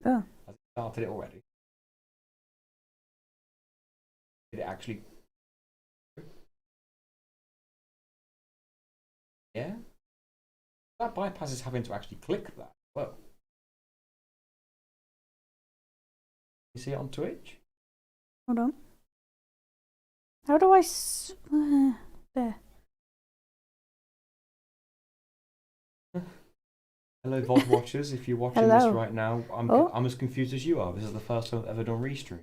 Oh. Has it started it already? Did it actually? Yeah? That bypasses having to actually click that. Well, you see it on Twitch? Hold on. How do I there? Hello, VOD watchers. If you're watching this right now, I'm as confused as you are. This is the first time I've ever done restream.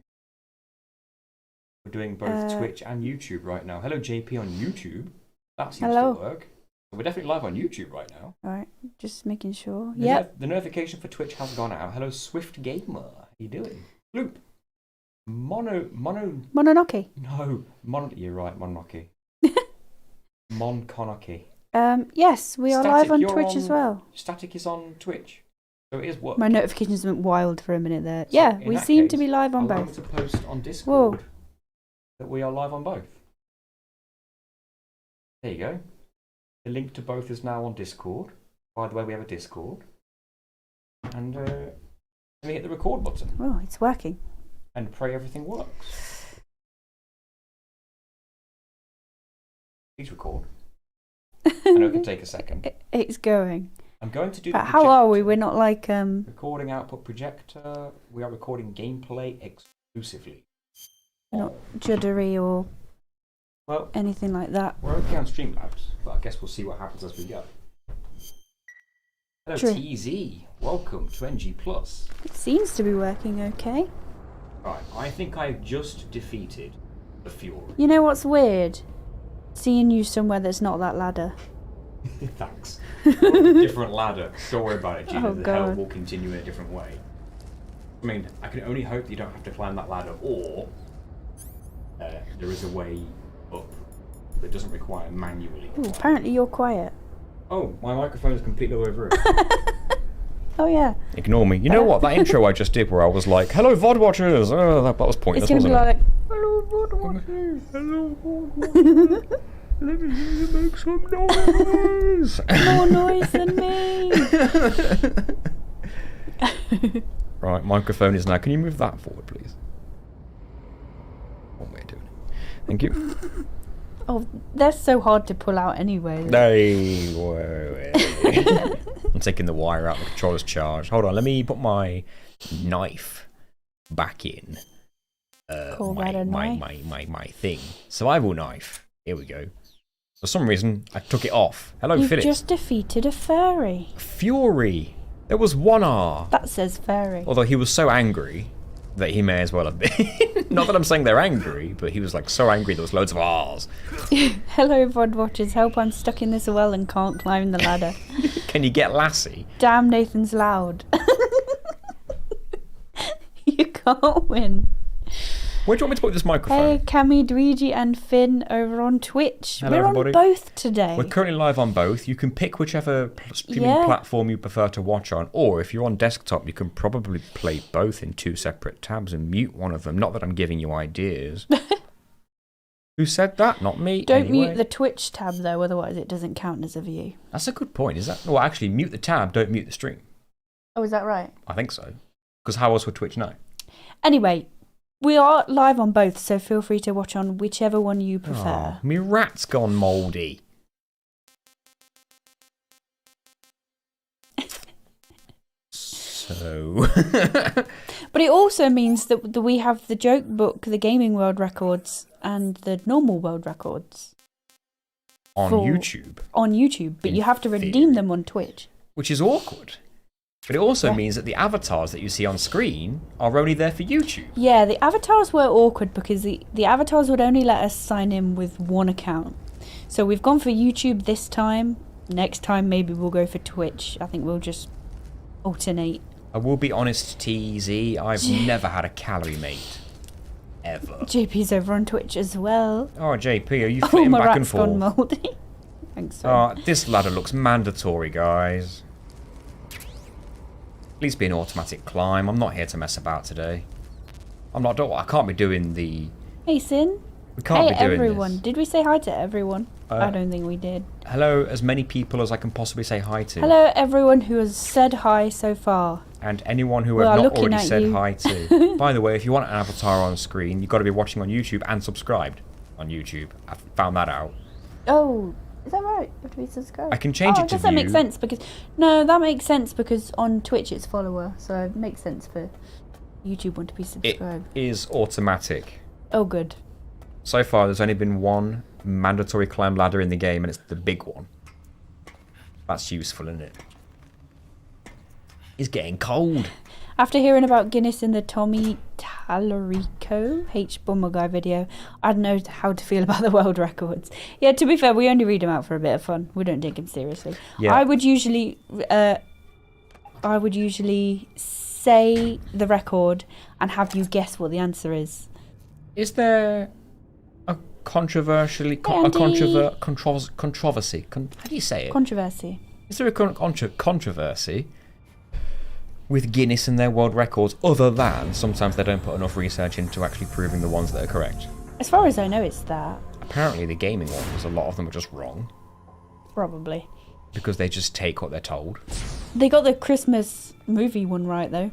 We're doing both Twitch and YouTube right now. Hello, JP on YouTube. That seems to work. So we're definitely live on YouTube right now. Alright, just making sure. The notification for Twitch has gone out. Hello, Swift Gamer. How you doing? Bloop. Mononoke. No, you're right, Mononoke. Monkonoke. Yes, we are live on Twitch as well. Static is on Twitch, so it is work. My notifications went wild for a minute there. So yeah, we seem to be live on allow both. me to post on Discord that we are live on both. There you go. The link to both is now on Discord. By the way, we have a Discord. And let me hit the record button. Oh, it's working. And pray everything works. Please record. I know it can take a second. It's going. I'm going to do But how are we? We're not like recording output projector. We are recording gameplay exclusively. Not juddery or anything like that. We're okay on Streamlabs, but I guess we'll see what happens as we go. Hello, TZ. Welcome to NG Plus. It seems to be working okay. Right, I think I've just defeated the Fury. You know what's weird? Seeing you somewhere that's not that ladder. Thanks. Different ladder. Don't worry about it, Gina. Oh, the God. hell will continue in a different way. I mean, I can only hope that you don't have to climb that ladder, or there is a way up that doesn't require manually. Ooh, apparently you're quiet. Oh, my microphone is completely over it. Oh yeah. Ignore me. You know what? That intro I just did where I was like, hello VOD watchers! Oh, that was pointless, It's going to be wasn't like, hello VOD watchers. Hello VOD watchers! Let me hear you make some noise! More noise than me! Right, microphone is now. Can you move that forward, please? One way of doing it. Thank you. Oh, they're so hard to pull out anyway. I'm taking the wire out, the controller's charged. Hold on, let me put my knife back in. My thing. Survival knife. Here we go. For some reason, I took it off. Hello, You've Philip. just defeated a furry. Fury. There was one R. That says furry. Although he was so angry that he may as well have been. Not that I'm saying they're angry, but he was like so angry there was loads of R's. Hello, VOD watchers. Help, I'm stuck in this well and can't climb the ladder. Can you get Lassie? Damn, Nathan's loud. You can't win. Where do you want me to put this microphone? Hey, Cammy, Dweegi, and Finn over on Twitch. Hello, We're everybody. on both today. We're currently live on both. You can pick whichever streaming platform you prefer to watch on, or if you're on desktop, you can probably play both in two separate tabs and mute one of them. Not that I'm giving you ideas. Who said that? Not me. Don't anyway. mute the Twitch tab, though, otherwise it doesn't count as a view. That's a good point. Is that? Well, actually, mute the tab, don't mute the stream. Oh, is that right? I think so. Because how else would Twitch know? Anyway, we are live on both, so feel free to watch on whichever one you prefer. Oh, me rat's gone mouldy. So... But it also means that we have the joke book, the gaming world records, and the normal world records. On YouTube? On YouTube, but you have to redeem them on Twitch. Which is awkward. But it also means that the avatars that you see on screen are only there for YouTube. Yeah, the avatars were awkward because the avatars would only let us sign in with one account. So we've gone for YouTube this time. Next time maybe we'll go for Twitch. I think we'll just alternate. I will be honest, TZ, I've never had a calorie mate. Ever. JP's over on Twitch as well. Oh, JP, are you flitting back and forth? Oh, my rat's gone mouldy. Thanks, so. Oh, this ladder looks mandatory, guys. Please be an automatic climb. I'm not here to mess about today. I can't be doing the... Hey, Sin. We can't be doing everyone. this. Did we say hi to everyone? I don't think we did. Hello, as many people as I can possibly say hi to. Hello, everyone who has said hi so far. and anyone who I've not already said hi to. By the way, if you want an avatar on screen, you've got to be watching on YouTube and subscribed on YouTube. I found that out. Oh, is that right? You have to be subscribed. I can change it to does that make sense? Because that makes sense because on Twitch it's follower, so it makes sense for YouTube one to be subscribed. It is automatic. Oh, good. So far, there's only been one mandatory climb ladder in the game, and it's the big one. That's useful, isn't it? It's getting cold. After hearing about Guinness in the Tommy Tallarico H Bummer Guy video, I don't know how to feel about the world records. Yeah, to be fair, we only read them out for a bit of fun. We don't take them seriously. Yeah. I would usually say the record and have you guess what the answer is. Is there a controversy? How do you say it? Controversy. Is there a controversy with Guinness and their world records, other than sometimes they don't put enough research into actually proving the ones that are correct? As far as I know, it's that. Apparently the gaming ones, a lot of them are just wrong. Probably. Because they just take what they're told. They got the Christmas movie one right, though.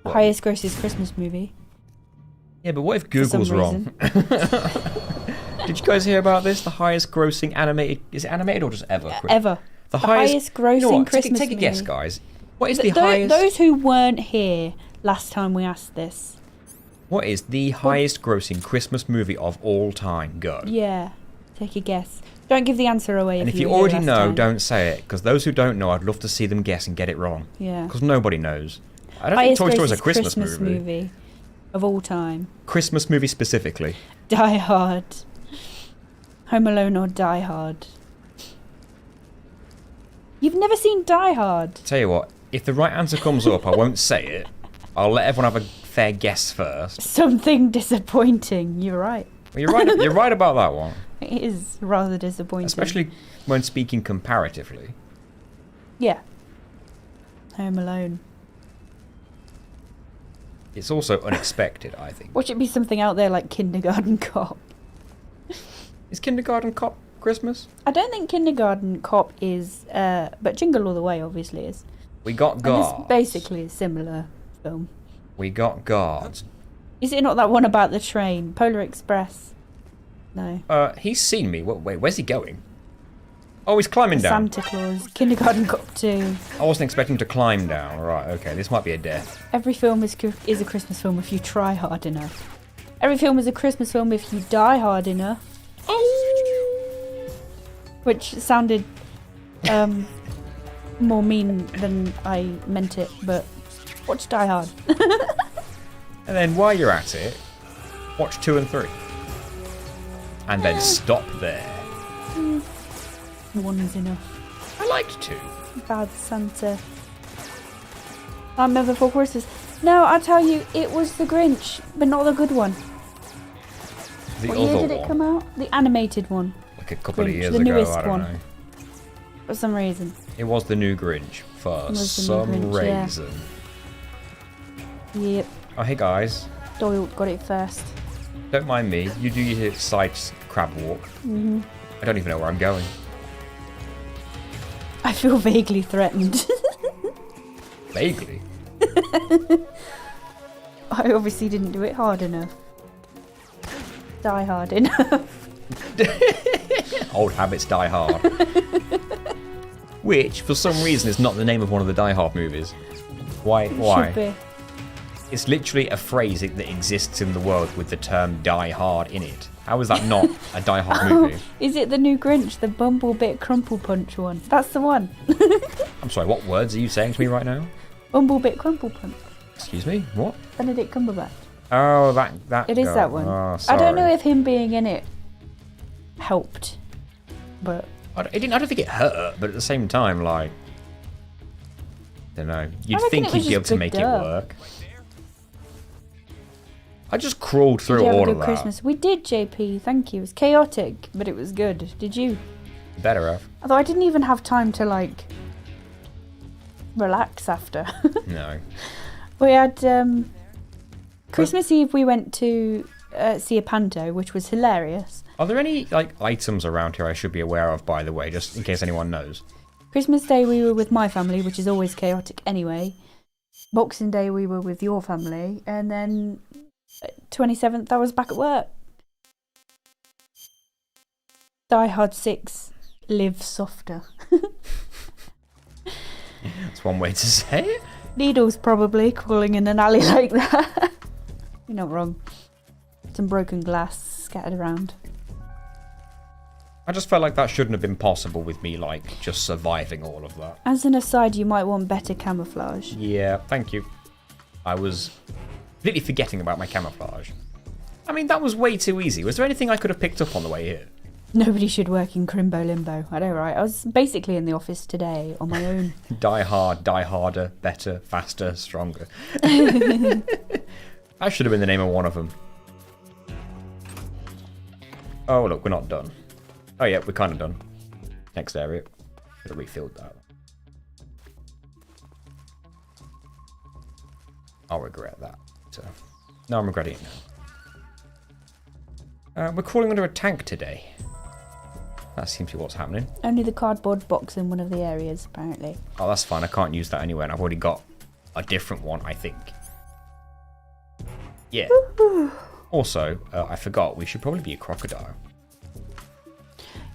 The highest grossest Christmas movie. Yeah, but what if Google's wrong? Did you guys hear about this? The highest grossing animated... Is it animated or just ever? Ever. The highest grossing Christmas movie. Take a guess, guys. What is the highest... Those who weren't here last time we asked this. What is the highest grossing Christmas movie of all time? Go. Yeah. Take a guess. Don't give the answer away. And if you already know, don't say it. Because those who don't know, I'd love to see them guess and get it wrong. Yeah. Because nobody knows. I don't think Toy Story is a Christmas movie. Of all time. Christmas movie specifically. Die Hard. Home Alone or Die Hard. You've never seen Die Hard? Tell you what, if the right answer comes up, I won't say it. I'll let everyone have a fair guess first. Something disappointing. You're right. Well, you're right. You're right about that one. It is rather disappointing. Especially when speaking comparatively. Yeah. Home Alone. It's also unexpected, I think. Watch it be something out there like Kindergarten Cop. Is Kindergarten Cop Christmas? I don't think Kindergarten Cop is, but Jingle All the Way obviously is. We got guards. And it's basically a similar film. We got guards. Is it not that one about the train? Polar Express? No. He's seen me. Wait, where's he going? Oh, he's climbing down. Santa Claus. Kindergarten Cop 2. I wasn't expecting him to climb down. Right, okay, this might be a death. Every film is a Christmas film if you try hard enough. Every film is a Christmas film if you die hard enough. Oh! Which sounded more mean than I meant it, but watch Die Hard. And then while you're at it, watch 2 and 3. And then stop there. One's enough. I liked 2. Bad Santa. Nightmare Before Christmas. No, I tell you, it was the Grinch, but not the good one. What year did it come out? The animated one. Like a couple of years ago, I don't know. For some reason. It was the new Grinch for some reason. Yep. Oh, hey guys. Doyle got it first. Don't mind me. You do your side crab walk. Mm-hmm. I don't even know where I'm going. I feel vaguely threatened. Vaguely? I obviously didn't do it hard enough. Die hard enough. Old habits die hard. Which, for some reason, is not the name of one of the Die Hard movies. Why? Should be. It's literally a phrase that exists in the world with the term Die Hard in it. How is that not a Die Hard movie? Is it the new Grinch, the Bumblebit Crumple Punch one? That's the one. I'm sorry, what words are you saying to me right now? Bumblebit Crumple Punch. Excuse me? What? Benedict Cumberbatch. Oh, that. It is that one. Oh, I don't know if him being in it helped, but I don't think it hurt. But at the same time, like, I don't know. You'd think he'd be able to make it work. I just crawled through all of that. Christmas? We did, JP. Thank you. It was chaotic, but it was good. Did you? Better have. Although I didn't even have time to like relax after. No. We had Christmas Eve. We went to see a panto, which was hilarious. Are there any like items around here I should be aware of, by the way, just in case anyone knows? Christmas Day we were with my family, which is always chaotic anyway. Boxing Day we were with your family, and then 27th I was back at work. Die Hard 6, live softer. That's one way to say it. Needles probably crawling in an alley like that. You're not wrong. Some broken glass scattered around. I just felt like that shouldn't have been possible with me, like, just surviving all of that. As an aside, you might want better camouflage. Yeah, thank you. I was completely forgetting about my camouflage. I mean, that was way too easy. Was there anything I could have picked up on the way here? Nobody should work in Crimbo Limbo. I know, right? I was basically in the office today on my own. Die hard, die harder, better, faster, stronger. That should have been the name of one of them. Oh, look, we're not done. Oh, yeah, we're kind of done. Next area. Should have refilled that. I'll regret that. So, no, I'm regretting it now. We're crawling under a tank today. That seems to be what's happening. Only the cardboard box in one of the areas, apparently. Oh, that's fine. I can't use that anywhere, and I've already got a different one, I think. Yeah. Also, I forgot, we should probably be a crocodile.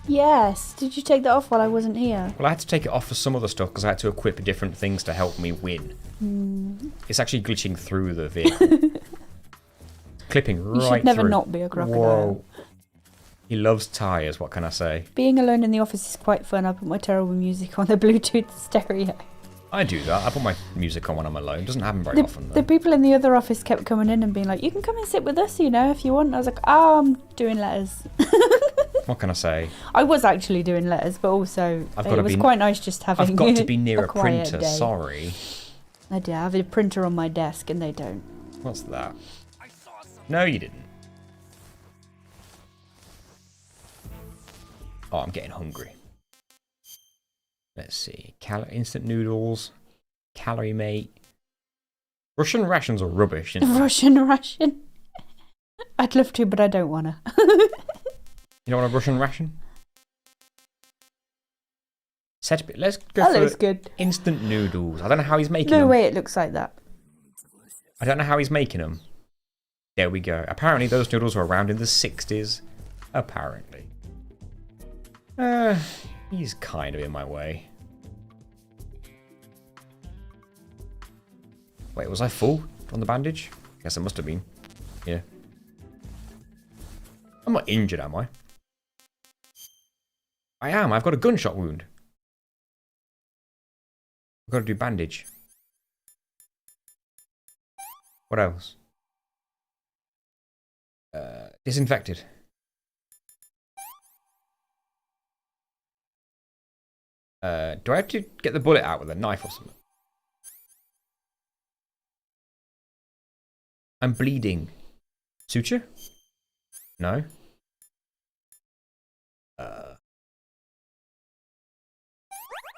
Yes. Did you take that off while I wasn't here? Well, I had to take it off for some other stuff because I had to equip different things to help me win. It's actually glitching through the vehicle. Clipping right through. You should never not be a crocodile. Whoa. He loves tyres, what can I say? Being alone in the office is quite fun. I put my terrible music on the Bluetooth stereo. I do that. I put my music on when I'm alone. It doesn't happen very often, though. The people in the other office kept coming in and being like, you can come and sit with us, you know, if you want. I was like, oh, I'm doing letters. What can I say? I was actually doing letters, but also it was quite nice just having I've got to be near a quiet printer, day. sorry. I do. I have a printer on my desk and they don't. What's that? No, you didn't. Oh, I'm getting hungry. Let's see. Instant noodles. Calorie mate. Russian rations are rubbish, isn't they? Russian ration? I'd love to, but I don't want to. You don't want a Russian ration? Let's go that for looks good. instant noodles. I don't know how he's making No them. way it looks like that. I don't know how he's making them. There we go. Apparently those noodles were around in the 60s. Apparently. He's kind of in my way. Wait, was I full on the bandage? Guess I must have been. Yeah. I'm not injured, am I? I am. I've got a gunshot wound. I've got to do bandage. What else? Disinfected. Do I have to get the bullet out with a knife or something? I'm bleeding. Suture? No.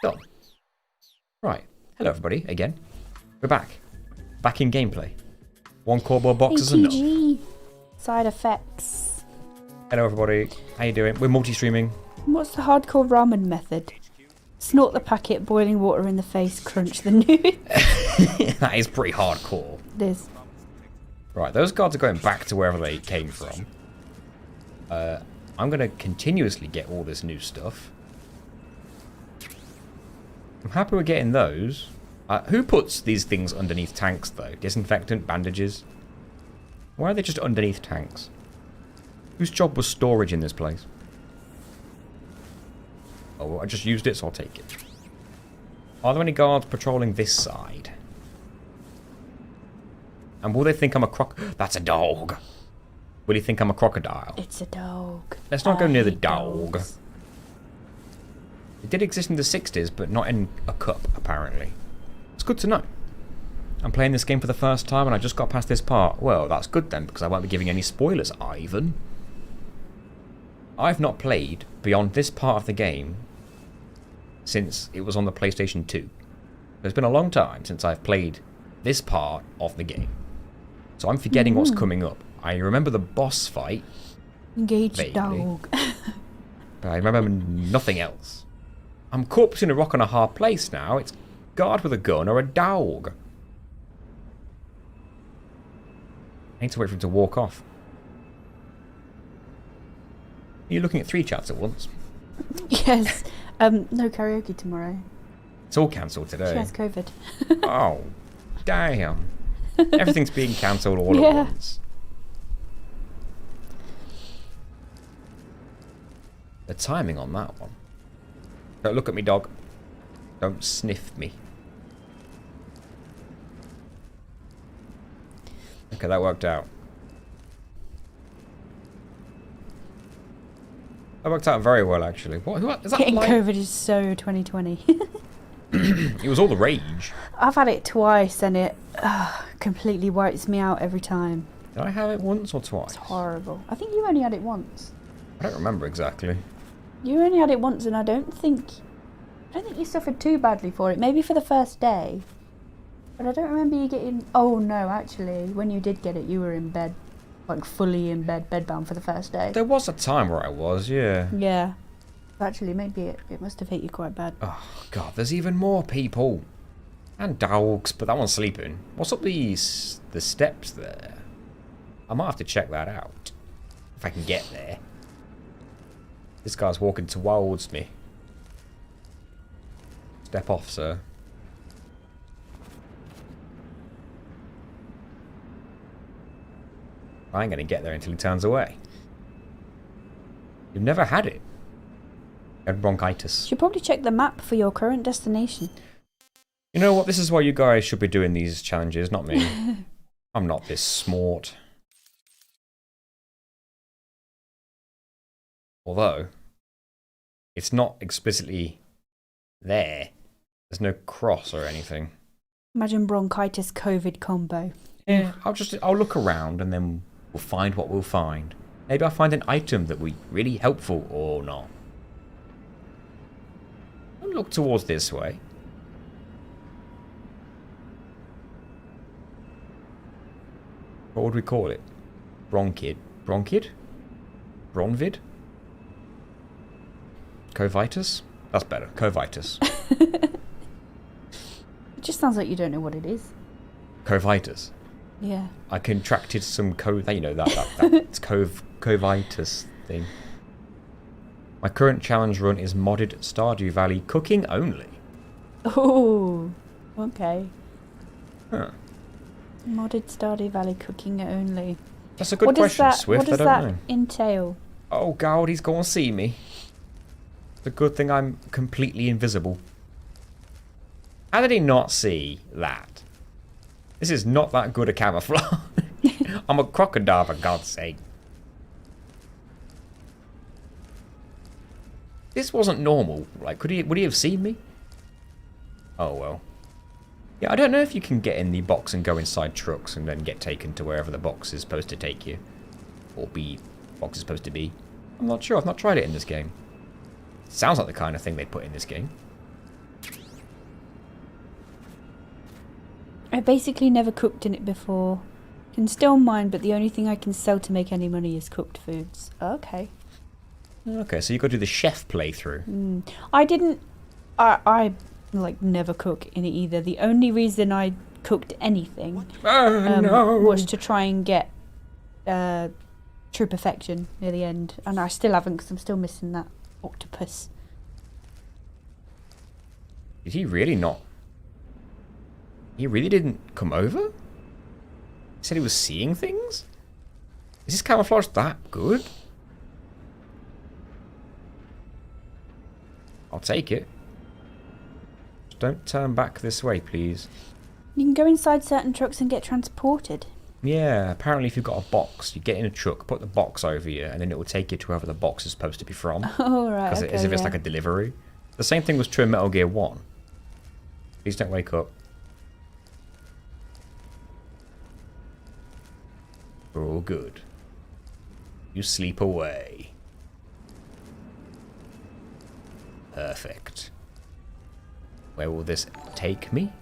Done. Right. Hello, everybody. Again. We're back. Back in gameplay. One cardboard box is enough. ATG. Side effects. Hello, everybody. How you doing? We're multi-streaming. What's the hardcore ramen method? Snort the packet, boiling water in the face, crunch the noodle. That is pretty hardcore. It is. Right, those guards are going back to wherever they came from. I'm going to continuously get all this new stuff. I'm happy we're getting those. Who puts these things underneath tanks, though? Disinfectant, bandages? Why are they just underneath tanks? Whose job was storage in this place? Oh, well, I just used it, so I'll take it. Are there any guards patrolling this side? And will they think I'm a That's a dog. Will he think I'm a crocodile? It's a dog. Let's not go near the hate dog. dogs. It did exist in the 60s, but not in a cup, apparently. It's good to know. I'm playing this game for the first time and I just got past this part. Well, that's good then, because I won't be giving any spoilers, Ivan. I've not played beyond this part of the game since it was on the PlayStation 2. It's been a long time since I've played this part of the game. So I'm forgetting what's coming up. I remember the boss fight. Engage vaguely, dog. but I remember nothing else. I'm caught between a rock and a hard place now. It's guard with a gun or a dog. I need to wait for him to walk off. Are you looking at 3 chats at once? Yes. No karaoke tomorrow. It's all cancelled today. She has COVID. Oh, damn. Everything's being cancelled all at once. The timing on that one. Don't look at me, dog. Don't sniff me. Okay, that worked out. That worked out very well, actually. What is that? Getting COVID is so 2020. It was all the rage. I've had it twice and it completely wipes me out every time. Did I have it once or twice? It's horrible. I think you only had it once. I don't remember exactly. You only had it once, and I don't think you suffered too badly for it. Maybe for the first day, but I don't remember you getting. Oh no, actually, when you did get it, you were in bed, like fully in bed, bedbound for the first day. There was a time where I was, yeah. Yeah, actually, maybe it must have hit you quite bad. Oh god, there's even more people and dogs, but that one's sleeping. What's up the steps there? I might have to check that out if I can get there. This guy's walking towards me. Step off, sir. I ain't gonna get there until he turns away. You've never had it. You had bronchitis. You should probably check the map for your current destination. You know what? This is why you guys should be doing these challenges, not me. I'm not this smart. Although, it's not explicitly there. There's no cross or anything. Imagine bronchitis COVID combo. Yeah, I'll look around and then we'll find what we'll find. Maybe I'll find an item that will be really helpful or not. I'll look towards this way. What would we call it? Bronchid? Bronvid? Covitus? That's better. Covitus. It just sounds like you don't know what it is. Covitus. Yeah. I contracted some that's covitus thing. My current challenge run is modded Stardew Valley cooking only. Oh, okay. Huh. Modded Stardew Valley cooking only. That's a good question, Swift. What does I don't know. that entail? Oh god, he's going to see me. It's a good thing I'm completely invisible. How did he not see that? This is not that good a camouflage. I'm a crocodile, for God's sake. This wasn't normal. Like, would he have seen me? Oh well. Yeah, I don't know if you can get in the box and go inside trucks and then get taken to wherever the box is supposed to take you. Or box is supposed to be. I'm not sure. I've not tried it in this game. Sounds like the kind of thing they'd put in this game. I basically never cooked in it before. Can still mine, but the only thing I can sell to make any money is cooked foods. Okay. Okay, so you got to do the chef playthrough. I didn't. I like never cook in it either. The only reason I cooked anything was to try and get true perfection near the end, and I still haven't because I'm still missing that octopus. Did he really not? He really didn't come over? He said he was seeing things? Is this camouflage that good? I'll take it. Just don't turn back this way, please. You can go inside certain trucks and get transported. Yeah, apparently if you've got a box, you get in a truck, put the box over you, and then it will take you to wherever the box is supposed to be from. Oh, right. Because as if it's like a delivery. The same thing was true in Metal Gear 1. Please don't wake up. We're all good. You sleep away. Perfect. Where will this take me?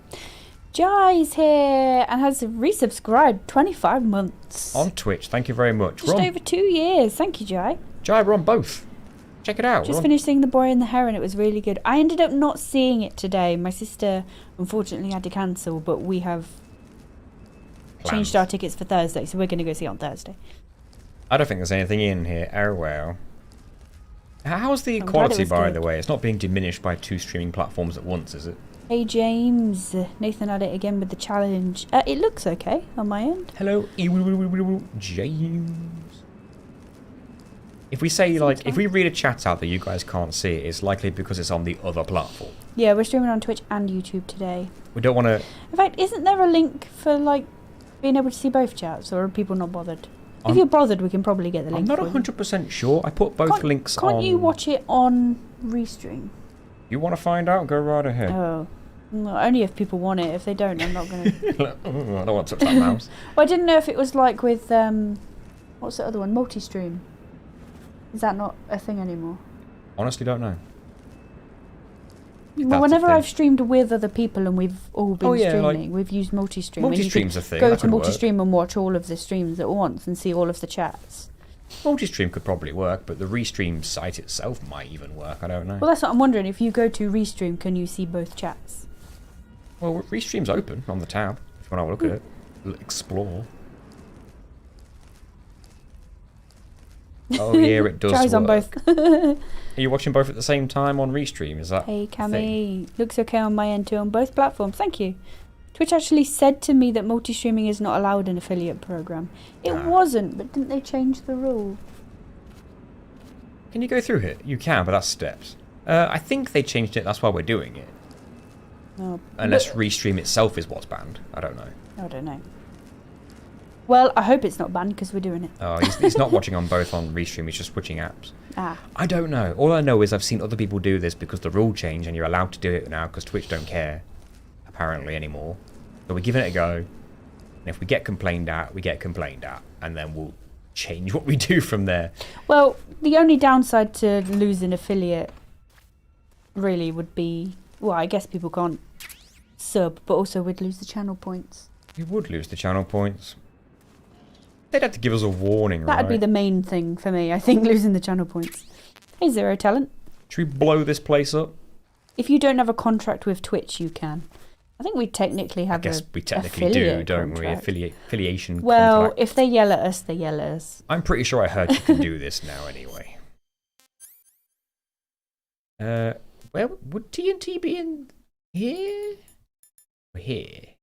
Jai's here and has resubscribed 25 months. On Twitch, thank you very much. Just over 2 years. Thank you, Jai. Jai, we're on both. Check it out. Just finished seeing The Boy and the Heron. It was really good. I ended up not seeing it today. My sister unfortunately had to cancel, but we have changed our tickets for Thursday, so we're going to go see it on Thursday. I don't think there's anything in here. Oh, well. How's the quality, by the way? It's not being diminished by 2 streaming platforms at once, is it? Hey, James. Nathan at it again with the challenge. It looks okay on my end. Hello, James. If we say, like, if we read a chat out that you guys can't see, it's likely because it's on the other platform. Yeah, we're streaming on Twitch and YouTube today. We don't want to... In fact, isn't there a link for, like, being able to see both chats, or are people not bothered? If you're bothered, we can probably get the link. I'm not 100% sure. I put both links on... Can't you watch it on Restream? You want to find out? Go right ahead. Oh. No, only if people want it. If they don't, I'm not going to... I don't want to touch that mouse. Well, I didn't know if it was like with... what's the other one? Multi-stream. Is that not a thing anymore? Honestly, don't know. Well, whenever I've streamed with other people and we've all been streaming, like, we've used multi-stream. Multi-stream's a thing. Go to multi-stream and watch all of the streams at once and see all of the chats. Multi-stream could probably work, but the Restream site itself might even work. I don't know. Well, that's what I'm wondering. If you go to Restream, can you see both chats? Well, Restream's open on the tab. If you want to have a look at it, explore. Oh yeah, it does. Tries on both. Are you watching both at the same time on Restream? Is that? Hey Cammy, looks okay on my end too on both platforms. Thank you. Twitch actually said to me that multi-streaming is not allowed in affiliate program. It wasn't, but didn't they change the rule? Can you go through it? You can, but that's steps. I think they changed it. That's why we're doing it. Oh, unless Restream itself is what's banned. I don't know. I don't know. Well, I hope it's not banned because we're doing it. Oh, he's not watching on both on Restream. He's just switching apps. Ah. I don't know. All I know is I've seen other people do this because the rule changed and you're allowed to do it now because Twitch don't care, apparently, anymore. So we're giving it a go. And if we get complained at, we get complained at. And then we'll change what we do from there. Well, the only downside to losing affiliate really would be... Well, I guess people can't sub, but also we'd lose the channel points. We would lose the channel points. They'd have to give us a warning, right? That'd be the main thing for me, I think, losing the channel points. Hey, Zero Talent. Should we blow this place up? If you don't have a contract with Twitch, you can. I think we technically have. I guess we technically do, don't contract. we? Affiliation. Well, contract. if they yell at us, they yell at us. I'm pretty sure I heard you can do this now, anyway. Where would TNT be in here? Or here?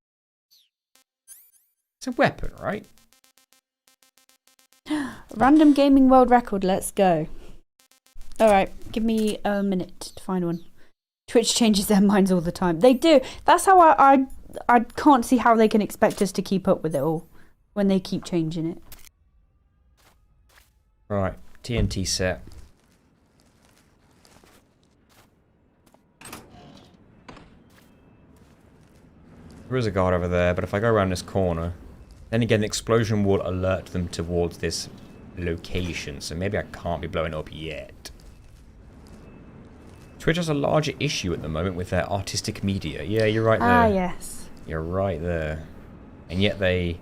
It's a weapon, right? Random Gaming World Record, let's go. Alright, give me a minute to find one. Twitch changes their minds all the time. They do. That's how I can't see how they can expect us to keep up with it all when they keep changing it. Right, TNT set. There is a guard over there, but if I go around this corner, then again the explosion will alert them towards this location, so maybe I can't be blowing up yet. Twitch has a larger issue at the moment with their artistic media. Yeah, you're right there. Ah, yes. You're right there. And yet they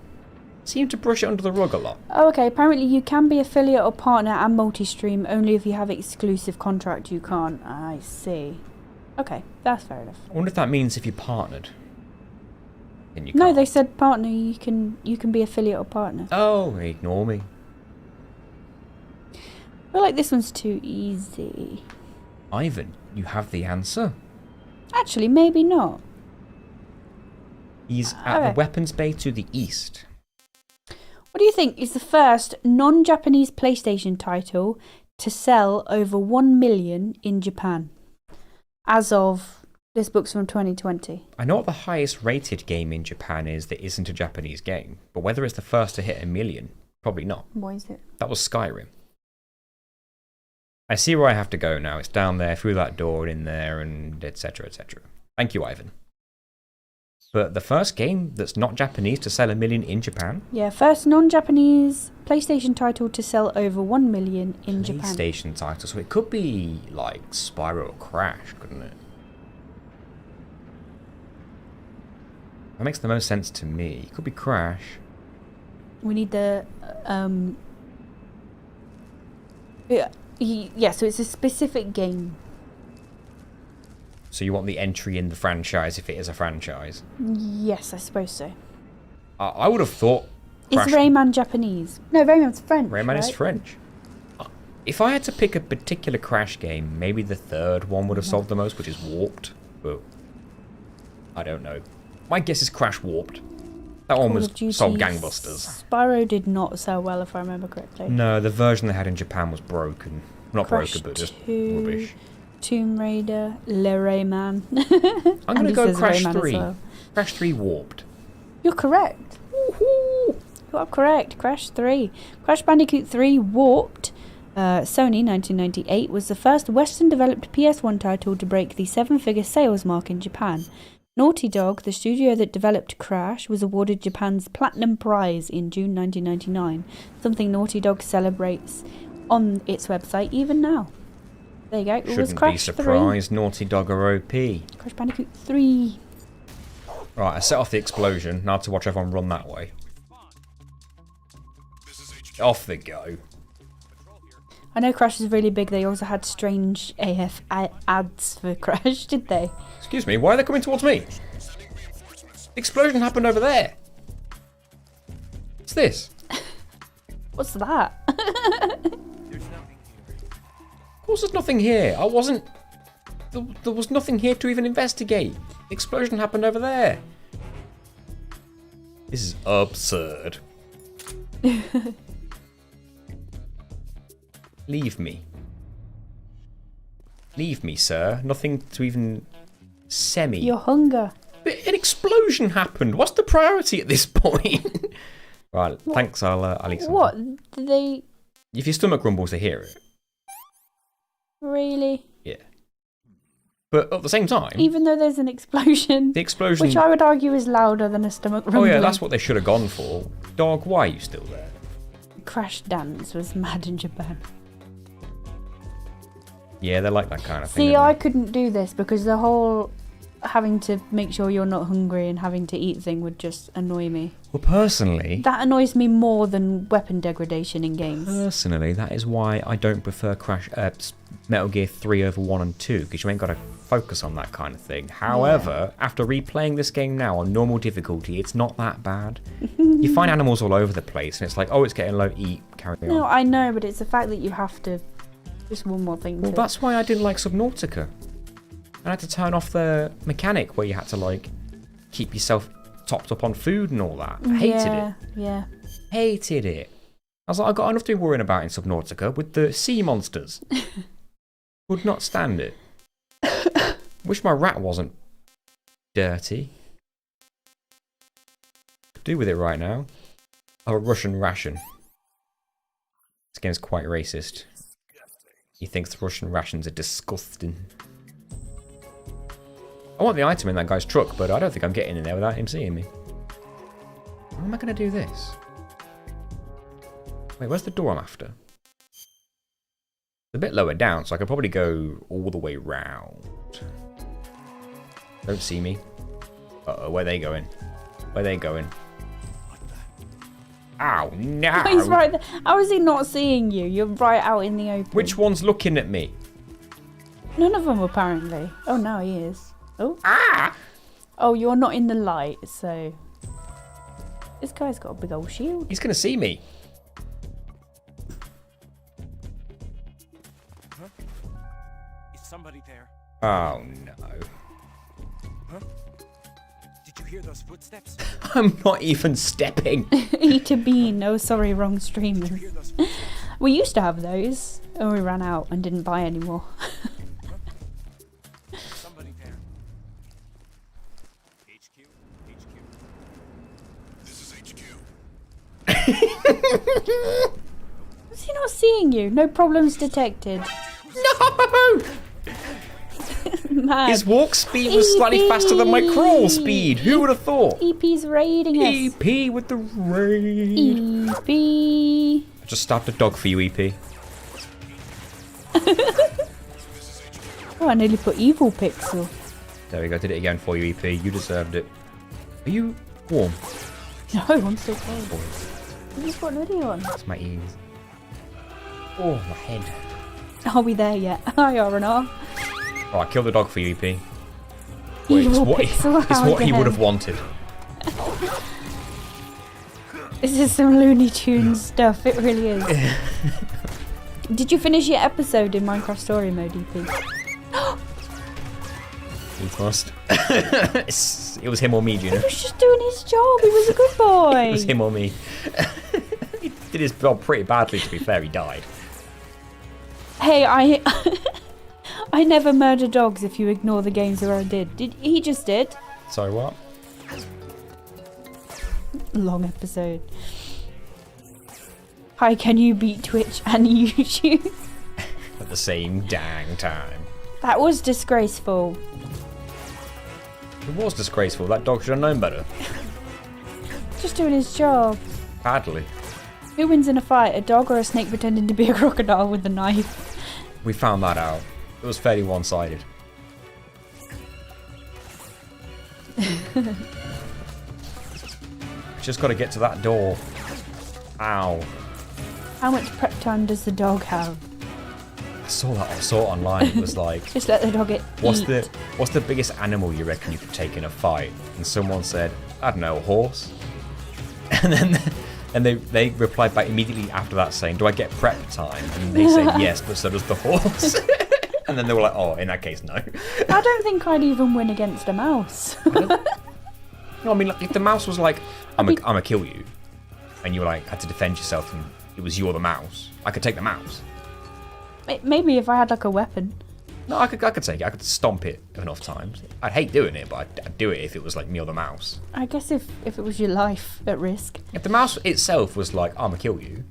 seem to brush it under the rug a lot. Oh, okay. Apparently you can be affiliate or partner and multi-stream. Only if you have exclusive contract you can't. I see. Okay, that's fair enough. I wonder if that means if you partnered. Then you No, can't. they said partner. You can be affiliate or partner. Oh, ignore me. I feel like this one's too easy. Ivan, you have the answer. Actually, maybe not. He's at the weapons bay to the east. What do you think is the first non-Japanese PlayStation title to sell over 1 million in Japan? As of... This book's from 2020. I know what the highest rated game in Japan is that isn't a Japanese game, but whether it's the first to hit 1 million, probably not. What is it? That was Skyrim. I see where I have to go now. It's down there, through that door, and in there, and etc, etc. Thank you, Ivan. But the first game that's not Japanese to sell 1 million in Japan? Yeah, first non-Japanese PlayStation title to sell over 1 million in Japan. PlayStation title, so it could be like Spyro or Crash, couldn't it? That makes the most sense to me. It could be Crash. We need the... Yeah, so it's a specific game. So you want the entry in the franchise if it is a franchise? Yes, I suppose so. I would have thought... Is Rayman Japanese? No, Rayman's French, Rayman is French. If I had to pick a particular Crash game, maybe the third one would have sold the most, which is Warped. But I don't know. My guess is Crash Warped. That one was sold gangbusters. Spyro did not sell well, if I remember correctly. No, the version they had in Japan was broken. Not Crash broken, but just 2, rubbish. Tomb Raider, Le Rayman. I'm going to go Crash Rayman 3. Well. Crash 3 Warped. You're correct. Woohoo! You are correct. Crash 3. Crash Bandicoot 3 Warped. Sony 1998 was the first Western-developed PS1 title to break the 7-figure sales mark in Japan. Naughty Dog, the studio that developed Crash, was awarded Japan's Platinum Prize in June 1999, something Naughty Dog celebrates on its website even now. There you go. It was Crash be surprised. 3. Naughty Dog are OP. Crash Bandicoot 3. Right, I set off the explosion. Now to watch everyone run that way. Off they go. I know Crash is really big. They also had strange AF ads for Crash, did they? Excuse me, why are they coming towards me? The explosion happened over there. What's this? What's that? Of course there's nothing here. I wasn't... There was nothing here to even investigate. The explosion happened over there. This is absurd. Leave me. Leave me, sir. Nothing to even semi. Your hunger. But an explosion happened. What's the priority at this point? Right, what? Thanks. I'll eat something. What? Did they... If your stomach grumbles to hear it. Really? Yeah. But at the same time... Even though there's an explosion... The explosion... Which I would argue is louder than a stomach rumbling. Oh yeah, that's what they should have gone for. Dog, why are you still there? Crash Dance was mad in Japan. Yeah, they like that kind of thing. See, I couldn't do this because the whole having to make sure you're not hungry and having to eat thing would just annoy me. Well, personally... That annoys me more than weapon degradation in games. Personally, that is why I don't prefer Metal Gear 3 over 1 and 2, because you ain't got to focus on that kind of thing. However, after replaying this game now on normal difficulty, it's not that bad. You find animals all over the place, and it's like, oh, it's getting low, eat, carry on. No, I know, but it's the fact that you have to... Just one more thing. Well, that's why I didn't like Subnautica. I had to turn off the mechanic where you had to, like, keep yourself topped up on food and all that. I hated it. Yeah. Hated it. I was like, I've got enough to be worrying about in Subnautica with the sea monsters. Would not stand it. Wish my rat wasn't dirty. Could do with it right now. Oh, a Russian ration. This game's quite racist. He thinks Russian rations are disgusting. I want the item in that guy's truck, but I don't think I'm getting in there without him seeing me. How am I going to do this? Wait, where's the door I'm after? It's a bit lower down, so I could probably go all the way round. Don't see me. Uh-oh, where are they going? Where are they going? Ow, no! He's right there. How is he not seeing you? You're right out in the open. Which one's looking at me? None of them, apparently. Oh, now he is. Oh. Ah! Oh, you're not in the light, so... This guy's got a big old shield. He's gonna see me. Huh? Is somebody there? Oh, no. Huh? Did you hear those footsteps? I'm not even stepping. Eat a bean. Oh, sorry, wrong streamers. Did you hear those footsteps? We used to have those, and we ran out and didn't buy any more. Somebody there. HQ? HQ? This is HQ. Is he not seeing you? No problems detected. No! Mad. His walk speed was slightly faster than my crawl speed. Who would have thought? EP's raiding us. EP with the raid. EP. I just stabbed a dog for you, EP. Oh, I nearly put evil pixel. There we go, did it again for you, EP. You deserved it. Are you warm? No, I'm still cold. You just got an hoodie on. That's my ears. Oh, my head. Are we there yet? Hi, R&R. Oh, I killed the dog for you, EP. Wait, Evil pixel it's what he again. would have wanted. This is some Looney Tunes stuff. It really is. Did you finish your episode in Minecraft Story Mode, EP? He must. It was him or me, Gina. He was just doing his job. He was a good boy. It was him or me. He did his job pretty badly, to be fair. He died. Hey, I never murder dogs if you ignore the games where I did. He just did. Sorry, what? Long episode. Hi, can you beat Twitch and YouTube? At the same dang time. That was disgraceful. It was disgraceful. That dog should have known better. Just doing his job. Badly. Who wins in a fight? A dog or a snake pretending to be a crocodile with a knife? We found that out. It was fairly one-sided. Just got to get to that door. Ow. How much prep time does the dog have? I saw it online. It was like, Just let the dog eat. what's the biggest animal you reckon you could take in a fight? And someone said, I don't know, a horse. And they replied back immediately after that saying, do I get prep time? And they said yes, but so does the horse. And then they were like, oh, in that case, no. I don't think I'd even win against a mouse. No, I mean, like, if the mouse was like, I'm gonna kill you, and you were like, had to defend yourself, and it was you're the mouse, I could take the mouse. Maybe if I had like a weapon. No, I could take it. I could stomp it enough times. I'd hate doing it, but I'd do it if it was like me or the mouse. I guess if it was your life at risk. If the mouse itself was like, I'm gonna kill you.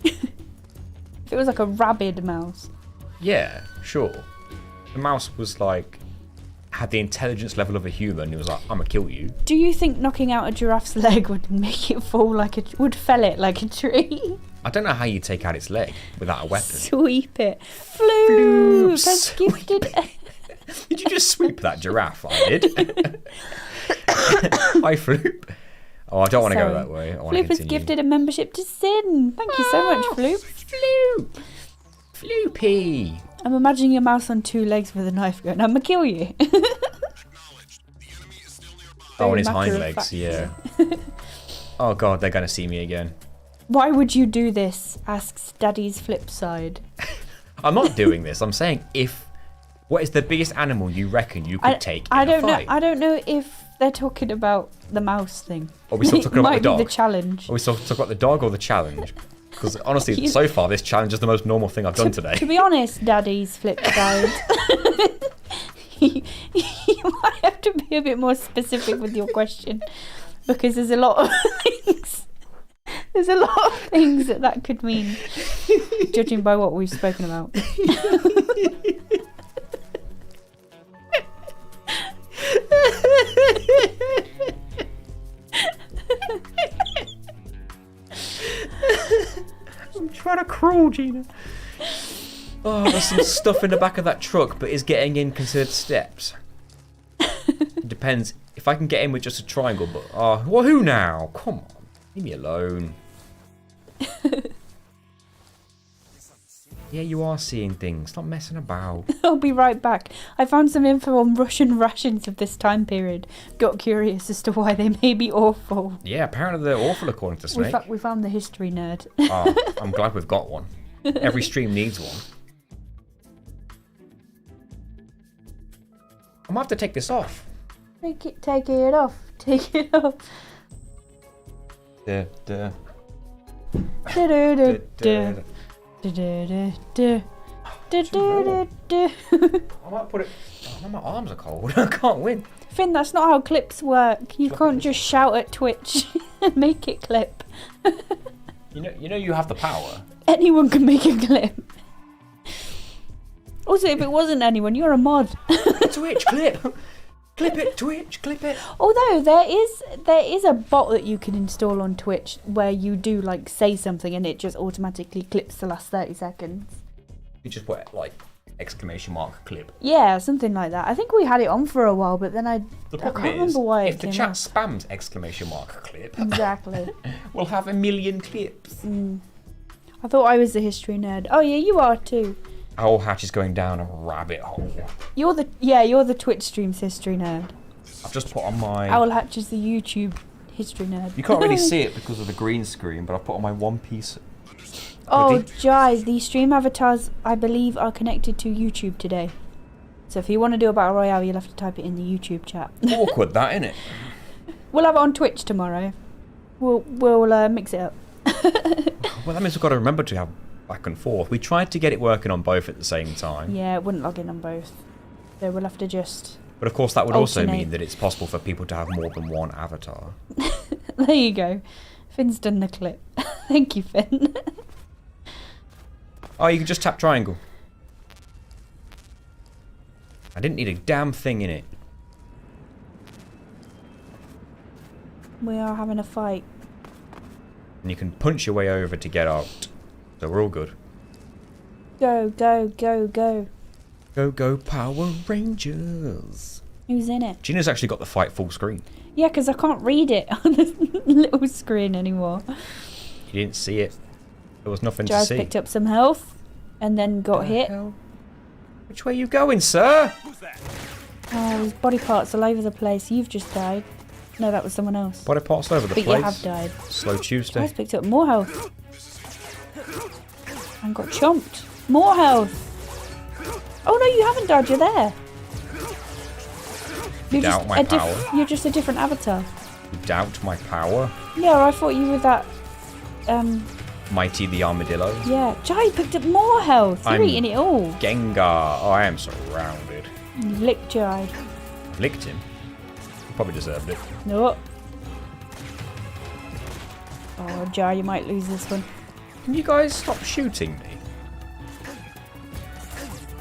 If it was like a rabid mouse. Yeah, sure. The mouse was like, had the intelligence level of a human. He was like, I'm gonna kill you. Do you think knocking out a giraffe's leg would make it fall would fell it like a tree? I don't know how you take out its leg without a weapon. Sweep it. Floop. That's Sweep gifted. Did you just sweep that giraffe? I did. Hi, Floop. Oh, I don't want to go that way. I want to Floop has continue. gifted a membership to Sin. Thank you so much, Floop. Floop. Floopy. I'm imagining a mouse on two legs with a knife going, I'm gonna kill you. Oh, and his Very hind matter of legs, fact. yeah. Oh god, they're gonna see me again. Why would you do this? Asks Daddy's flip side. I'm not doing this. I'm saying what is the biggest animal you reckon you could take in a fight? I don't know if they're talking about the mouse thing. Are we still talking It about might the dog? be the challenge. Are we still talking about the dog or the challenge? Because honestly, so far this challenge is the most normal thing I've done today. To be honest, Daddy's flip side. you might have to be a bit more specific with your question, because there's a lot of things. There's a lot of things that could mean, judging by what we've spoken about. I'm trying to crawl, Gina. Oh, there's some stuff in the back of that truck, but is getting in considered steps? It depends. If I can get in with just a triangle, but well, who now? Come on, leave me alone. Yeah, you are seeing things. Stop messing about. I'll be right back. I found some info on Russian rations of this time period. Got curious as to why they may be awful. Yeah, apparently they're awful according to Snake. We found the history nerd. Oh, I'm glad we've got one. Every stream needs one. I'm gonna have to take this off. Take it off. Take it off. Duh, duh. Du-du-du-du. Du-du-du-du. Du-du-du-du. I might put it. Oh, now my arms are cold. I can't win. Finn, that's not how clips work. You can't just shout at Twitch and make it clip. You know you have the power. Anyone can make a clip. Also, if it wasn't anyone, you're a mod. Twitch clip. Clip it, Twitch, clip it. Although there is a bot that you can install on Twitch where you do like say something and it just automatically clips the last 30 seconds. You just put like exclamation mark clip. Yeah, something like that. I think we had it on for a while, but then I The can't problem is, remember why it if the came chat up. spams exclamation mark clip, Exactly. we'll have a million clips. I thought I was the history nerd. Oh yeah, you are too. Owl Hatch is going down a rabbit hole. You're the Twitch streams history nerd. I've just put on my. Owl Hatch is the YouTube history nerd. You can't really see it because of the green screen, but I put on my One Piece. Oh, Jai, the stream avatars, I believe, are connected to YouTube today. So if you want to do a battle royale, you'll have to type it in the YouTube chat. Awkward, that, innit? We'll have it on Twitch tomorrow. We'll mix it up. Well, that means we've got to remember to have back and forth. We tried to get it working on both at the same time. Yeah, it wouldn't log in on both. So we'll have to just... But of course, that would also alternate. mean that it's possible for people to have more than one avatar. There you go. Finn's done the clip. Thank you, Finn. Oh, you can just tap triangle. I didn't need a damn thing in it. We are having a fight. And you can punch your way over to get out. So we're all good. Go, go, go, go. Go, go, Power Rangers. Who's in it? Gina's actually got the fight full screen. Yeah, because I can't read it on this little screen anymore. You didn't see it. There was nothing Jazz to see. picked up some health and then got hit. Hell? Which way are you going, sir? Who's that? Oh, there's body parts all over the place. You've just died. No, that was someone else. Body parts all over the But place. you have died. Slow Tuesday. Jazz picked up more health. And got chomped. More health. Oh no, you haven't died. You're there. You're Doubt my power. You're just a different avatar. You doubt my power? Yeah, I thought you were that. Mighty the Armadillo. Yeah, Jai picked up more health. You're I'm eating it all. Gengar. Oh, I am surrounded. You licked Jai. Licked him. He probably deserved it. No. Oh, Jai, you might lose this one. Can you guys stop shooting me?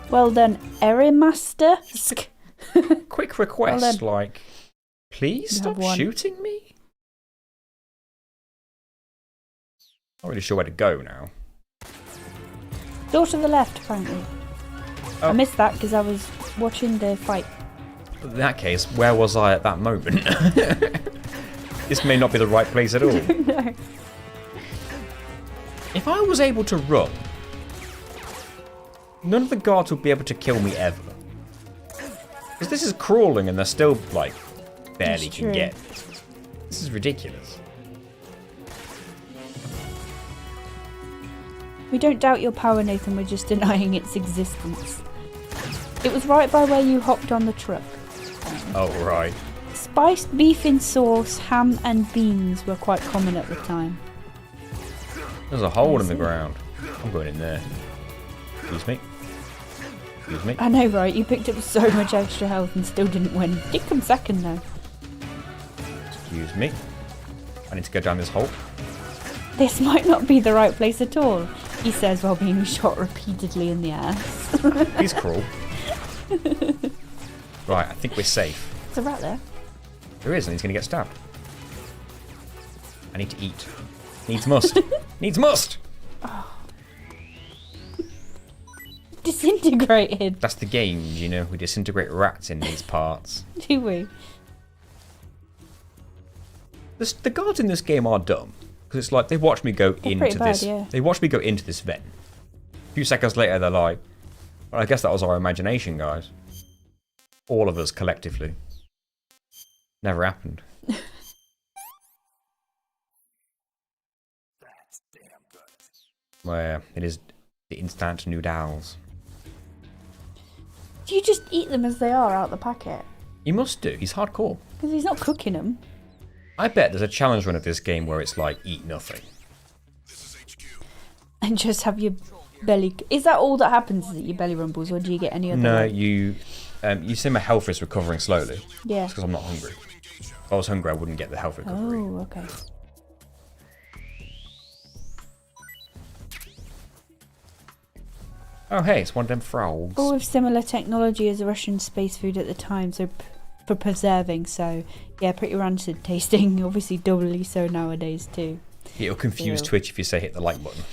Well done, Erin Master. Quick request, like, please You stop have one. shooting me? Not really sure where to go now. Door to the left, apparently. Oh. I missed that because I was watching the fight. In that case, where was I at that moment? This may not be the right place at all. No. If I was able to run, none of the guards would be able to kill me ever. Because this is crawling and they're still, like, barely That's can true. get. This is ridiculous. We don't doubt your power, Nathan. We're just denying its existence. It was right by where you hopped on the truck. Oh, right. Spiced beef in sauce, ham and beans were quite common at the time. There's a hole I in the see. ground. I'm going in there. Excuse me. Excuse me. I know, right? You picked up so much extra health and still didn't win. Did come second, though. Excuse me. I need to go down this hole. This might not be the right place at all, he says while being shot repeatedly in the ass. He's cruel. Right, I think we're safe. There's a rat there. There is, and he's going to get stabbed. I need to eat. Needs must. Needs must! Disintegrated, That's the game, you know. We disintegrate rats in these parts. do we? The guards in this game are dumb. Because it's like, they watch me go They're into pretty bad, this. yeah. They watch me go into this vent. A few seconds later, they're like, well, I guess that was our imagination, guys. All of us collectively. Never happened. Where it is the instant noodles. Do you just eat them as they are out the packet? You must do. He's hardcore. Because he's not cooking them. I bet there's a challenge run of this game where it's like, eat nothing. This is HQ. And just have your belly... Is that all that happens, is it your belly rumbles, or do you get any other... No, like- you see my health is recovering slowly. Yeah. It's because I'm not hungry. If I was hungry, I wouldn't get the health recovery. Oh, okay. Oh, hey, it's one of them frogs. All with similar technology as Russian space food at the time, so for preserving, so yeah, pretty rancid tasting. Obviously doubly so nowadays too. It'll confuse Ew. Twitch if you say hit the like button.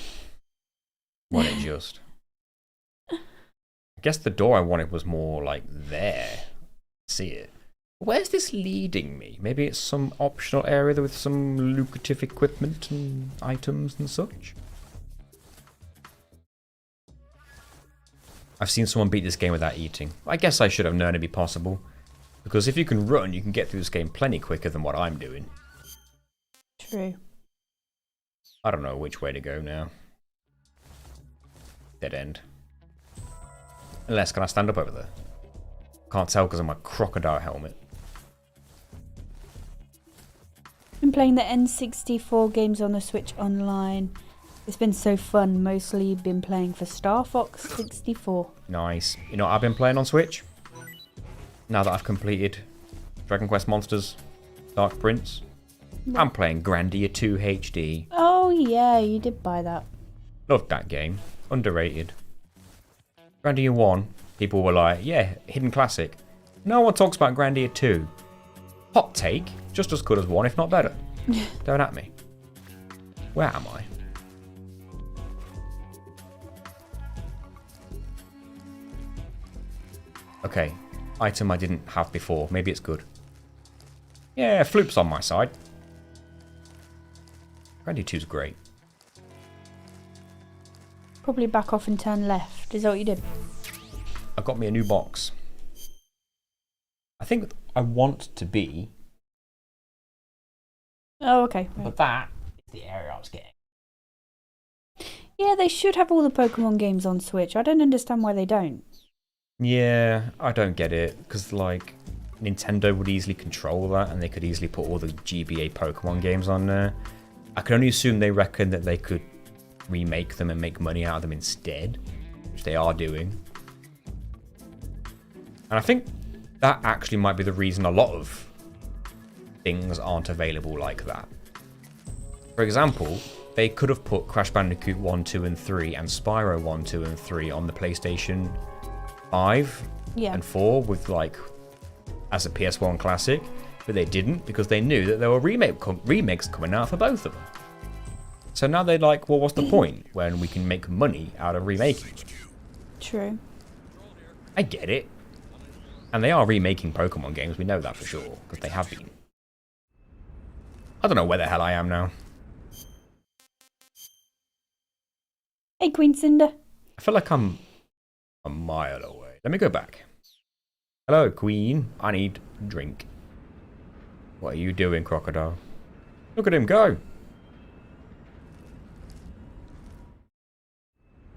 Won't it just? I guess the door I wanted was more like there. See it. Where's this leading me? Maybe it's some optional area with some lucrative equipment and items and such? I've seen someone beat this game without eating. I guess I should have known it'd be possible. Because if you can run, you can get through this game plenty quicker than what I'm doing. True. I don't know which way to go now. Dead end. Unless, can I stand up over there? Can't tell because of my crocodile helmet. Been playing the N64 games on the Switch online. It's been so fun. Mostly been playing for Star Fox 64. Nice. You know what I've been playing on Switch? Now that I've completed Dragon Quest Monsters Dark Prince. I'm playing Grandia 2 HD. Oh yeah, you did buy that. Loved that game. Underrated. Grandia 1, people were like, yeah, hidden classic. No one talks about Grandia 2. Hot take, just as good as 1, if not better. Don't at me. Where am I? Okay, item I didn't have before. Maybe it's good. Yeah, Floop's on my side. Grandia 2's great. Probably back off and turn left. Is that what you did? I got me a new box. I think I want to be. Oh, okay. Right. But that is the area I was getting. Yeah, they should have all the Pokemon games on Switch. I don't understand why they don't. Yeah, I don't get it. Because, like, Nintendo would easily control that and they could easily put all the GBA Pokemon games on there. I can only assume they reckon that they could remake them and make money out of them instead, which they are doing. And I think that actually might be the reason a lot of things aren't available like that. For example, they could have put Crash Bandicoot 1, 2 and 3 and Spyro 1, 2 and 3 on the PlayStation 5 and 4 with like as a PS1 classic, but they didn't because they knew that there were remakes coming out for both of them. So now they're like, well, what's the point when we can make money out of remaking? True. I get it. And they are remaking Pokemon games, we know that for sure, because they have been. I don't know where the hell I am now. Hey, Queen Cinder. I feel like I'm a mile away. Let me go back. Hello, Queen. I need a drink. What are you doing, Crocodile? Look at him go.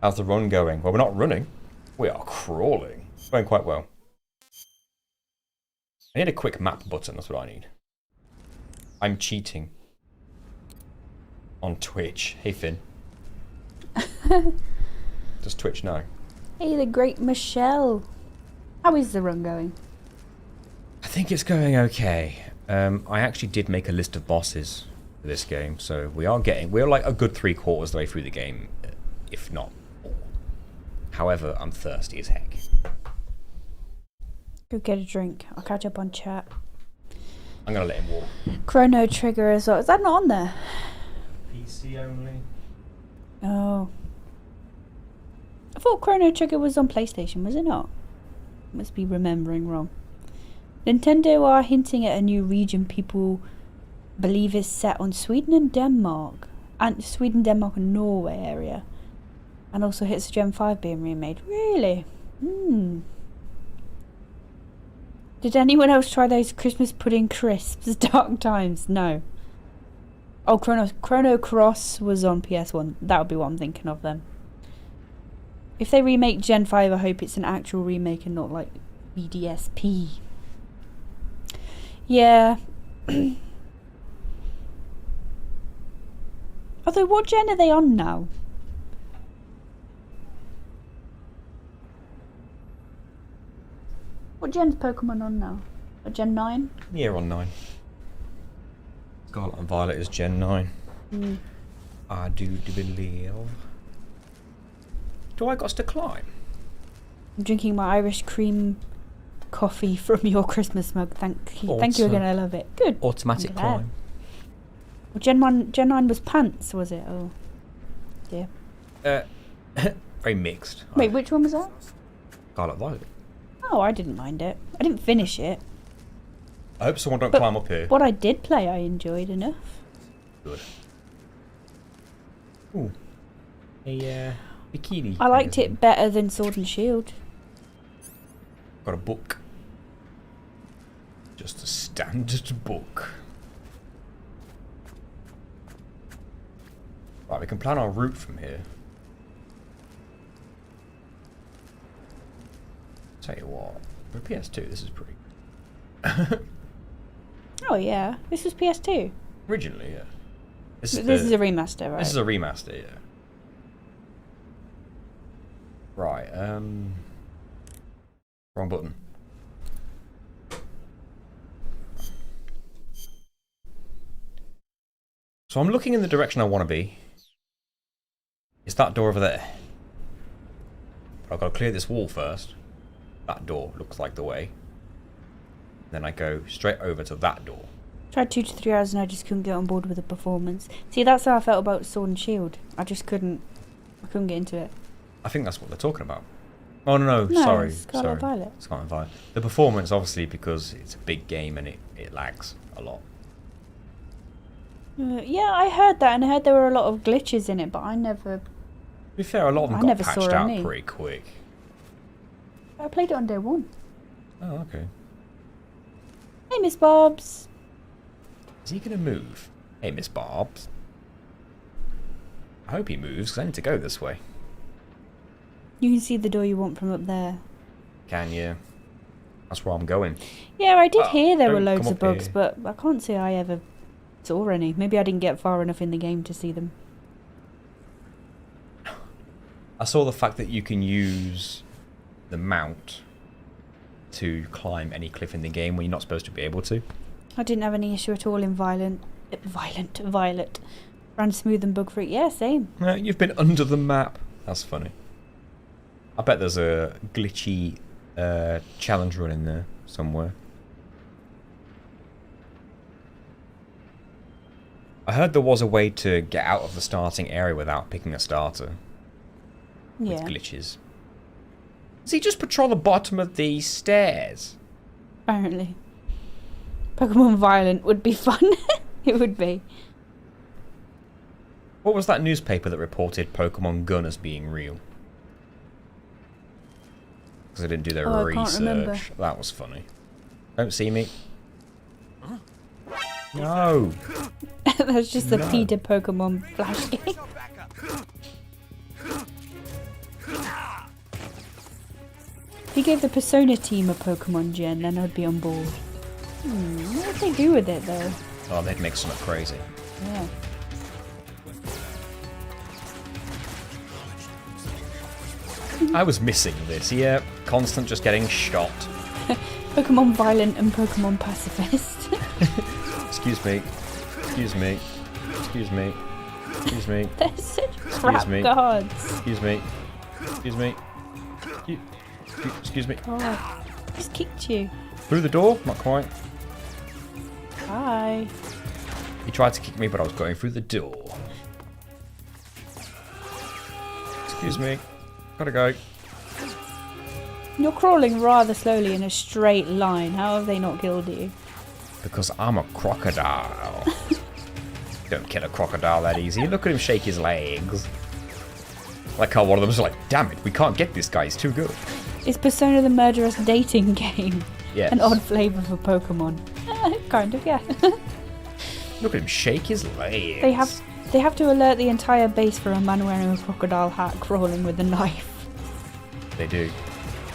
How's the run going? Well, we're not running. We are crawling. It's going quite well. I need a quick map button. That's what I need. I'm cheating. On Twitch. Hey, Finn. Does Twitch know? Hey, the great Michelle. How is the run going? I think it's going okay. I actually did make a list of bosses for this game, so we're like a good 3/4 of the way through the game, if not more. However, I'm thirsty as heck. Go get a drink. I'll catch up on chat. I'm gonna let him walk. Chrono Trigger as well. Is that not on there? PC only. Oh. I thought Chrono Trigger was on PlayStation, was it not? Must be remembering wrong. Nintendo are hinting at a new region people believe is set on Sweden and Denmark. And Sweden, Denmark and Norway area. And also hits Gen 5 being remade. Really? Did anyone else try those Christmas pudding crisps? Dark Times? No. Oh, Chrono Cross was on PS1. That would be what I'm thinking of then. If they remake Gen 5, I hope it's an actual remake and not like BDSP. Yeah. Although, what gen are they on now? What gen's Pokemon on now? A Gen 9? Yeah, on 9. Scarlet and Violet is Gen 9. I do believe. Do I got to climb? I'm drinking my Irish cream coffee from your Christmas mug. Thank you. Thank you again. I love it. Good. Automatic climb. Well, Gen 9 was pants, was it? Oh, dear. Very mixed. Wait, which one was that? Scarlet Violet. Oh, I didn't mind it. I didn't finish it. I hope someone don't climb up here. What I did play, I enjoyed enough. Good. Ooh. A bikini. I liked it better than Sword and Shield. Got a book. Just a standard book. Right, we can plan our route from here. Tell you what, for PS2, this is pretty. Oh yeah, this was PS2. Originally, yeah. This is a remaster, right? This is a remaster, yeah. Right, wrong button. So I'm looking in the direction I want to be. It's that door over there. But I've got to clear this wall first. That door looks like the way. Then I go straight over to that door. Tried 2 to 3 hours and I just couldn't get on board with the performance. See, that's how I felt about Sword and Shield. I couldn't get into it. I think that's what they're talking about. Oh no, sorry. Scarlet Violet. Scarlet Violet. The performance, obviously, because it's a big game and it lags a lot. Yeah, I heard that, and I heard there were a lot of glitches in it, but I never... To be fair, a lot of them got patched out pretty quick. I played it on day 1. Oh, okay. Hey, Miss Bobs. Is he going to move? Hey, Miss Bobs. I hope he moves, because I need to go this way. You can see the door you want from up there. Can you? That's where I'm going. Yeah, I did hear there were don't loads come of up bugs, here. but I can't say I ever saw any. Maybe I didn't get far enough in the game to see them. I saw the fact that you can use the mount to climb any cliff in the game when you're not supposed to be able to. I didn't have any issue at all in Violet. Ran smooth and bug free. Yeah, same. You've been under the map. That's funny. I bet there's a glitchy challenge run in there somewhere. I heard there was a way to get out of the starting area without picking a starter. Yeah. With glitches. Does he just patrol the bottom of these stairs? Apparently. Pokemon Violent would be fun. It would be. What was that newspaper that reported Pokemon Gun as being real? Because they didn't do their I can't remember. research. That was funny. Don't see me. No. That's just the Peter Pokemon flash game. If you gave the Persona team a Pokemon gen, then I'd be on board. What would they do with it, though? Oh, they'd make something crazy. Yeah. I was missing this. Yeah, constant just getting shot. Pokemon Violent and Pokemon Pacifist. Excuse me. Excuse me. Excuse me. Excuse me. They're such crap me. cards. Excuse me. Excuse me. Excuse me. God, just kicked you. Through the door? Not quite. Hi. He tried to kick me, but I was going through the door. Excuse me. Gotta go. You're crawling rather slowly in a straight line. How have they not killed you? Because I'm a crocodile. Don't kill a crocodile that easy. Look at him shake his legs. Like how one of them's like, damn it, we can't get this guy, he's too good. Is Persona the murderous dating game? Yes. An odd flavour for Pokemon. Kind of, yeah. Look at him shake his legs. They have to alert the entire base for a man wearing a crocodile hat crawling with a knife. They do.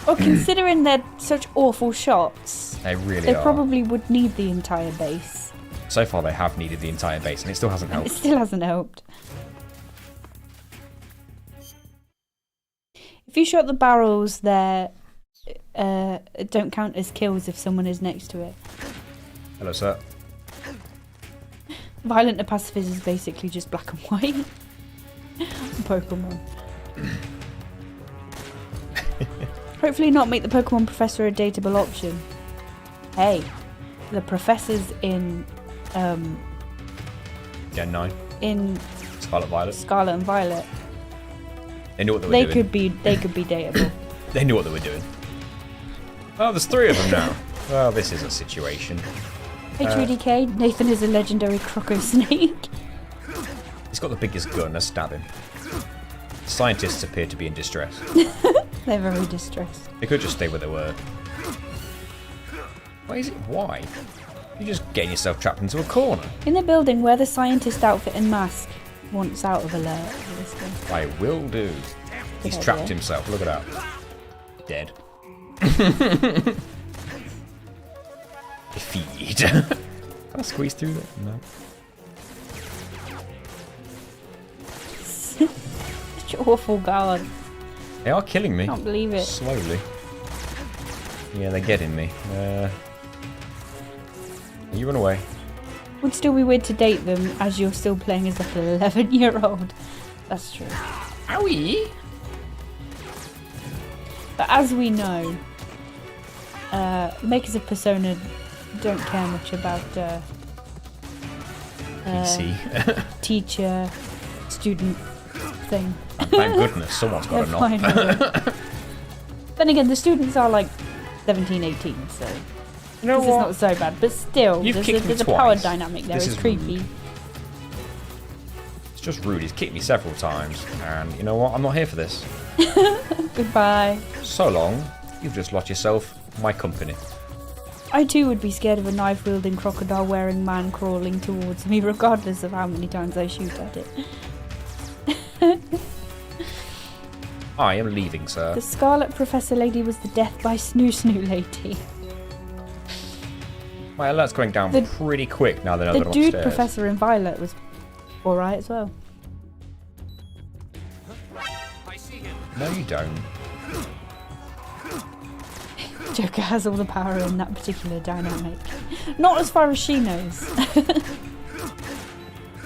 Or considering they're such awful shots, They really they are. probably would need the entire base. So far they have needed the entire base and it still hasn't It helped. still hasn't helped. If you shot the barrels there, don't count as kills if someone is next to it. Hello, sir. Violent and Pacifist is basically just black and white. Pokemon. Hopefully not make the Pokemon Professor a dateable option. Hey, the professors in Gen 9. in Scarlet Violet. Scarlet and Violet, They knew what they were they doing. could be dateable. They knew what they were doing. Oh, there's 3 of them now. Well, this is a situation. Hey Trudy K, Nathan is a legendary croco snake. He's got the biggest gun, let's stab him. Scientists appear to be in distress. They're very distressed. They could just stay where they were. Why is it? Why? You're just getting yourself trapped into a corner. In the building, wear the scientist outfit and mask. wants out of alert for this game. I will do. He's Good trapped idea. himself. Look at that. Dead. Defeat. Can I squeeze through that? No. Such awful guard. They are killing me. Can't believe it. Slowly. Yeah, they're getting me. You run away. Would still be weird to date them as you're still playing as like an 11-year-old. That's true. Owie! But as we know, makers of Persona don't care much about PC. teacher, student thing. Thank goodness, someone's got a knock. Fine. Then again, the students are like 17, 18, so You know this is not so bad. But still, You've kicked me there's a power twice. dynamic there. This It's is creepy. rude. It's just rude. He's kicked me several times, and you know what? I'm not here for this. Goodbye. So long. You've just lost yourself my company. I too would be scared of a knife-wielding, crocodile-wearing man crawling towards me, regardless of how many times I shoot at it. I am leaving, sir. The Scarlet Professor Lady was the death by Snoo Snoo Lady. My alert's going down The- pretty quick now that I know The that I'm dude upstairs. Professor in Violet was alright as well. I see him. No, you don't. Joker has all the power in that particular dynamic. Not as far as she knows.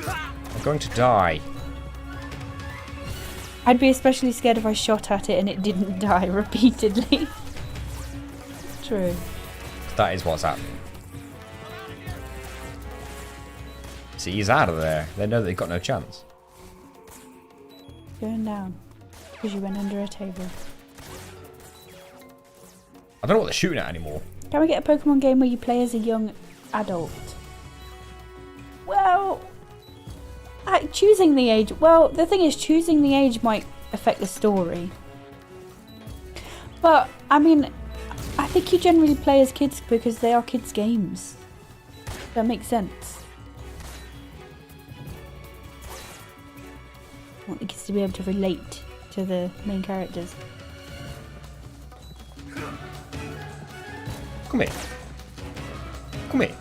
I'm going to die. I'd be especially scared if I shot at it and it didn't die repeatedly. True. That is what's happening. See, he's out of there. They know they've got no chance. Going down. Because you went under a table. I don't know what they're shooting at anymore. Can we get a Pokemon game where you play as a young adult? Well, choosing the age. Well, the thing is, choosing the age might affect the story. But, I mean, I think you generally play as kids because they are kids' games. That makes sense. I want the kids to be able to relate to the main characters. Come here. Come here.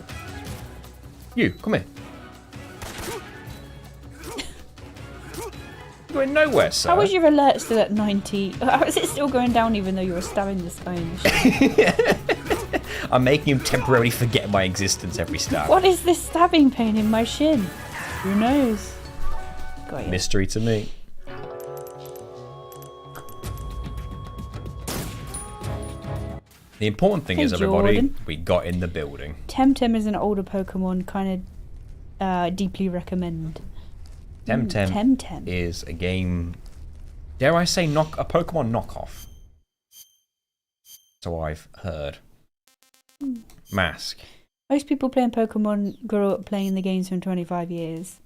You, come here. You're going nowhere, sir. How was your alert still at 90? How is it still going down even though you were stabbing this guy in the shin? I'm making him temporarily forget my existence every stab. What is this stabbing pain in my shin? Who knows? Got you. Mystery to me. The important thing Hey, is, everybody, Jordan. we got in the building. Temtem is an older Pokemon, kind of deeply recommend. Temtem Temtem. is a game, dare I say, a Pokemon knockoff. So I've heard. Mask. Most people playing Pokemon grow up playing the games from 25 years.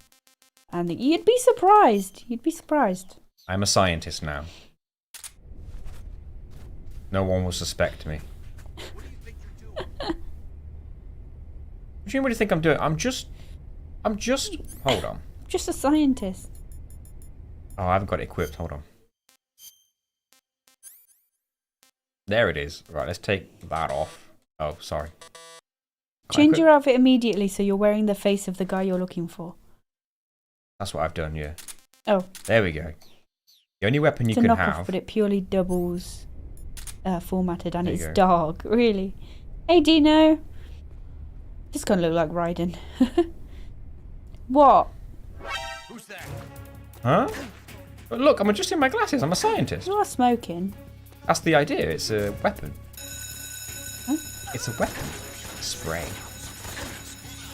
And you'd be surprised. You'd be surprised. I'm a scientist now. No one will suspect me. What do you really think I'm doing? I'm just... Hold on. Just a scientist. Oh, I haven't got it equipped. Hold on. There it is. Right, let's take that off. Oh, sorry. Change your outfit immediately so you're wearing the face of the guy you're looking for. That's what I've done, yeah. Oh. There we go. The only weapon you It's a can knockoff, have... but it purely doubles formatted and There you it's go. dark, really. Hey Dino! This gonna look like Raiden. What? Who's that? Huh? But look, I'm adjusting my glasses. I'm a scientist. You are smoking. That's the idea. It's a weapon. Huh? It's a weapon. Spray.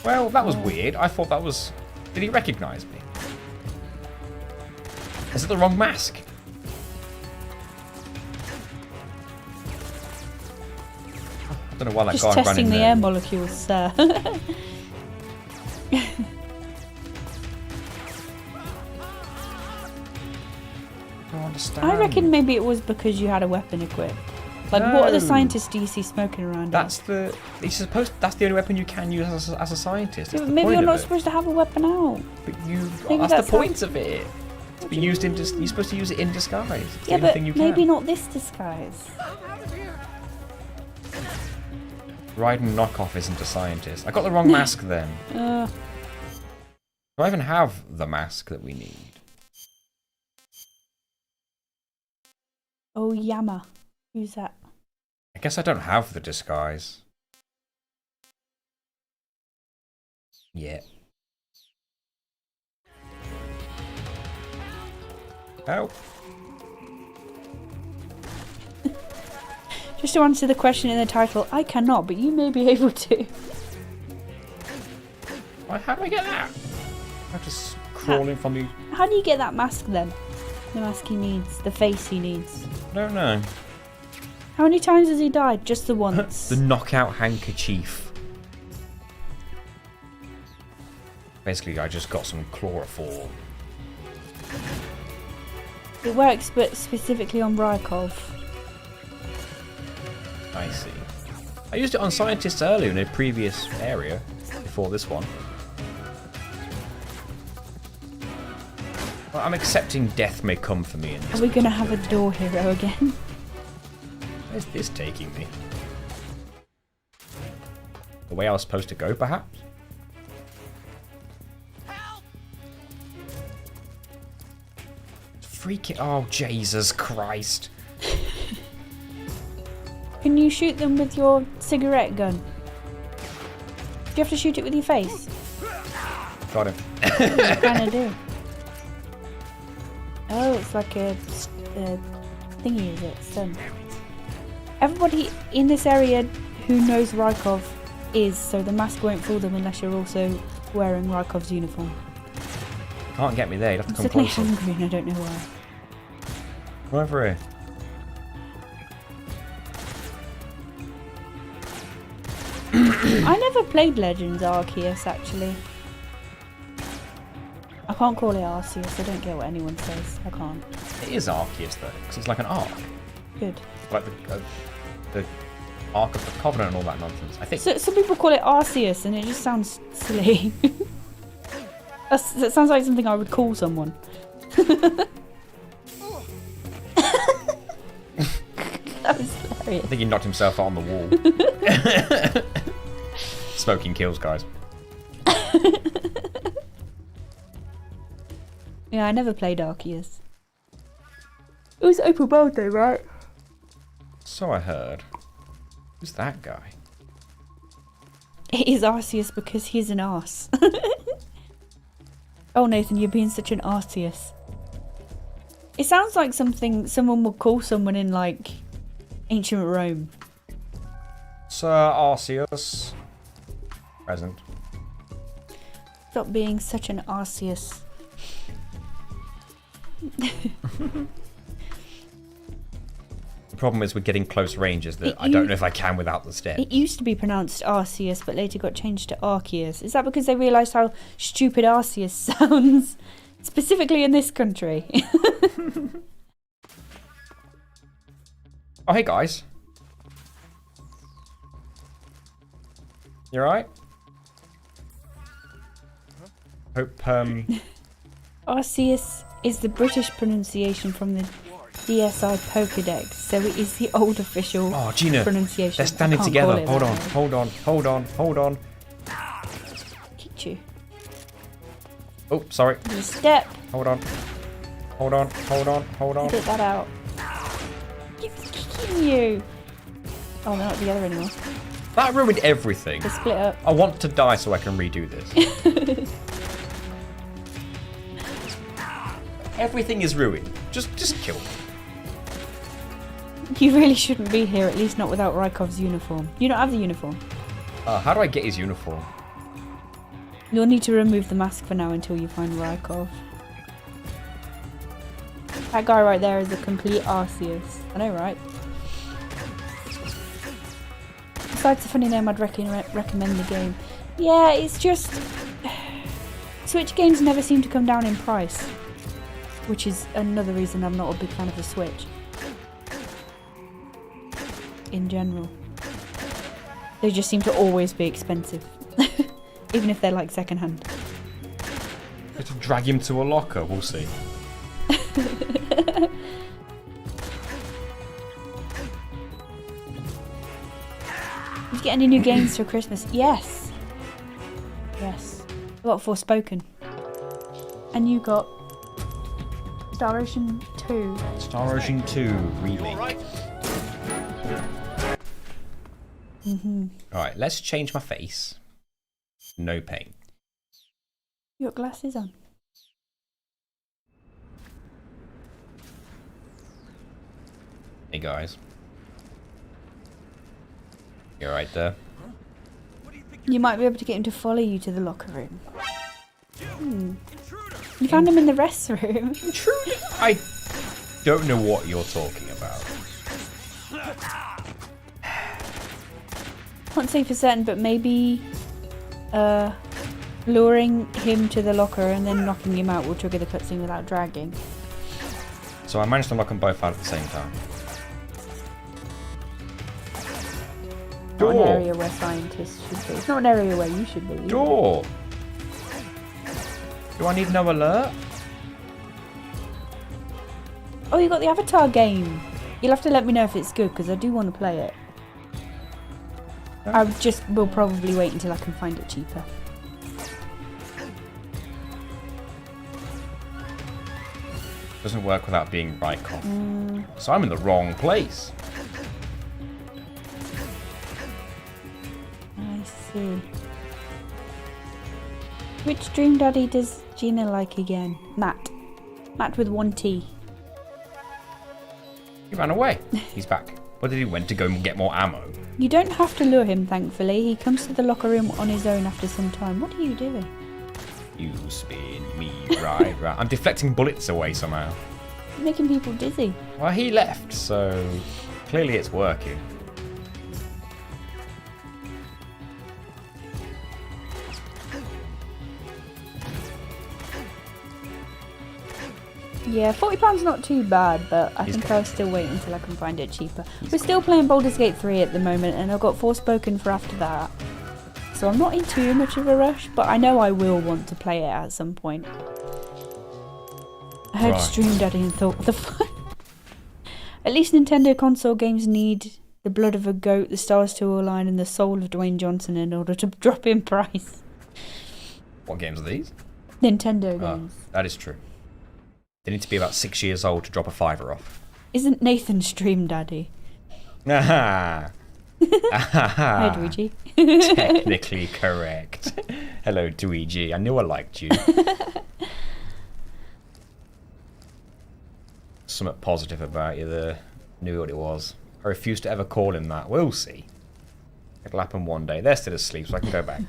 Well, that was weird. I thought that was... Did he recognise me? Is it the wrong mask? I don't know why that Just guy ran testing in the there. air molecules, sir. I don't understand. I reckon maybe it was because you had a weapon equipped. Like, what other No. scientists do you see smoking around? That's the only weapon you can use as a scientist. Yeah, That's but the maybe point you're of not it. supposed to have a weapon out. But Maybe that's that's the point of it. It's been used you're supposed to use it in disguise. It's the Yeah, only but thing you can. maybe not this disguise. Raiden knockoff isn't a scientist. I got the wrong mask then. Uh, Do I even have the mask that we need? oh, Yama. Who's that? I guess I don't have the disguise. Yeah. Help. Just to answer the question in the title, I cannot, but you may be able to. How do I get that? I just crawl in from the... How do you get that mask then? The mask he needs, the face he needs. I don't know. How many times has he died? Just the once. The knockout handkerchief. Basically, I just got some chloroform. It works, but specifically on Rykov. I see. I used it on scientists earlier in a previous area, before this one. Well, I'm accepting death may come for me in this. Are we gonna have a door hero again? Where's this taking me? The way I was supposed to go, perhaps? Freaking... Oh, Jesus Christ. Can you shoot them with your cigarette gun? Do you have to shoot it with your face? Got him. You kinda do. Oh, it's like a thingy, is it? Stun. Everybody in this area who knows Rykov is, so the mask won't fool them unless you're also wearing Rykov's uniform. Can't get me there, you'd have to I'm come suddenly closer. hungry and I don't know why. Come over here. I never played Legends Arceus, actually. I can't call it Arceus, I don't get what anyone says. I can't. It is Arceus though, because it's like an arc. Good. Like the Ark of the Covenant and all that nonsense. I think. So, some people call it Arceus and it just sounds silly. That sounds like something I would call someone. That was hilarious. I think he knocked himself out on the wall. Smoking kills, guys. Yeah, I never played Arceus. It was open world though, right? So I heard. Who's that guy? It is Arceus because he's an arse. Oh, Nathan, you're being such an Arceus. It sounds like something someone would call someone in, like, ancient Rome. Sir Arceus. Present. Stop being such an Arceus. The problem is with getting close range is that I don't know if I can without the steps. It used to be pronounced Arceus, but later got changed to Arceus. Is that because they realised how stupid Arceus sounds? Specifically in this country. Oh, hey guys. You alright? Hope, Arceus is the British pronunciation from the DSI Pokédex, so it is the old official Oh, Gina, pronunciation. they're standing I can't together. call it Hold that on, way. hold on, hold on, hold on. Kicked you. Oh, sorry. You step. Hold on. Hold on, hold on, hold on. Get that out. He's kicking you. Oh, they're not together anymore. That ruined everything. They split up. I want to die so I can redo this. Everything is ruined. Just kill me. You really shouldn't be here, at least not without Rykov's uniform. You don't have the uniform. How do I get his uniform? You'll need to remove the mask for now until you find Rykov. That guy right there is a complete Arceus. I know, right? Besides the funny name, I'd recommend the game. Yeah, it's just... Switch games never seem to come down in price. Which is another reason I'm not a big fan of the Switch. in general. They just seem to always be expensive. Even if they're like secondhand. To drag him to a locker, we'll see. Did you get any new games for Christmas? Yes. Yes. I got Forspoken. And you got Star Ocean 2. Star Ocean 2 remake. Alright, let's change my face. No pain. You got glasses on. Hey guys. You're right there. You might be able to get him to follow you to the locker room. You found him in the restroom. I don't know what you're talking about. Can't say for certain, but maybe luring him to the locker and then knocking him out will trigger the cutscene without dragging. So I managed to knock them both out at the same time. Not an area where scientists should be. It's not an area where you should be. Door! Do I need no alert? Oh, you got the Avatar game. You'll have to let me know if it's good, because I do want to play it. I will probably wait until I can find it cheaper. Doesn't work without being right, So I'm in the wrong place. I see. Which Dream Daddy does Gina like again? Matt. Matt with 1 T. He ran away. He's back. What did he went to go and get more ammo? You don't have to lure him, thankfully. He comes to the locker room on his own after some time. What are you doing? You spin me right. I'm deflecting bullets away somehow. You're making people dizzy. Well, he left, so clearly it's working. Yeah, £40 not too bad, but I think I'll still wait until I can find it cheaper. We're still playing Baldur's Gate 3 at the moment, and I've got Forspoken for after that. So I'm not in too much of a rush, but I know I will want to play it at some point. I heard Stream Daddy and thought, what the fuck? At least Nintendo console games need the blood of a goat, the stars to align, and the soul of Dwayne Johnson in order to drop in price. What games are these? Nintendo games. That is true. They need to be about 6 years old to drop a $5 off. Isn't Nathan Stream Daddy? Aha! Hi, Luigi. Technically correct. Hello, Luigi. I knew I liked you. Something positive about you there. Knew what it was. I refuse to ever call him that. We'll see. It'll happen one day. They're still asleep, so I can go back.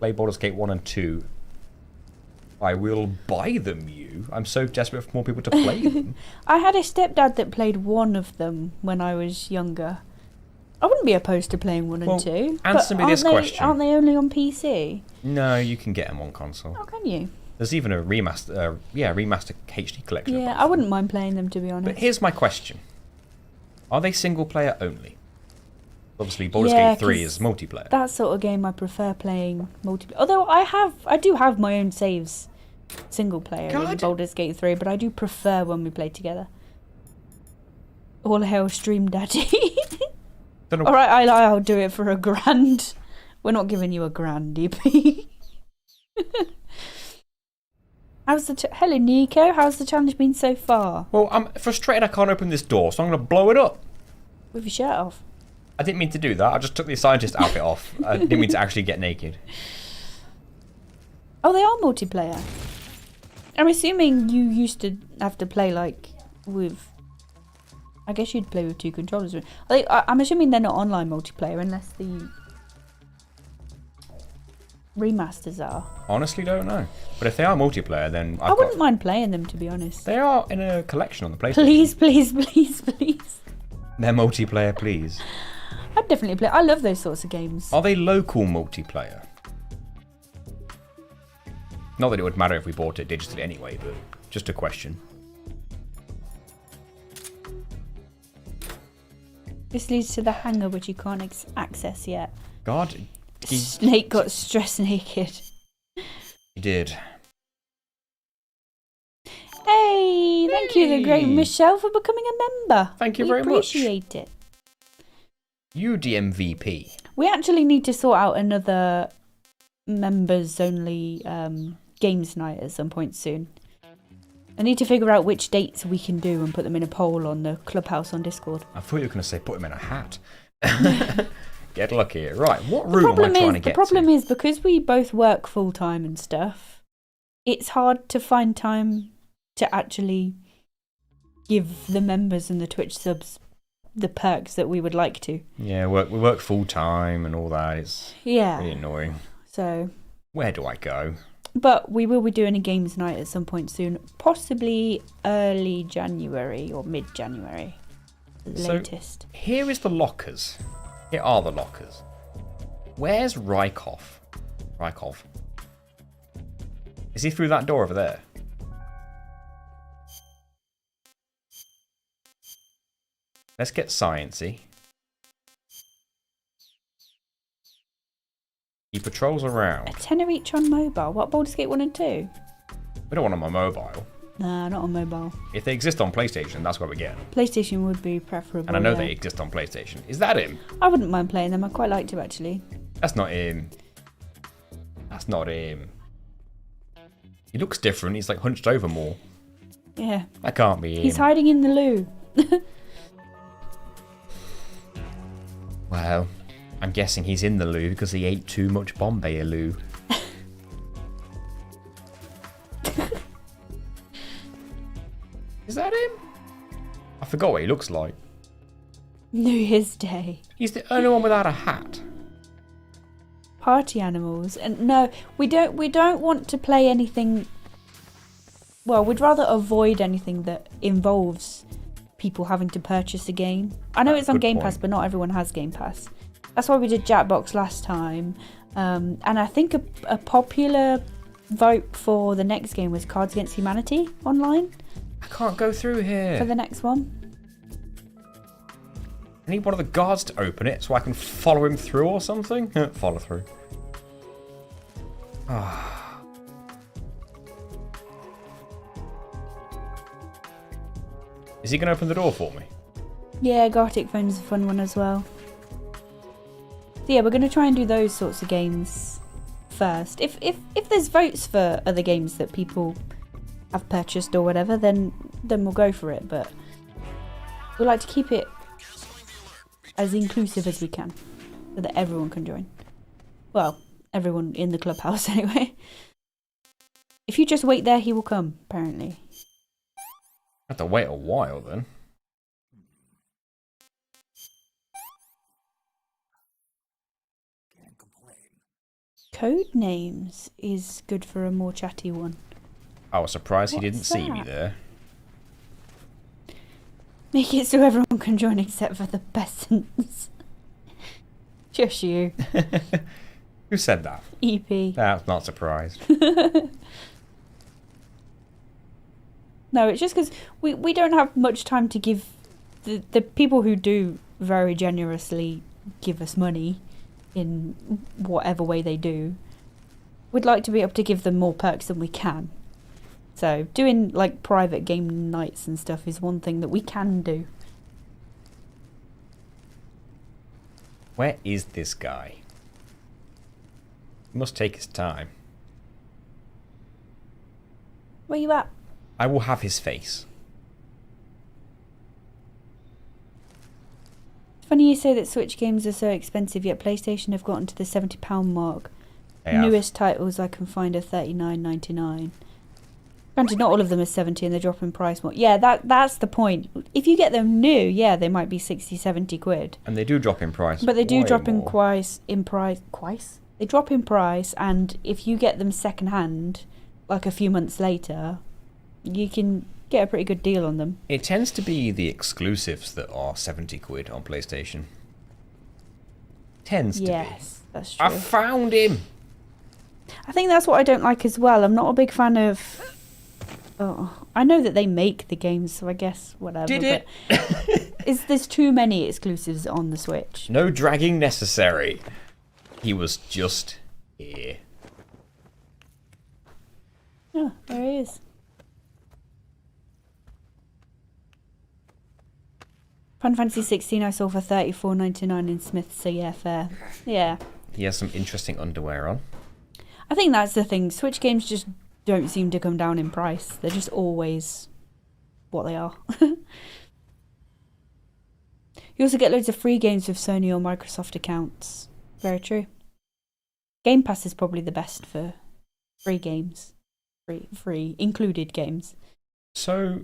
Play Baldur's Gate 1 and 2. I will buy them, you. I'm so desperate for more people to play them. I had a stepdad that played one of them when I was younger. I wouldn't be opposed to playing 1 and 2. Answer me this question. Aren't they only on PC? No, you can get them on console. Oh, can you? There's even a remaster HD collection. Yeah, I wouldn't mind playing them, to be honest. But here's my question. Are they single player only? Obviously, Baldur's Gate 3 is multiplayer. That sort of game I prefer playing multiplayer. Although I do have my own saves single player in Baldur's Gate 3, but I do prefer when we play together. All hail Stream Daddy. Alright, I'll do it for $1,000. We're not giving you $1,000, EP. How's the hello Nico, how's the challenge been so far? Well, I'm frustrated I can't open this door, so I'm going to blow it up. With your shirt off? I didn't mean to do that. I just took the scientist outfit off. I didn't mean to actually get naked. Oh, they are multiplayer. I'm assuming you used to have to play like with... I guess you'd play with 2 controllers. I'm assuming they're not online multiplayer unless the remasters are. Honestly, don't know. But if they are multiplayer, then I wouldn't mind playing them, to be honest. They are in a collection on the PlayStation. Please, please, please, please. They're multiplayer, please. I'd definitely play. I love those sorts of games. Are they local multiplayer? Not that it would matter if we bought it digitally anyway, but just a question. This leads to the hangar, which you can't access yet. God. Snake got stress naked. He did. Hey, thank you, the great Michelle, for becoming a member. Thank you very much. Appreciate it. UDMVP. We actually need to sort out another members only games night at some point soon. I need to figure out which dates we can do and put them in a poll on the Clubhouse on Discord. I thought you were going to say put him in a hat. Get lucky. Right, what room am I trying to get to? The problem is, because we both work full-time and stuff, it's hard to find time to actually give the members and the Twitch subs the perks that we would like to. Yeah, we work full-time and all that. It's really annoying. So, where do I go? But we will be doing a games night at some point soon, possibly early January or mid-January, latest. So, here is the lockers. Here are the lockers. Where's Rykov? Is he through that door over there? Let's get sciencey. He patrols around. A tenner each on mobile. What, Baldur's Gate 1 and 2? We don't want them on mobile. Nah, not on mobile. If they exist on PlayStation, that's where we get them. PlayStation would be preferable. And I know they exist on PlayStation. Is that him? I wouldn't mind playing them. I quite liked him, actually. That's not him. That's not him. He looks different. He's like hunched over more. Yeah. That can't be him. He's hiding in the loo. Well, I'm guessing he's in the loo because he ate too much Bombay loo. Is that him? I forgot what he looks like. New Year's Day. He's the only one without a hat. Party animals. And no, we don't want to play anything. Well, we'd rather avoid anything that involves people having to purchase a game. I know it's on Game Pass, but not everyone has Game Pass. That's why we did Jackbox last time. And I think a popular vote for the next game was Cards Against Humanity online. I can't go through here. For the next one. I need one of the guards to open it so I can follow him through or something. Follow through. Is he going to open the door for me? Yeah, Gartic Phone's a fun one as well. So yeah, we're going to try and do those sorts of games first. If there's votes for other games that people have purchased or whatever, then we'll go for it. But we like to keep it as inclusive as we can, so that everyone can join. Well, everyone in the clubhouse anyway. If you just wait there, he will come, apparently. I have to wait a while then. Can't complain. Code names is good for a more chatty one. I was surprised he didn't What's see me that? there. Make it so everyone can join except for the peasants. Just you. Who said that? EP. That's not surprised. No, it's just because we don't have much time to give the people who do very generously give us money in whatever way they do. We'd like to be able to give them more perks than we can. So doing like private game nights and stuff is one thing that we can do. Where is this guy? He must take his time. Where you at? I will have his face. It's funny you say that Switch games are so expensive, yet PlayStation have gotten to the £70 mark. They have. Newest titles I can find are $39.99. Granted, not all of them are 70 and they drop in price more. Yeah, that's the point. If you get them new, yeah, they might be 60, 70 quid. And they do drop in price. But they do way drop more. in price. They drop in price, and if you get them second hand, like a few months later, you can get a pretty good deal on them. It tends to be the exclusives that are 70 quid on PlayStation. Tends to be. Yes, that's true. I found him! I think that's what I don't like as well. I'm not a big fan of Oh, I know that they make the games, so I guess whatever. Did it? There's too many exclusives on the Switch. No dragging necessary. He was just here. Oh, there he is. Final Fantasy 16 I saw for $34.99 in Smith's, so yeah, fair. Yeah. He has some interesting underwear on. I think that's the thing. Switch games just don't seem to come down in price. They're just always what they are. You also get loads of free games with Sony or Microsoft accounts. Very true. Game Pass is probably the best for free games. Free included games. So...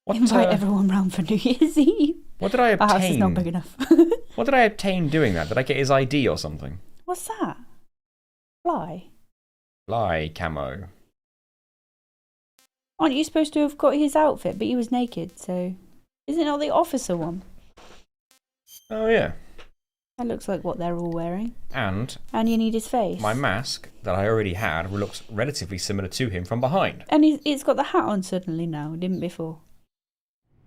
Invite everyone round for New Year's Eve. What did I obtain? Our house is not big enough. What did I obtain doing that? Did I get his ID or something? What's that? Fly? Fly camo. Aren't you supposed to have got his outfit, but he was naked, so... Is it not the officer one? Oh, yeah. That looks like what they're all wearing. And you need his face. my mask that I already had looks relatively similar to him from behind. And it's got the hat on suddenly now, it didn't before.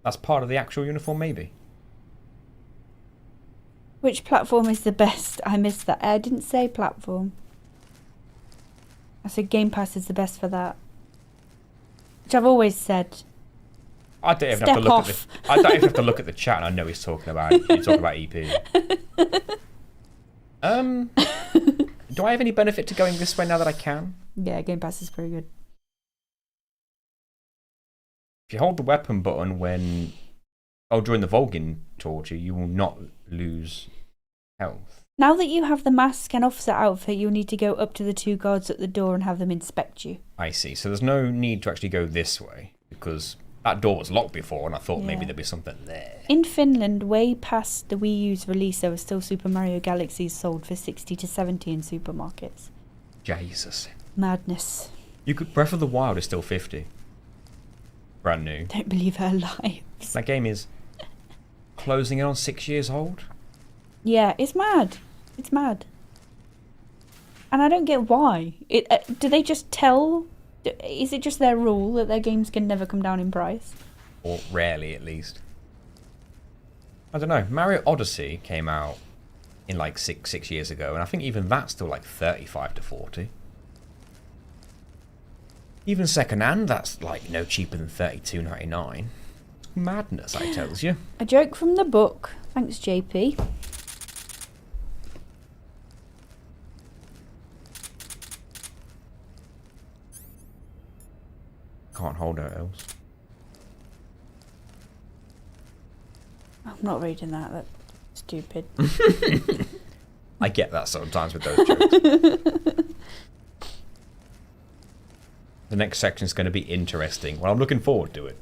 That's part of the actual uniform, maybe. Which platform is the best? I missed that. I didn't say platform. I said Game Pass is the best for that. Which I've always said. I don't even have to look at the. I don't even have to look at the chat, and I know he's talking about. He's talking about EP. Do I have any benefit to going this way now that I can? Yeah, Game Pass is pretty good. If you hold the weapon button during the Volgin torture, you will not lose health. Now that you have the mask and officer outfit, you'll need to go up to the two guards at the door and have them inspect you. I see. So there's no need to actually go this way, because that door was locked before, and I thought maybe there'd be something there. In Finland, way past the Wii U's release, there were still Super Mario Galaxies sold for 60 to 70 in supermarkets. Jesus. Madness. Breath of the Wild is still 50. Brand new. Don't believe her lives. That game is closing in on 6 years old. Yeah, it's mad. It's mad. And I don't get why. Do they just tell... Is it just their rule that their games can never come down in price? Or rarely, at least. I don't know. Mario Odyssey came out in like six years ago, and I think even that's still like 35 to 40. Even second-hand, that's like no cheaper than $32.99. Madness, I tells you. A joke from the book. Thanks, JP. Can't hold out else. I'm not reading that. That's stupid. I get that sometimes with those jokes. The next section is going to be interesting. Well, I'm looking forward to it.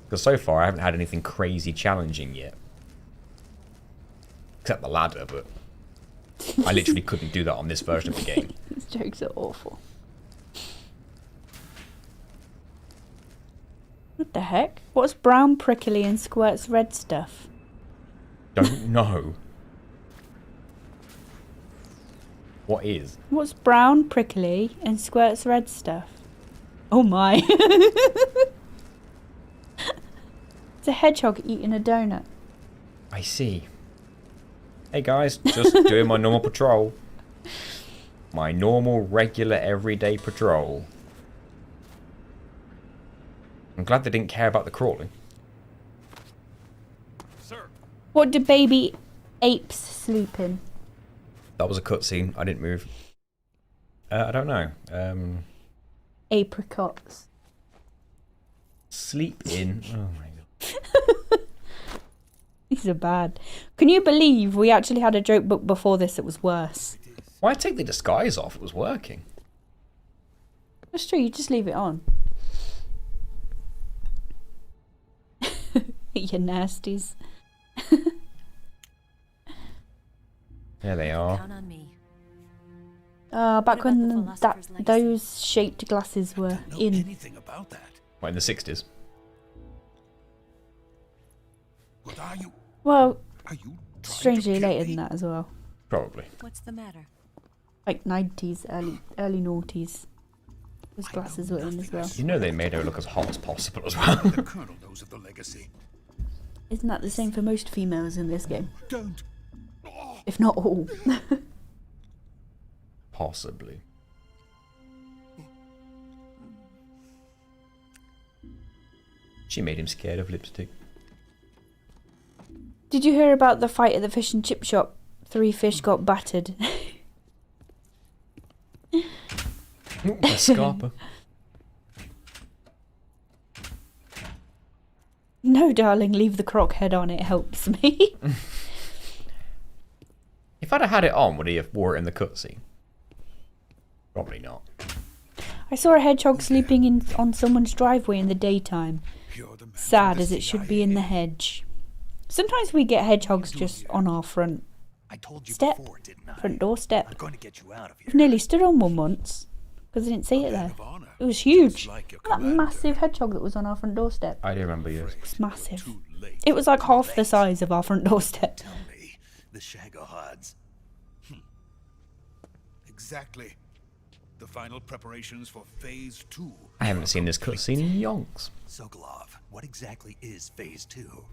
Because so far I haven't had anything crazy challenging yet. Except the ladder, but I literally couldn't do that on this version of the game. These jokes are awful. What the heck? What's brown prickly and squirts red stuff? Don't know. What is? What's brown prickly and squirts red stuff? Oh my. It's a hedgehog eating a donut. I see. Hey guys, just doing my normal patrol. My normal, regular, everyday patrol. I'm glad they didn't care about the crawling. Sir. What do baby apes sleep in? That was a cutscene. I didn't move. I don't know. Apricots. Sleep in. Oh my god. These are bad. Can you believe we actually had a joke book before this that was worse? Why take the disguise off? It was working. That's true, you just leave it on. You nasties. There they are. Count on me. Back What about when the philosopher's legacy? those shaped glasses were Know in. anything about that? What, in the 60s? What are you? Well, Are you trying strangely to kill later me? than that as well. Probably. What's the matter? Like 90s, early noughties. Those glasses were in as well. You know they made her look as hot as possible as well. The Colonel knows of the legacy. Isn't that the same for most females in this game? Don't. If not all. Possibly. She made him scared of lipstick. Did you hear about the fight at the fish and chip shop? 3 fish got battered. Ooh, a scarper. No, darling, leave the croc head on. It helps me. If I'd have had it on, would he have wore it in the cutscene? Probably not. I saw a hedgehog sleeping on someone's driveway in the daytime. You're the man Sad from as the it should be in CIA. the hedge. Sometimes we get hedgehogs just on our front I told you step, before, didn't I? front doorstep. I'm going to get you out of here. I've nearly stood on one once because I didn't see it there. Of honor. It was huge. Just like your That commander. massive hedgehog that was on our front doorstep. I do remember yours. It's massive. Too late. It was like half the size of our front doorstep. Tell me, the Shagohods. Exactly. The final preparations for Phase 2. I haven't seen this cutscene in yonks. Sokolov, what exactly is Phase 2?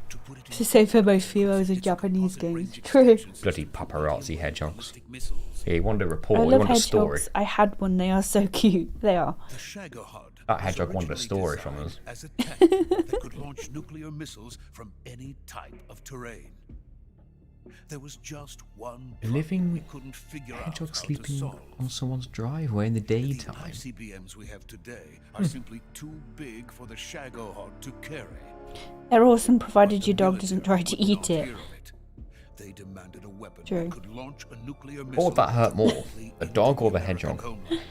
To put it in To say for most females in its Japanese composite games. range True. extension Bloody system for paparazzi ballistic hedgehogs. missiles. Yeah, he wanted a I report, he love wanted a story. hedgehogs. I had one. They are so cute. They are. The Shagohod That was hedgehog wanted a originally story from designed us. As a tank that could launch nuclear missiles from any type of terrain. There was just one A living problem we couldn't figure out hedgehog how to sleeping solve. on someone's driveway in the The daytime. ICBMs we have today are simply too big for the Shagohod to carry. They're awesome provided The your dog doesn't try military to would eat not it. hear of it. They demanded a weapon True. that could launch a nuclear What missile would that hurt more? directly The into dog or the American hedgehog? homeland.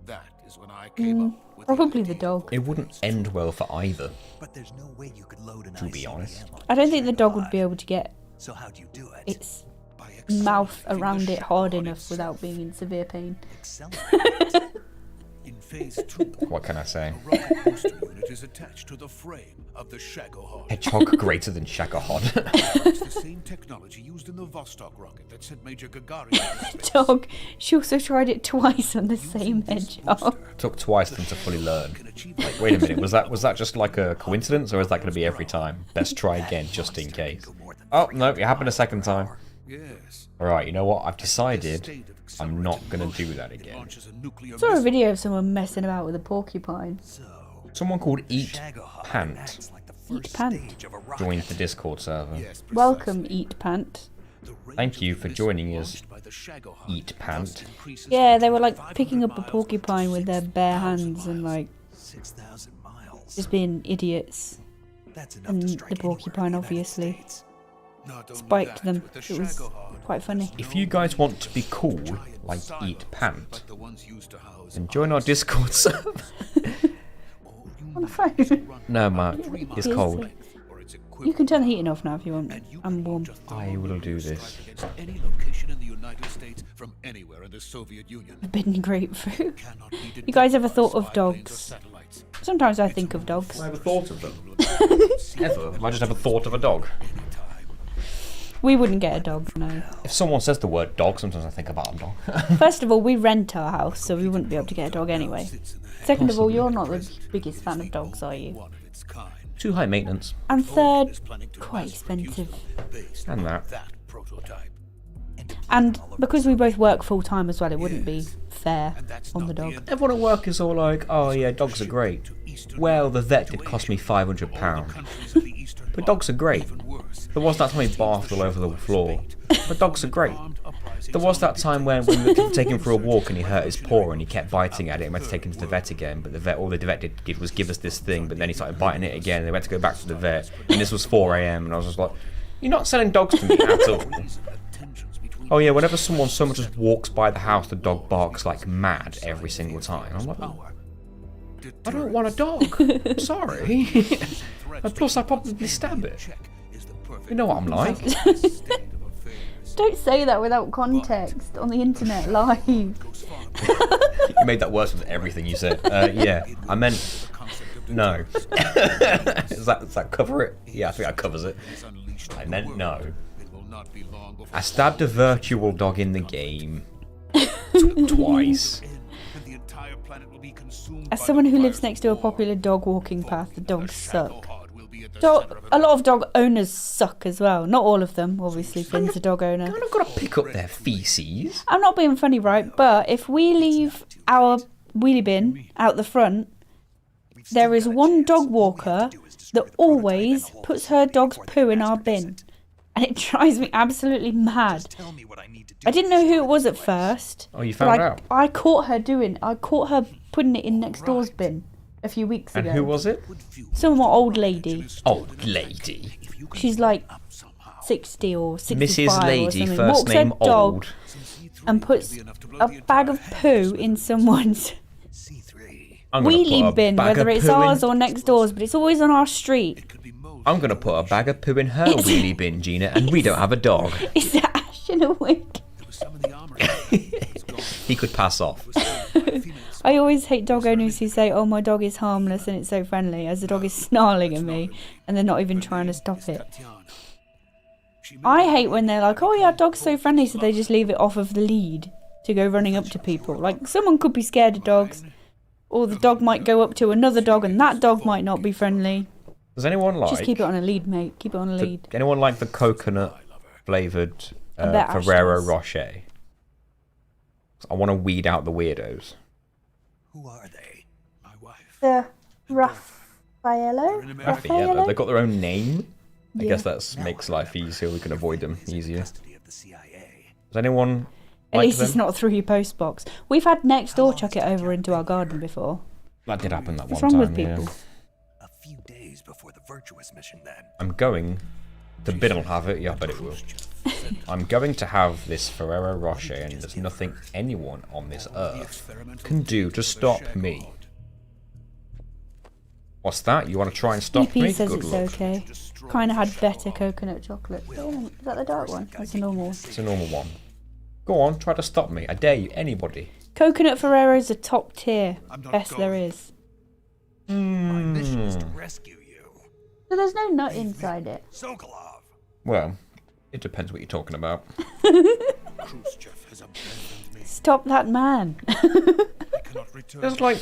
That is when I came up with Probably the idea. dog. It wouldn't end well for either. But there's no way you could load an To be ICBM honest. on I don't think the dog Shagohod. would be able to get So how'd you do it? its By mouth accelerating around the it hard Shagohod enough without itself. being in severe pain. Accelerate. In Phase 2, What can I say? a rocket booster unit is attached to the frame of the Shagohod. Hedgehog greater than Shagohod. It's the same technology used in the Vostok rocket that sent Major Gagarin into space. Dog. She also tried it twice on the same hedgehog. Took twice for them to fully learn. Can achieve Wait a minute, was that just like a coincidence, or is that going to be every time? Let's try again, just in case. Oh, no, it happened a second time. Yes. Alright, you know what? I've decided I'm not going to do that It again. launches a nuclear I saw a missile. video of someone messing about with a porcupine. So, Someone called Eat Shagohod Pant acts like the Eat first Pant. stage of a rocket. joined the Discord server. Yes, Welcome, precisely. Eat Pant. The range Thank of you the for missile joining us, launched by the Shagohod Eat Pant. thus increases Yeah, from they were like 500 picking up a miles porcupine to with their bare 6,000 hands and miles. like 6,000 miles. just being idiots. That's enough and to the strike anywhere in porcupine the United obviously States. Not only spiked that, them. with the It was Shagohod, quite funny. If you guys want to be cool, giant like silos Eat Pant, like the ones used to house then join our arms. Discord server. All On the you phone. need is a run No, of Mark, 3 it's miles cold. length or its You equivalent. can turn the heating off now if you want. And you I'm can warm. launch a I will do thermonuclear this. strike against any location in the United States from anywhere in the Soviet Union. Forbidden grapefruit. Cannot be You guys ever detected thought by of spy planes or dogs? satellites. Sometimes I think of dogs. I ever thought of them. Ever? Have I just ever thought of a dog? Anytime. We wouldn't get a dog, no. If someone says the word dog, sometimes I think about a dog. First of all, we rent our house, so we wouldn't be able to get a dog anyway. Sits in the head Second of all, you're not the biggest fan of dogs, are you? one of its kind. Too high maintenance. And Boeing third, is planning to quite mass produce expensive. them based And on that. prototype. And because we both work full time as well, it wouldn't be fair And that's on not the dog. end. Everyone at work is all like, oh yeah, dogs are great. To Eastern Well, the vet to did cost me Asia, £500. to all the countries of the Eastern But Bloc, dogs are great. even worse. There was that time he barfed all over the floor. But dogs are great. There was that time when we were taking him for a walk and he hurt his paw and he kept biting at it and we had to take him to the vet again. But the vet, all the vet did was give us this thing, but then he started biting it again and they had to go back to the vet. And this was 4 a.m. and I was just like, you're not selling dogs to me at all. Oh yeah, whenever someone so much just walks by the house, the dog barks like mad every single time. I'm like, I don't want a dog. I'm sorry. And plus, I probably stab it. You know what I'm like. Don't say that without context on the internet live. You made that worse with everything you said. Yeah, I meant no. Does that cover it? Yeah, I think that covers it. I meant no. It will not be long before I stabbed a virtual dog in the game. Twice. and the entire planet will be consumed As by someone the who lives fires next to a of war. popular dog walking path, the dogs suck. Shadowheart will be at the Dog, center of it a lot all. of dog owners suck as well. Not all of them, obviously. Finn's a dog owner. I'm not gonna pick up their feces. I'm not being funny, right? But if we leave our wheelie bin out the front, there is one dog walker that always puts her dog's poo in our bin. And it drives me absolutely mad. Tell me what I need to do. I didn't know who it was at first. Oh, you but found out? I caught her putting it in next door's bin a few weeks And ago. who was it? Some old lady. Old lady. She's like 60 or 65 Mrs. or Lady, something. first Walks name her dog old. and puts a bag of poo in someone's C3. I'm gonna put a wheelie bin, bag whether of it's poo ours in- or next door's, but it's always on our street. I'm gonna put a bag of poo in her wheelie bin, Gina, and we don't have a dog. Is that Ash in a wig? Some of the armor. He could pass off. I always hate dog owners who say, "Oh, my dog is harmless and it's so friendly," as the dog is snarling at me and they're not even trying to stop it. I hate when they're like, "Oh yeah, dog's so friendly," so they just leave it off of the lead to go running up to people. Like, someone could be scared of dogs, or the dog might go up to another dog and that dog might not be friendly. Does anyone like? Just keep it on a lead, mate. Keep it on a lead. Anyone like the coconut flavoured I bet Ash Ferrero does. Rocher? I want to weed out the weirdos. Who are they? My wife. The Raffaello? Raffaello. They've got their own name. I Yeah. guess that makes life easier. We can avoid them easier. Custody of the CIA. Does anyone At like least them? it's not through your post box. We've had next door chuck it over into our garden before. That did happen that What's one wrong time. with people? Yeah. A few days before the virtuous mission then. I'm going. The bin will have it. Yeah, but it will. I'm going to have this Ferrero Rocher, and there's nothing anyone on this earth can do to stop me. What's that? You want to try and stop EP me? says Good it's luck. okay. Kind of had better coconut chocolate. Is that the dark one? That's the normal one. It's a normal one. Go on, try to stop me. I dare you, anybody. Coconut Ferrero's a top tier. I'm not Best there going. is. My mission is Hmm. to rescue you. So there's no nut inside it. Sokolov. Well, it depends what you're talking about. Khrushchev has abandoned me. Stop that man. I cannot return. There's like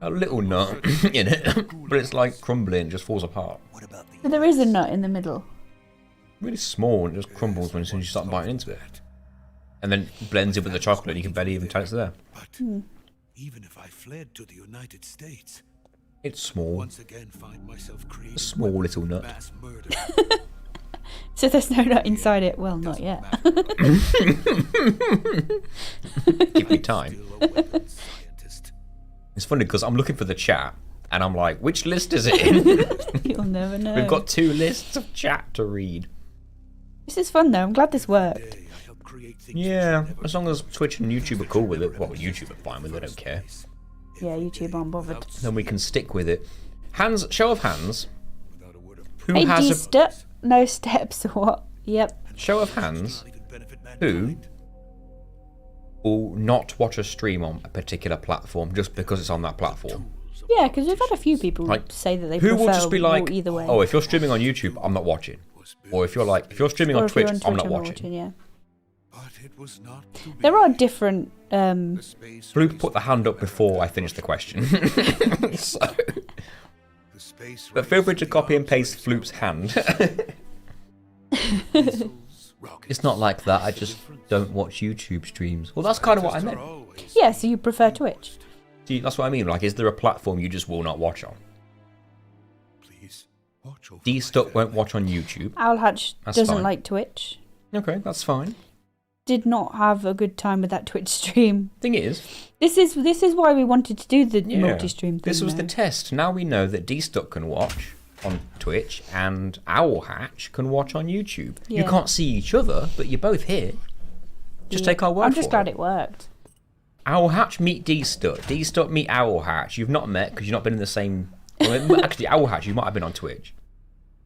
a little nut in it, but it's like crumbling and just falls apart. What about the But there is a nut in the middle. Really small and it just crumbles when as soon as you start biting into it. And then blends in with the chocolate and you can barely even tell it's there. But even if I fled to the United States, It's small. once again find myself creating A small little nut. mass murder. So there's no nut inside it. Well, not yet. Give me time. Still a weapons scientist. It's funny because I'm looking for the chat and I'm like, which list is it in? You'll never know. We've got 2 lists of chat to read. This is fun though. I'm glad this worked. Today I help create things Yeah, that never as long as Twitch and YouTube are cool with it. Well, YouTube are fine with it, I don't care. Yeah, YouTube aren't bothered. Then we can stick with it. Hands, show of hands. without a word of Who Hey, has a D-step. No steps. What? Yep. show of hands? not even benefit Who mankind. will not watch a stream on a particular platform just because it's on that platform? Yeah, because we've had a few people Like, say that they Who prefer will just be like, either way. oh, if you're streaming on YouTube, I'm not watching. Or if you're like, if you're streaming or on if you're Twitch, on I'm not I'm watching. Yeah. But it was not to be. There are different. The space Bloop race put the hand up before I finished the question. So, the space but feel free to copy and paste Floop's hand. It's not like that, I just don't watch YouTube streams. Well, that's kind of what I meant. Yeah, so you prefer Twitch. See, that's what I mean. Like, is there a platform you just will not watch on? Please watch over D-Stuck won't watch on YouTube. Owlhatch That's doesn't fine. like Twitch. Okay, that's fine. Did not have a good time with that Twitch stream. Thing is, This is why we wanted to do the yeah, multi-stream thing. this was the though. test. Now we know that D-Stuck can watch on Twitch and Owlhatch can watch on YouTube. You Yeah. can't see each other, but you're both here. Just Yeah. take our word I'm just for glad it. it worked. Owlhatch meet D-Stuck. D-Stuck meet Owlhatch. You've not met because you've not been in the same... Well, actually, Owlhatch, you might have been on Twitch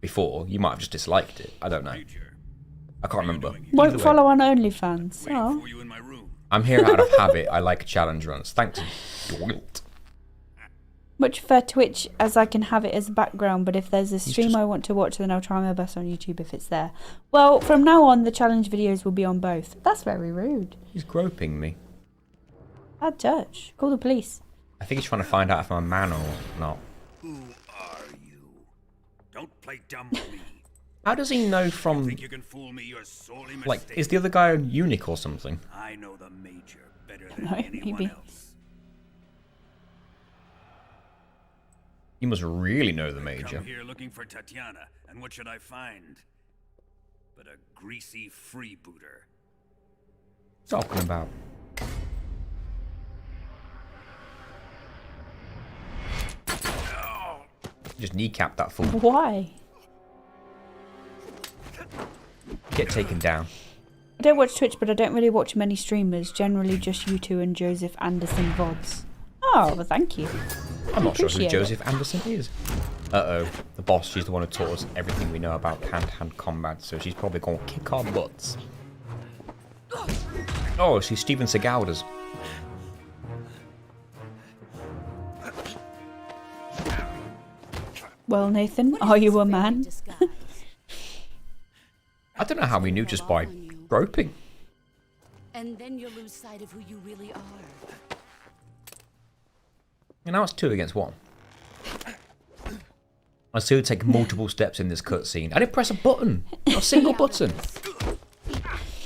before. You might have just disliked it. I don't know. I can't remember. Either Won't way, follow on OnlyFans. Oh. you in my room. I'm here out of habit. I like challenge runs. Thanks, Doyle. Much prefer Twitch as I can have it as a background, but if there's a stream I want to watch, then I'll try my best on YouTube if it's there. Well, from now on, the challenge videos will be on both. That's very rude. He's groping me. Bad touch. Call the police. I think he's trying to find out if I'm a man or not. Who are you? Don't play dumb with me. How does he know from... Think you can fool me? You're sorely mistaken. Like, is the other guy a eunuch or something? I know the Major better than No, anyone maybe. else. You must really know the Come Major. here looking for Tatiana, and what should I find? But a greasy freebooter. Talking about. Just kneecap that fool. Why? Get taken down. I don't watch Twitch, but I don't really watch many streamers. Generally just you two and Joseph Anderson VODs. Oh, well, thank you. I'm not sure who Appreciate Joseph Anderson is. Uh-oh. The boss, she's the one who taught us everything we know about hand-to-hand combat, so she's probably going to kick our butts. Oh, she's Steven Seagal. Well, Nathan, are you a man? I don't know how we knew just by groping. And then you lose sight of who you really are. And now it's 2 against 1. I see her take multiple steps in this cutscene. I didn't press a button. A single button.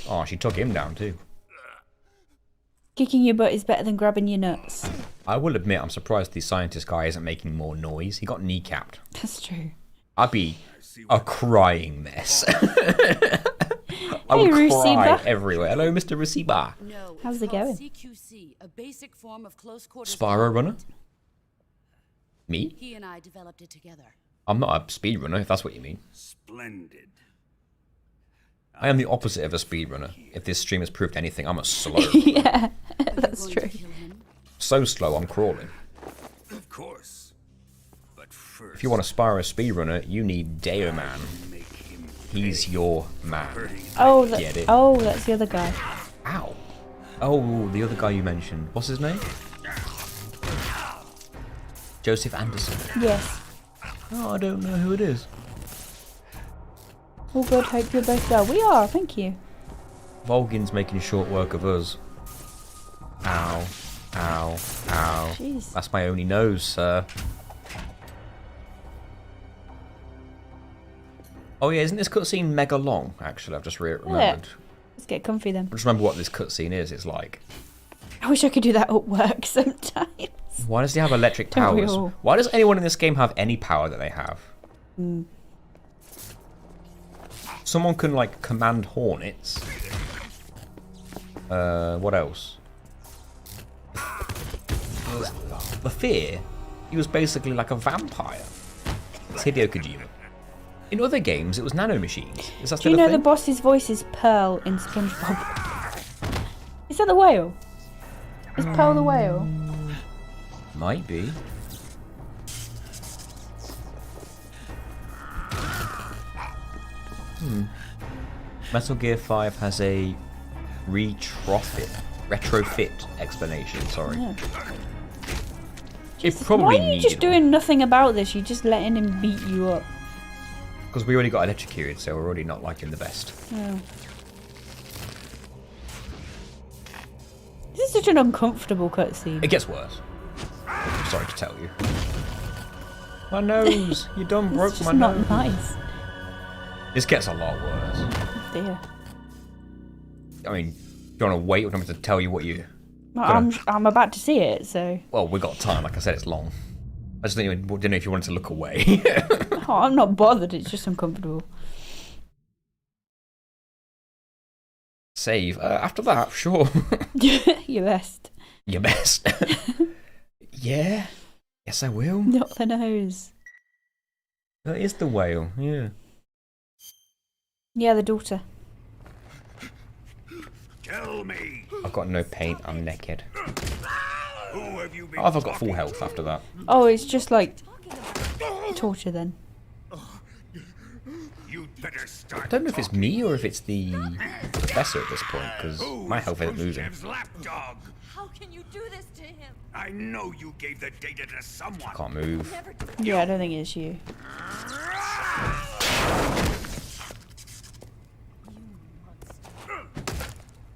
Oh, she took him down too. Kicking your butt is better than grabbing your nuts. I will admit, I'm surprised the scientist guy isn't making more noise. He got kneecapped. That's true. I'd be a crying mess. I Hey, would cry Rusiba. everywhere. Hello, Mr. Rusiba. No, How's it's it called going? CQC, a basic form of close quarters Spyro runner? combat. Me? He and I developed it together. I'm not a speedrunner, if that's what you mean. Splendid. I am the opposite of a speedrunner. If this stream has proved anything, I'm a slow. Yeah, Are you that's going true. to kill him? So slow, I'm crawling. Of course. But first, If you want to Spyro speedrunner, you need Deo Man. make him He's your man. hurting. Oh, Get it? oh, that's the other guy. Ow. Oh, the other guy you mentioned. What's his name? Joseph Anderson. Yes. Oh, I don't know who it is. All good. Hope you're both well. We are. Thank you. Volgin's making short work of us. Ow. Ow. Ow. Jeez. That's my only nose, sir. Oh yeah, isn't this cutscene mega long? Actually, I've just remembered. Let's get comfy then. Just remember what this cutscene is. It's like, I wish I could do that at work sometimes. why does he have electric Don't we powers? all? Why does anyone in this game have any power that they have? Someone can like command hornets. What else? The Fear, he was basically like a vampire. It's Hideo Kojima. In other games, it was nanomachines. Is that Do you still a know thing? the boss's voice is Pearl in SpongeBob? Is that the whale? Is Pearl the whale? Might be. Metal Gear 5 has a retrofit explanation, sorry. Yeah. It Why probably are you needed just doing nothing about this? You're just letting him beat you up. because we already got electrocuted, so we're already not liking the best. Oh. This is such an uncomfortable cutscene. It gets worse. I'm sorry to tell you. My nose! You done broke It's my just not nose. nice. This gets a lot worse. Dear. I mean, do you want to wait or do you want me to tell you what you... Well, I'm about to see it, so... Well, we got time. Like I said, it's long. I just didn't know if you wanted to look away. Oh, I'm not bothered, it's just uncomfortable. Save. After that, sure. Your best. Your best. Yeah. Yes, I will. Not the nose. That is the whale, yeah. Yeah, the daughter. Tell me, I've got no paint, I'm naked. who have you been Oh, I've got full talking health after that. Oh, it's just like torture then. You'd better start. I don't know if it's me or if it's the professor at this point, because my health isn't moving. Lapdog. How can you do this to him? I know you gave the data to someone. Can't move. Yeah, I don't think it's you.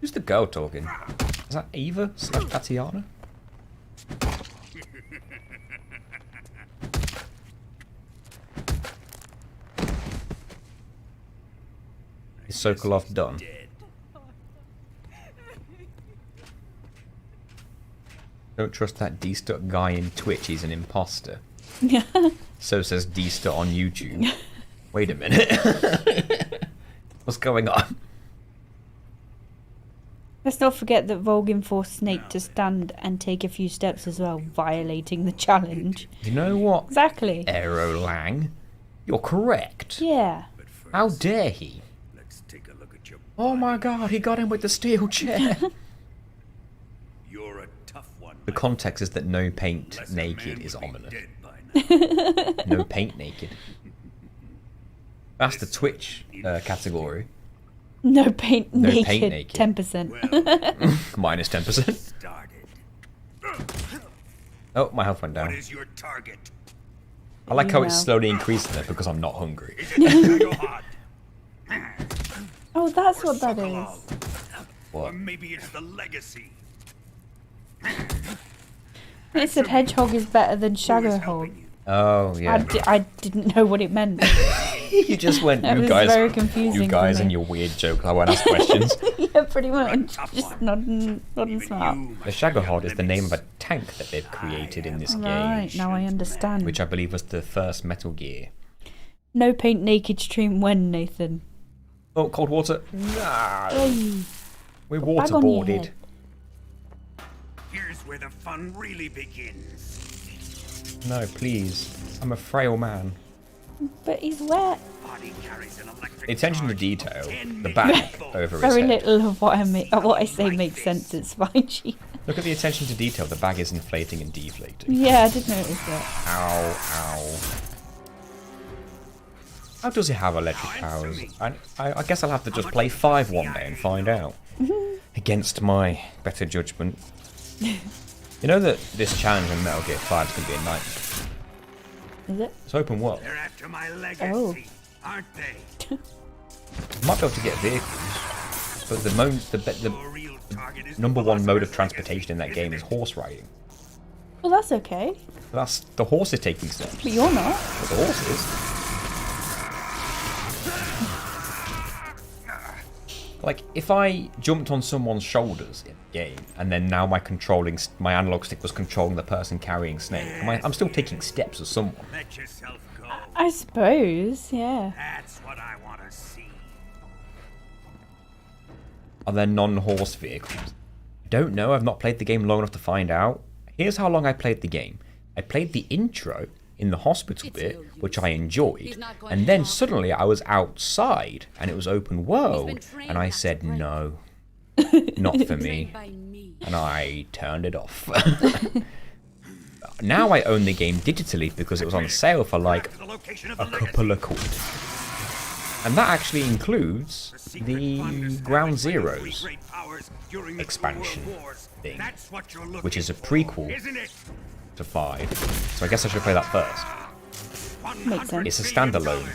Who's the girl talking? Is that Eva / Tatiana? Is Sokolov done? Don't trust that D-Stuck guy in Twitch, he's an imposter. So says D-Stuck on YouTube. Wait a minute. What's going on? Let's not forget that Volgin forced Snake to stand and take a few steps as well, violating the challenge. You know what? Exactly. Aerolang, you're correct. Yeah. How dare he? Let's take a look at your. Oh my god, he got him with the steel chair. You're a tough one. The context is that no paint Unless a naked man is would be ominous. dead by now. No paint naked. That's the Twitch category. No paint No naked. paint naked. 10%. Minus 10%. Started. Oh, my health went What down. is your target? I like how it's Email. slowly increasing there because I'm not hungry. Is it Shagohod? Oh, that's what that Sokolov? is. Or What? maybe it's the legacy. It said hedgehog is better than Who is Shaggerhog. helping you? Oh, yeah. I didn't know what it meant. You just went, That you was guys, very confusing you guys for and me. your weird joke. I won't ask questions. Yeah, pretty much. tough Just one. nodding Even smart. you The must be Shagohod is the name of a limits. tank that they've created in this Right, game, now I understand. which I believe was the first Metal Gear. No paint naked stream when, Nathan? Oh, cold water. No. Hey, We're bag on your waterboarded. head. Here's where the fun really begins. No, please. I'm a frail man. But he's wet. Body carries an electric The attention to charge detail, 10 the million back volts. over his Very head. little of what I say makes sense. It's fine. Gee. Look at the attention to detail. The bag is inflating and deflating. Yeah, I did notice that. Ow, ow. How does he have electric powers? I guess I'll have to just play 5 one day and find out. Against my better judgment. You know that this challenge in Metal Gear 5 is going to be a nightmare. Is it? It's open world. They're after my legacy, Oh. aren't they? You might be able to get vehicles, but the Your real target is the number one mode of philosopher's transportation in that legacy, game is isn't it? horse riding. Well, that's okay. That's the horse is taking steps. But you're not. But the horse is. Like, if I jumped on someone's shoulders in the game, and then now my analog stick was controlling the person carrying Snake, I'm still taking steps as someone. Let yourself go. I suppose, yeah. That's what I want to see. Are there non-horse vehicles? I don't know, I've not played the game long enough to find out. Here's how long I played the game. I played the intro in the hospital bit, which I enjoyed, and then suddenly I was outside, and it was open world, and I said no, not for me, By me. and I turned it off. Now I own the game digitally because it was on sale for like The location of a the legacy. couple of quid. And that actually includes Secret the funds Ground established by the Zeroes three great powers during the two expansion world wars. thing, That's what you're looking which is a for, prequel isn't it? to 5. So I guess I should play that first. Makes sense. It's a $100 standalone billion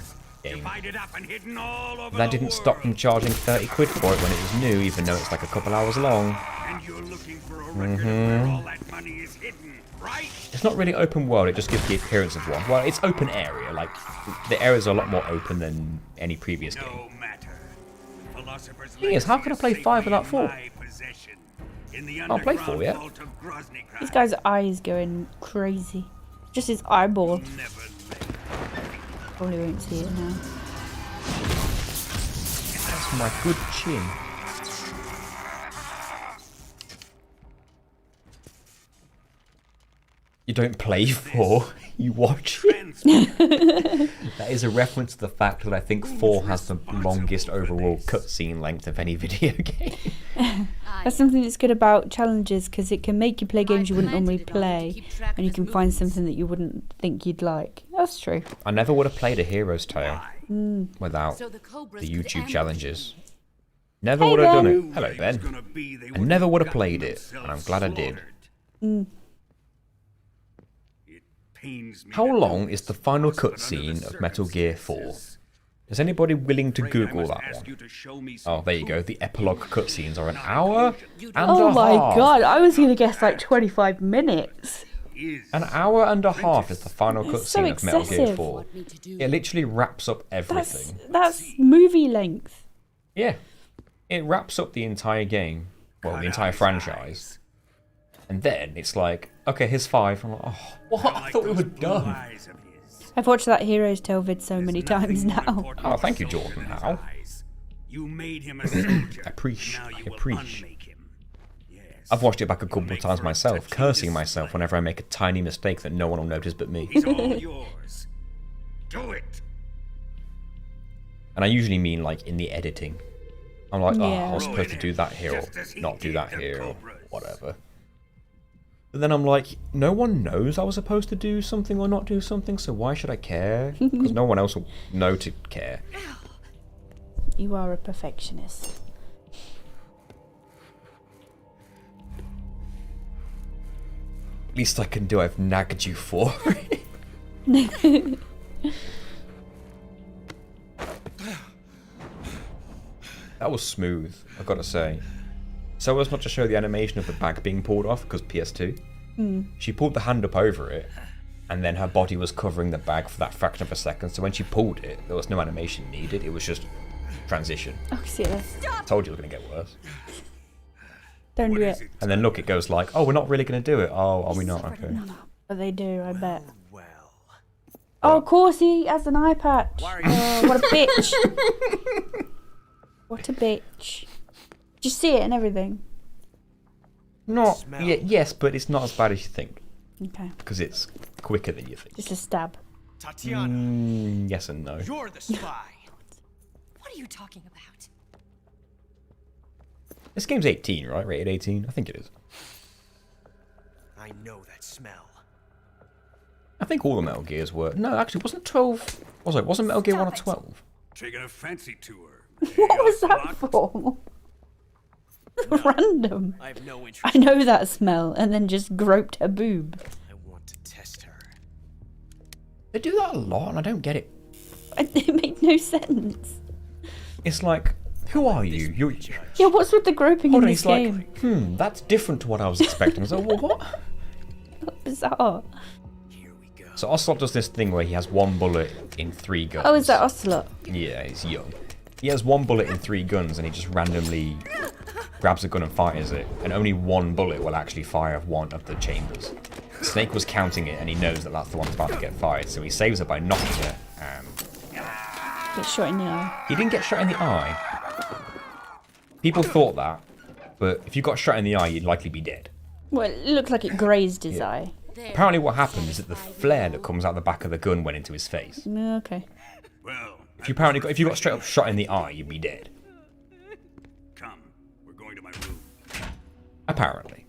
game. divided up and hidden all over That the didn't stop them world. charging 30 quid for it when it was new, even though it's like a couple hours long. And you're looking for a record of where all that money is hidden, right? It's not really open world, it just gives the appearance of one. Well, it's open area, like, the areas are a lot more open than any previous game. No matter. Philosopher's Thing is, how can I play legacy is 5 without safely in 4? my possession, in the I'll play 4, underground yeah. vault of Groznyj. This guy's eye is going crazy. Just his eyeball. Never let Probably won't see it now. That's my good chin. You don't play 4, you watch it. That is a reference to the fact that I think 4 has the longest overall cutscene length of any video game. That's something that's good about challenges because it can make you play games you wouldn't normally planted it on you to play, keep track of and you his can find movements. something that you wouldn't think you'd like. That's true. I never would have played A Hero's Tale without So the Cobras the could YouTube ambush challenges. Never Hey, would have done Ben. it. Hello, Ben. I never would have played it, and I'm glad I did. pains me. How that long you is the final must, but under cutscene the of Metal Gear 4? circumstances, Is anybody willing to afraid I Google must that ask one? you to show me some Oh, there you go. proof. The epilogue cutscenes are an hour and Oh a my half. god, I was gonna guess like 25 minutes. An hour and a half is the final That's so cutscene of Metal Gear excessive. 4. It literally wraps up everything. That's movie length. Yeah. It wraps up the entire game. Well, the entire franchise. And then it's like, okay, here's 5. I'm like, oh, what? I thought we were done. I've watched that Heroes Tale vid so many times now. Oh, thank you, Jordan. How? You made him a soldier. I appreciate. Now you I will appreciate. unmake him. Yes. I've watched it back a couple of times myself, cursing myself whenever I make a tiny mistake that no one will notice but me. He's all yours. Do it. And I usually mean like in the editing. I'm like, oh, Yeah. I was supposed to do that here or not do that here or whatever. But then I'm like, no one knows I was supposed to do something or not do something, so why should I care? Because no one else will know to care. You are a perfectionist. Least I can do, I've nagged you for it. That was smooth, I've got to say. So as not to show the animation of the bag being pulled off, because PS2. She pulled the hand up over it, and then her body was covering the bag for that fraction of a second, so when she pulled it, there was no animation needed, it was just transition. Oh, serious. Told you it was going to get worse. Don't do it. And then look, it goes like, oh, we're not really going to do it. Oh, are we not? Okay. But they do, I bet. Well, Oh, of course he has an eye patch. Oh, what a bitch. What a bitch. Did you see it and everything? Not, Smell. yes, but it's not as bad as you think, Okay. because it's quicker than you think. Just a stab. Tatiana, Yes and no. you're the spy. What are you talking about? This game's 18, right? Rated 18? I think it is. I know that smell. I think all the Metal Gears were. No, actually, wasn't 12. Was it? Wasn't Metal Gear 1 or Stop it. 12? Taking a fancy to her. What was that for? Random. I have no I interest. know that smell, and then just groped her boob. I want to test her. They do that a lot, and I don't get it. It made no sense. It's like, who are you? You're. Yeah, what's with the groping Hold in on, this he's like, game? that's different to what I was expecting. So, well, what? Bizarre. Here we go. So Ocelot does this thing where he has 1 bullet in 3 guns. Oh, is that Ocelot? Yeah, he's young. He has 1 bullet in 3 guns, and he just randomly grabs a gun and fires it, and only 1 bullet will actually fire one of the chambers. Snake was counting it, and he knows that that's the one that's about to get fired, so he saves it by knocking it, and Get shot in the eye. he didn't get shot in the eye. People thought that, but if you got shot in the eye, you'd likely be dead. Well, it looked like it grazed his eye. Apparently what happened is that the flare that comes out the back of the gun went into his face. Mm, okay. Well, If you got straight up shot in the eye, you'd be dead. come. We're going to my room. Apparently.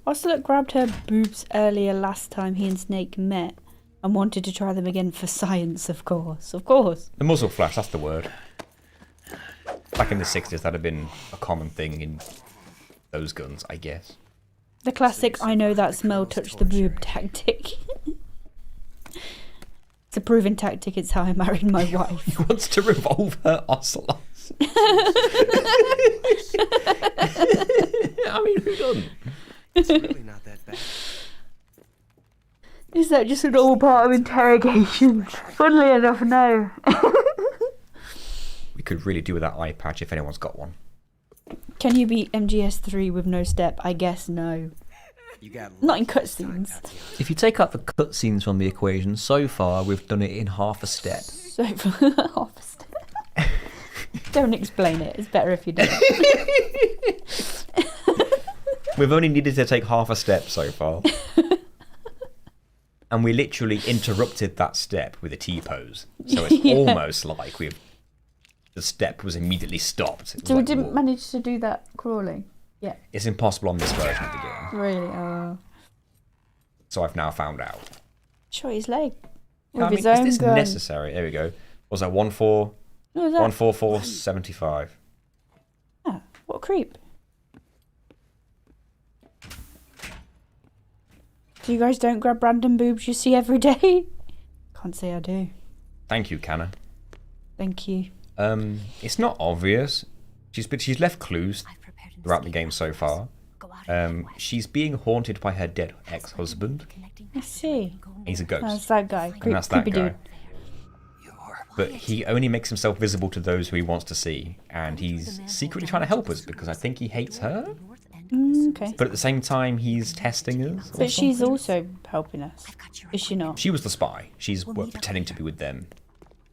Ocelot grabbed her boobs earlier last time he and Snake met and wanted to try them again for science, of course. Of course. The muzzle flash, that's the word. Back in the 60s, that'd have been a common thing in those guns, I guess. The classic I know that smell touch the boob tactic. It's a proven tactic, it's how I married my wife. He wants to revolve her ocelots. I mean, who doesn't? It's really not that bad. Is that just an all part of interrogation? Funnily enough, no. We could really do with that eye patch if anyone's got one. Can you beat MGS3 with no step? I guess no. You got Not in lucky this time, cutscenes. Tatiana. If you take out the cutscenes from the equation, so far we've done it in half a step. So, half a step. Don't explain it. It's better if you don't. We've only needed to take half a step so far. And we literally interrupted that step with a T-pose. So it's Yeah. almost like the step was immediately stopped. It's So we like, didn't whoa. manage to do that crawling. Yeah. It's impossible on this version of the game. Really? So I've now found out. Shot his leg. With I mean, his is own this gun. necessary? There we go. Was that 1-4? What was that? 14475. Ah, what a creep. So you guys don't grab random boobs you see every day? Can't say I do. Thank you, Canna. Thank you. It's not obvious. She's left clues throughout the game so far. She's being haunted by her dead ex-husband. I see. He's a ghost. That's that guy. And that's that Creepy guy. dude. But he only makes himself visible to those who he wants to see, and he's secretly trying to help us because I think he hates her. Okay. But at the same time, he's testing us. But she's also helping us. Is she not? She was the spy. She's pretending to be with them.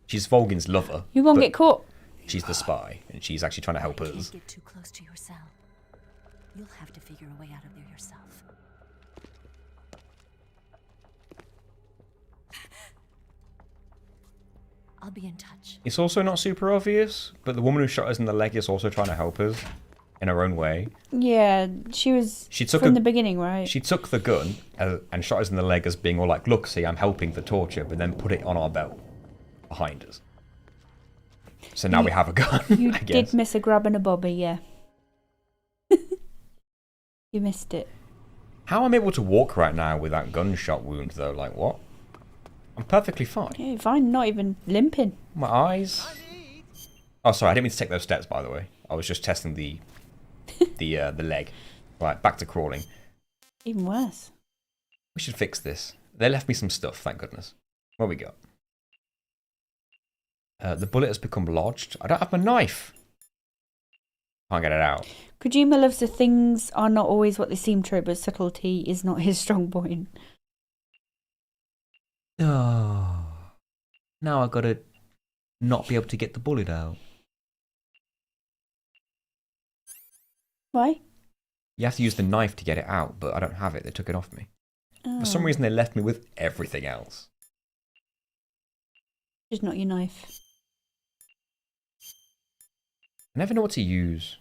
She's Volgin's lover. You won't but get caught. She's the spy, and she's actually trying to help us. Get too close to your cell. You'll have to figure a way out of there yourself. I'll be in touch. It's also not super obvious, but the woman who shot us in the leg is also trying to help us in her own way. Yeah, she was from the beginning, right? She took the gun and shot us in the leg as being all like, look, see, I'm helping the torture, but then put it on our belt behind us. So now we have a gun, You I guess. did miss a grab and a bobby, yeah. You missed it. How am I able to walk right now with that gunshot wound, though? Like, what? I'm perfectly fine. Yeah, fine, not even limping. My eyes... Oh, sorry, I didn't mean to take those steps, by the way. I was just testing the leg. Right, back to crawling. Even worse. We should fix this. They left me some stuff, thank goodness. What we got? The bullet has become lodged. I don't have my knife. Can't get it out. Kojima loves the things are not always what they seem true, but subtlety is not his strong point. Oh. Now I gotta not be able to get the bullet out. Why? You have to use the knife to get it out, but I don't have it. They took it off me. Oh. For some reason, they left me with everything else. Just not your knife. I never know what to use.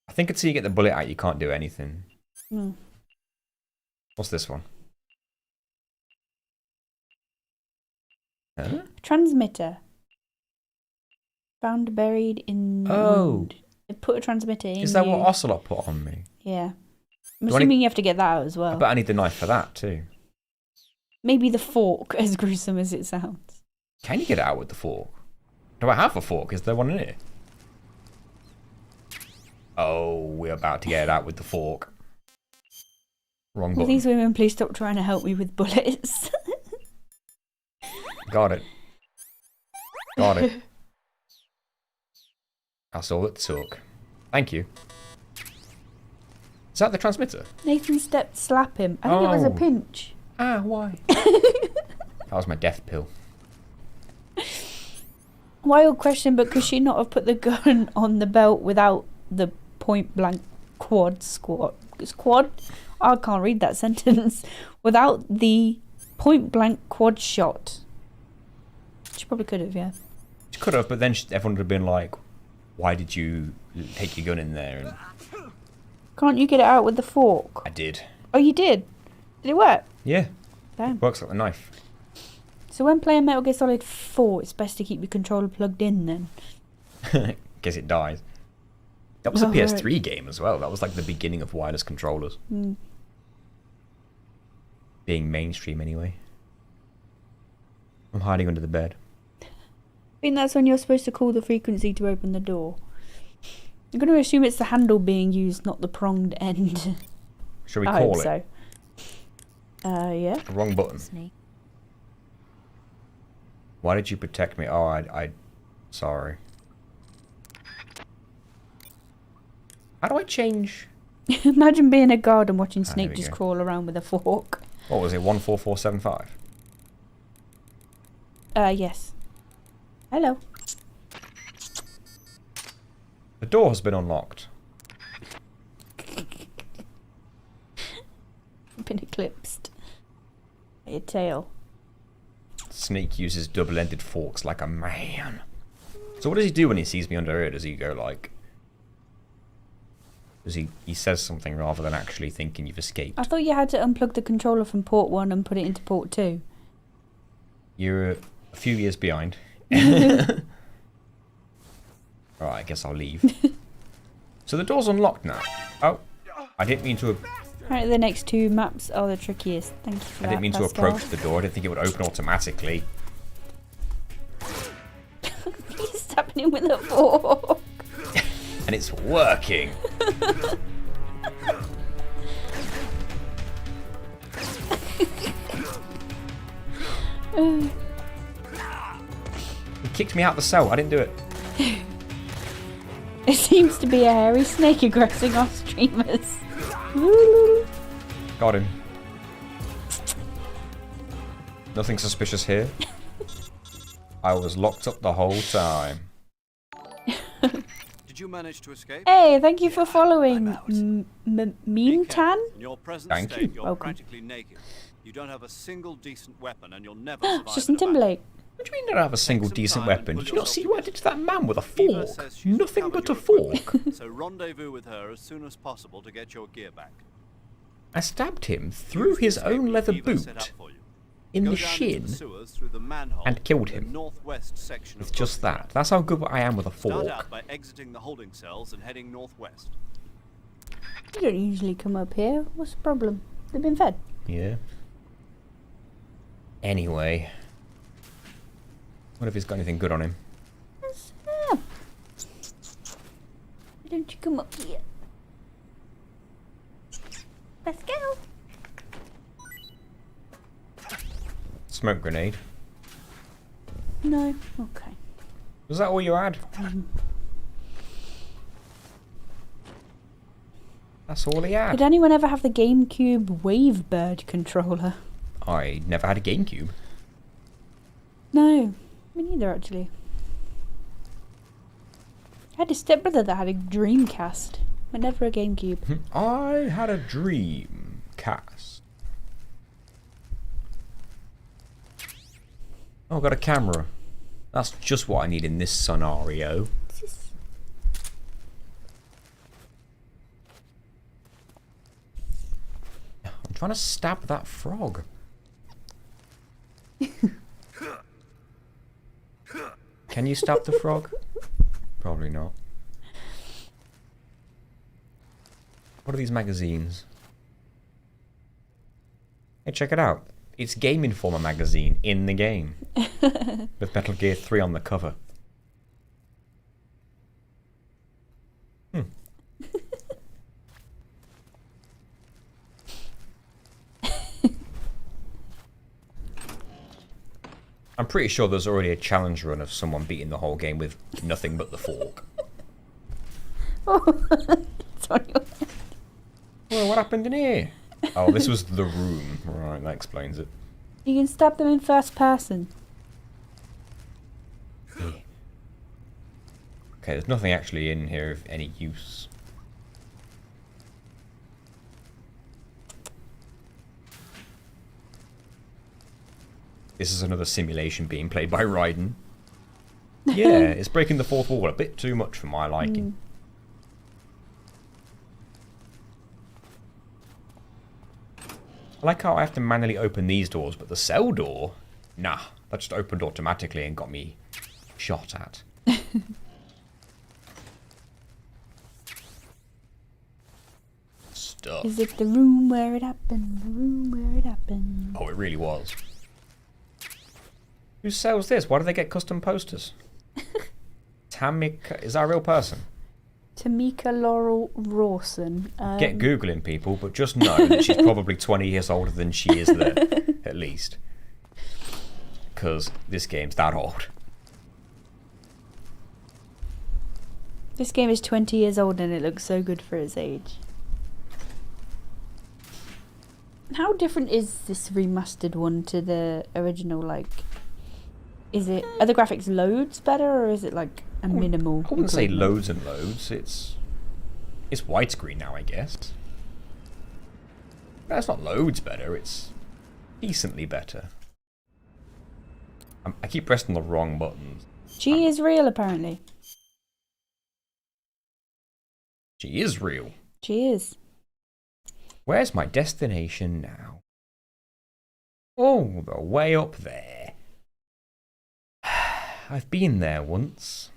I think until you get the bullet out, you can't do anything. Mm. What's this one? Huh? Transmitter. Found buried in wound. They put a transmitter in. Is that you. what Ocelot put on me? Yeah. I'm Do I assuming need- you have to get that out as well. I bet I need the knife for that too. Maybe the fork, as gruesome as it sounds. Can you get it out with the fork? Do I have a fork? Is there one in here? Oh, we're about to get it out with the fork. Wrong Will button. these women please stop trying to help me with bullets? Got it. Got it. That's all it took. Thank you. Is that the transmitter? Nathan stepped slap him. I think it was a Oh. pinch. Ah, why? That was my death pill. Wild question, but could she not have put the gun on the belt without the point blank squad? I can't read that sentence. Without the point blank quad shot. She probably could have, yeah. She could have, but then everyone would have been like, why did you take your gun in there? And Can't you get it out with the fork? I did. Oh, you did? Did it work? Yeah. Damn. Works like a knife. So when playing Metal Gear Solid 4, it's best to keep your controller plugged in then. Guess it dies. That was a Oh, PS3 game as well. That was like the beginning of wireless controllers. Mm. Being mainstream anyway. I'm hiding under the bed. I think that's when you're supposed to call the frequency to open the door. I'm going to assume it's the handle being used, not the pronged end. Shall we I call hope it? so. Yeah. Wrong button. Snake. Why did you protect me? Oh, I... Sorry. How do I change? Imagine being a guard and watching there Snake we just go. crawl around with a fork. What was it? 14475? Yes. Hello. The door has been unlocked. Been eclipsed. By your tail. Snake uses double-ended forks like a man. So what does he do when he sees me under here? Does he go like... Does he says something rather than actually thinking you've escaped? I thought you had to unplug the controller from port 1 and put it into port 2. You're a few years behind. Alright, I guess I'll leave. So the door's unlocked now. Oh, I didn't mean to Apparently the next 2 maps are the trickiest. Thank you for that, I didn't mean to Pascal. approach the door. I didn't think it would open automatically. He's stabbing him with a fork. And it's working. He kicked me out the cell. I didn't do it. It seems to be a hairy snake aggressing our streamers. Got him. Nothing suspicious here. I was locked up the whole time. Did you manage to escape? Hey, thank you for following. Mean-tan? In your present Thank state, you. you're Welcome. practically naked. You don't have a single decent weapon, and you'll never survive. Justin in a battle. Timberlake. What do you mean I don't have a single some decent time and weapon? pull Did you not see yourself what I did to that man with a Eva fork? says she's Nothing recovered but a your fork. equipment, so rendezvous with her as soon as possible to get your gear back. I stabbed him through Use the his escape own route leather Eva set boot up for you. in Go the down into shin the sewers through the manhole and killed in him. the northwest section with of just Crossing that. Path. That's how good I am with a Start fork. out by exiting the holding cells and heading northwest. You don't usually come up here. What's the problem? They've been fed. Yeah. Anyway. What if he's got anything good on him? Yes, yeah. Why don't you come up here? Let's go. Smoke grenade. No. Okay. Was that all you had? That's all he Did had. anyone ever have the GameCube Wavebird controller? I never had a GameCube. No. Me neither, actually. I had a stepbrother that had a Dreamcast, but never a GameCube. I had a Dreamcast. Oh, I got a camera. That's just what I need in this scenario. I'm trying to stab that frog. Can you stab the frog? Probably not. What are these magazines? Hey, check it out. It's Game Informer magazine in the game. With Metal Gear 3 on the cover. I'm pretty sure there's already a challenge run of someone beating the whole game with nothing but the fork. Sorry. Well, what happened in here? Oh, this was the room. Right, that explains it. You can stab them in first person. Yeah. Okay, there's nothing actually in here of any use. This is another simulation being played by Raiden. Yeah, it's breaking the fourth wall a bit too much for my liking. I like how I have to manually open these doors, but the cell door? Nah, that just opened automatically and got me shot at. Stuff. Is it the room where it happened? The room where it happened? Oh, it really was. Who sells this? Why do they get custom posters? Tamika, is that a real person? Tamika Laurel Rawson. Get Googling, people, but just know that she's probably 20 years older than she is there, at least. Because this game's that old. This game is 20 years old and it looks so good for its age. How different is this remastered one to the original? Like, are the graphics loads better, or is it like a minimal? I wouldn't say improvement? loads and loads. It's widescreen now, I guess. That's not loads better. It's decently better. I keep pressing the wrong buttons. She is real, apparently. She is real. She is. Where's my destination now? Oh, the way up there. I've been there once.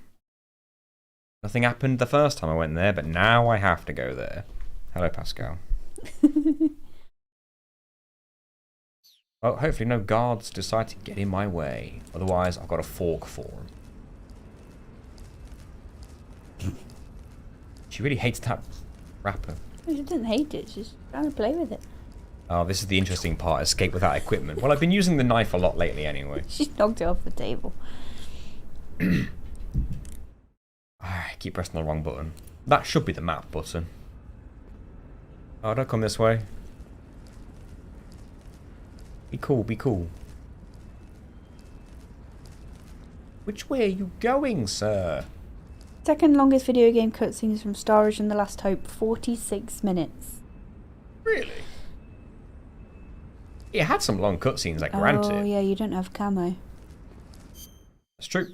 Nothing happened the first time I went there, but now I have to go there. Hello, Pascal. Well, hopefully no guards decide to get in my way. Otherwise, I've got a fork for them. She really hates that wrapper. She doesn't hate it, she's trying to play with it. Oh, this is the interesting part, escape without equipment. Well, I've been using the knife a lot lately anyway. She's knocked it off the table. I keep pressing the wrong button. That should be the map button. Oh, don't come this way. Be cool, be cool. Which way are you going, sir? Second longest video game cutscenes from Star Ocean The Last Hope, 46 minutes. Really? It had some long cutscenes, like granted. Oh yeah, you don't have camo. That's true.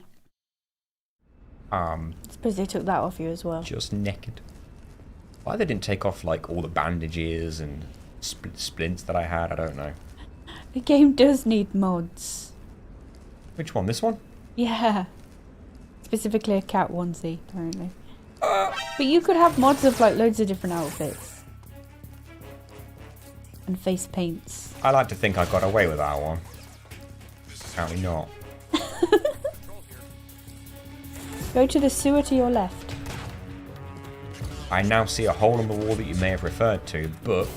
I suppose they took that off you as well. Just naked. Why they didn't take off like all the bandages and splints that I had, I don't know. The game does need mods. Which one? This one? Yeah. Specifically a cat onesie, apparently. But you could have mods of like loads of different outfits. And face paints. I like to think I got away with that one. Apparently not. Go to the sewer to your left. I now see a hole in the wall that you may have referred to, but...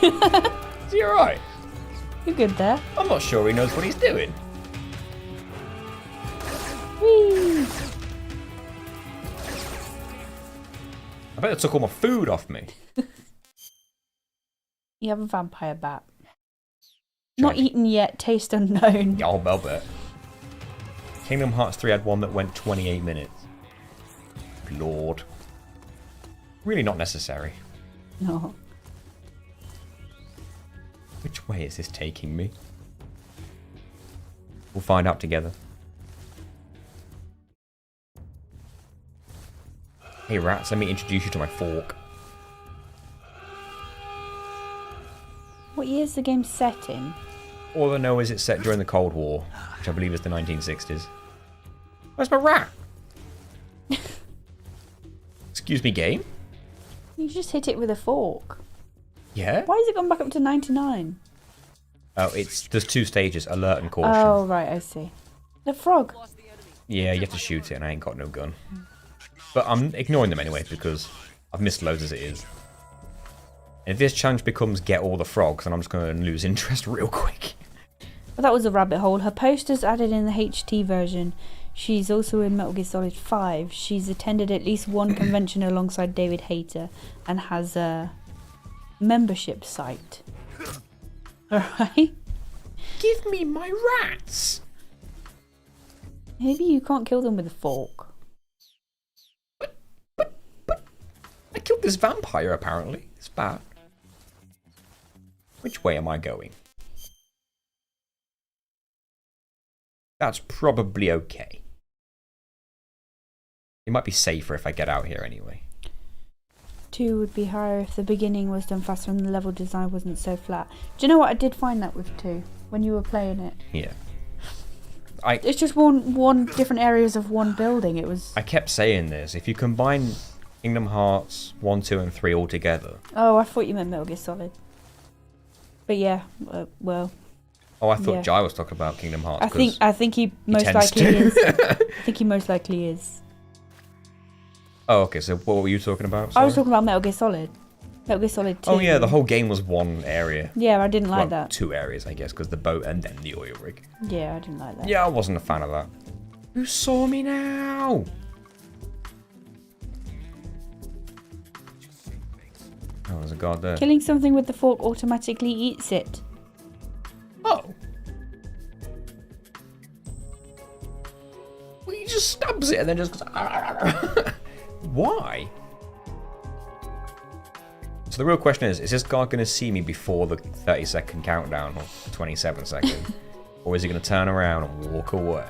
Is he alright? You're good there. I'm not sure he knows what he's doing. Whee! I bet it took all my food off me. You have a vampire bat. Not eaten yet, taste unknown. Yeah, I'll bet. Kingdom Hearts 3 had one that went 28 minutes. Lord. Really not necessary. No. Which way is this taking me? We'll find out together. Hey rats, let me introduce you to my fork. What year is the game set in? All I know is it's set during the Cold War, which I believe is the 1960s. Where's my rat? Excuse me, game? You just hit it with a fork. Yeah? Why has it gone back up to 99? Oh, there's two stages, alert and caution. Oh, right, I see. The frog. Yeah, you have to shoot it and I ain't got no gun. But I'm ignoring them anyway because I've missed loads as it is. And if this challenge becomes get all the frogs, then I'm just going to lose interest real quick. Well, that was a rabbit hole. Her poster's added in the HT version. She's also in Metal Gear Solid 5. She's attended at least one convention alongside David Hayter and has a membership site. Alright? Give me my rats! Maybe you can't kill them with a fork. But I killed this vampire apparently. It's bad. Which way am I going? That's probably okay. It might be safer if I get out here anyway. 2 would be higher if the beginning was done faster and the level design wasn't so flat. Do you know what? I did find that with 2 when you were playing it. Yeah. It's just one different areas of one building. It was. I kept saying this. If you combine Kingdom Hearts 1, 2 and 3 all together... Oh, I thought you meant Metal Gear Solid. But yeah, well... Oh, I thought yeah. Jai was talking about Kingdom Hearts. I think he most likely is. I think he most likely is. Oh, okay. So what were you talking about? Sorry? I was talking about Metal Gear Solid. Metal Gear Solid 2. Oh yeah, the whole game was one area. Yeah, I didn't like Well, that. 2 areas, I guess, because the boat and then the oil rig. Yeah, I didn't like that. Yeah, I wasn't a fan of that. Who saw me now? Oh, there's a guard there. Killing something with the fork automatically eats it. Oh. Well, he just stabs it and then just goes... Why? So the real question is this guard going to see me before the 30-second countdown or 27-second? Or is he going to turn around and walk away?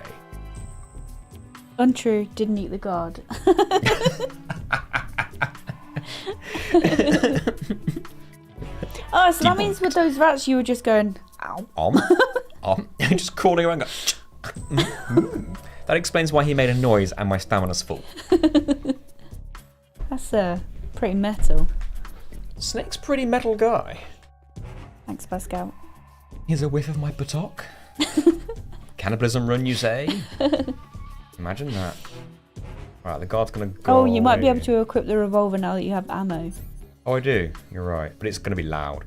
Untrue, didn't eat the guard. Oh, so that means with those rats you were just going, ow. Just crawling around going... That explains why he made a noise and my stamina's full. That's pretty metal. Snake's pretty metal guy. Thanks, Pascal. Here's a whiff of my buttock. Cannibalism run, you say? Imagine that. Right, the guard's gonna go. Oh, you might be able to equip the revolver now that you have ammo. Oh, I do. You're right. But it's gonna be loud.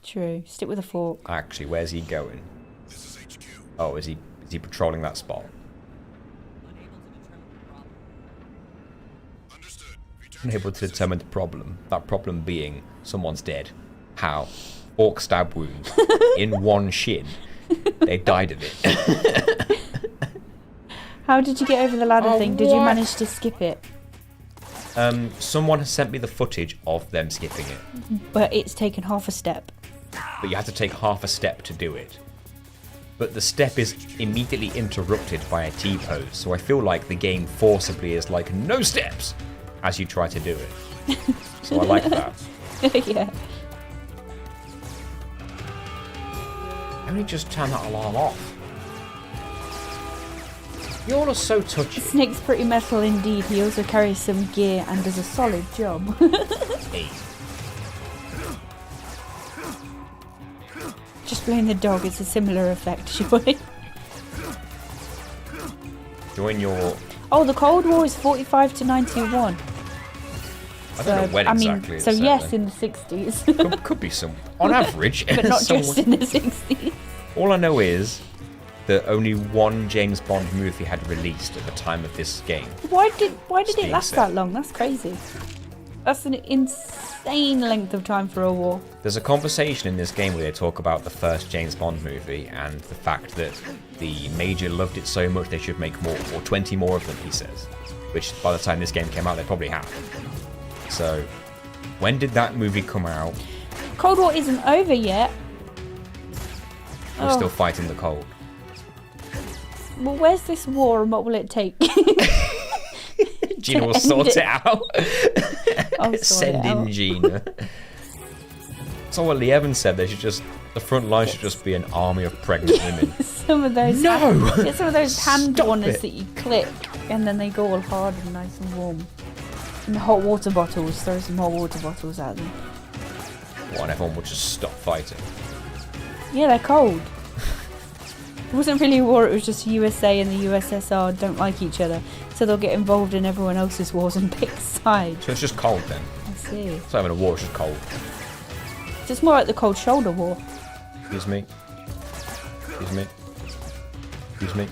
True. Stick with a fork. Actually, where's he going? Oh, is he patrolling that spot? Unable to determine the problem. That problem being someone's dead. How? Fork stab wound in one shin. They died of it. How did you get over the ladder thing? Did you manage to skip it? Someone has sent me the footage of them skipping it. But it's taken half a step. But you have to take half a step to do it. But the step is immediately interrupted by a T-pose, so I feel like the game forcibly is like, no steps, as you try to do it. So I like that. Yeah. How do you just turn that alarm off? You all are so touchy. Snake's pretty metal indeed. He also carries some gear and does a solid job. Hey. Just blame the dog. It's a similar effect, surely. Join your... Oh, the Cold War is 45 to 91. I don't know when exactly it's so set yes, then. in the 60s. Could be some... On average. But not just in the 60s. All I know is that only one James Bond movie had released at the time of this game. Why did it last that long? That's crazy. That's an insane length of time for a war. There's a conversation in this game where they talk about the first James Bond movie and the fact that the Major loved it so much they should make more, or 20 more of them, he says. Which, by the time this game came out, they probably have. So, when did that movie come out? Cold War isn't over yet. We're still fighting the cold. Well, where's this war and what will it take? Gina will sort it out. I'll sort Send it in out. Gina. That's what Lee Evans said. They should just... The front line should just be an army of pregnant women. Some of those No! some of those hand Stop warmers it. that you click and then they go all hard and nice and warm. And the hot water bottles, throw some hot water bottles at them. Well, and everyone would just stop fighting. Yeah, they're cold. It wasn't really a war, it was just USA and the USSR don't like each other. So they'll get involved in everyone else's wars and pick sides. So it's just cold then. I see. It's not even a war, it's just cold. So it's more like the Cold Shoulder War. Excuse me. Excuse me. Excuse me.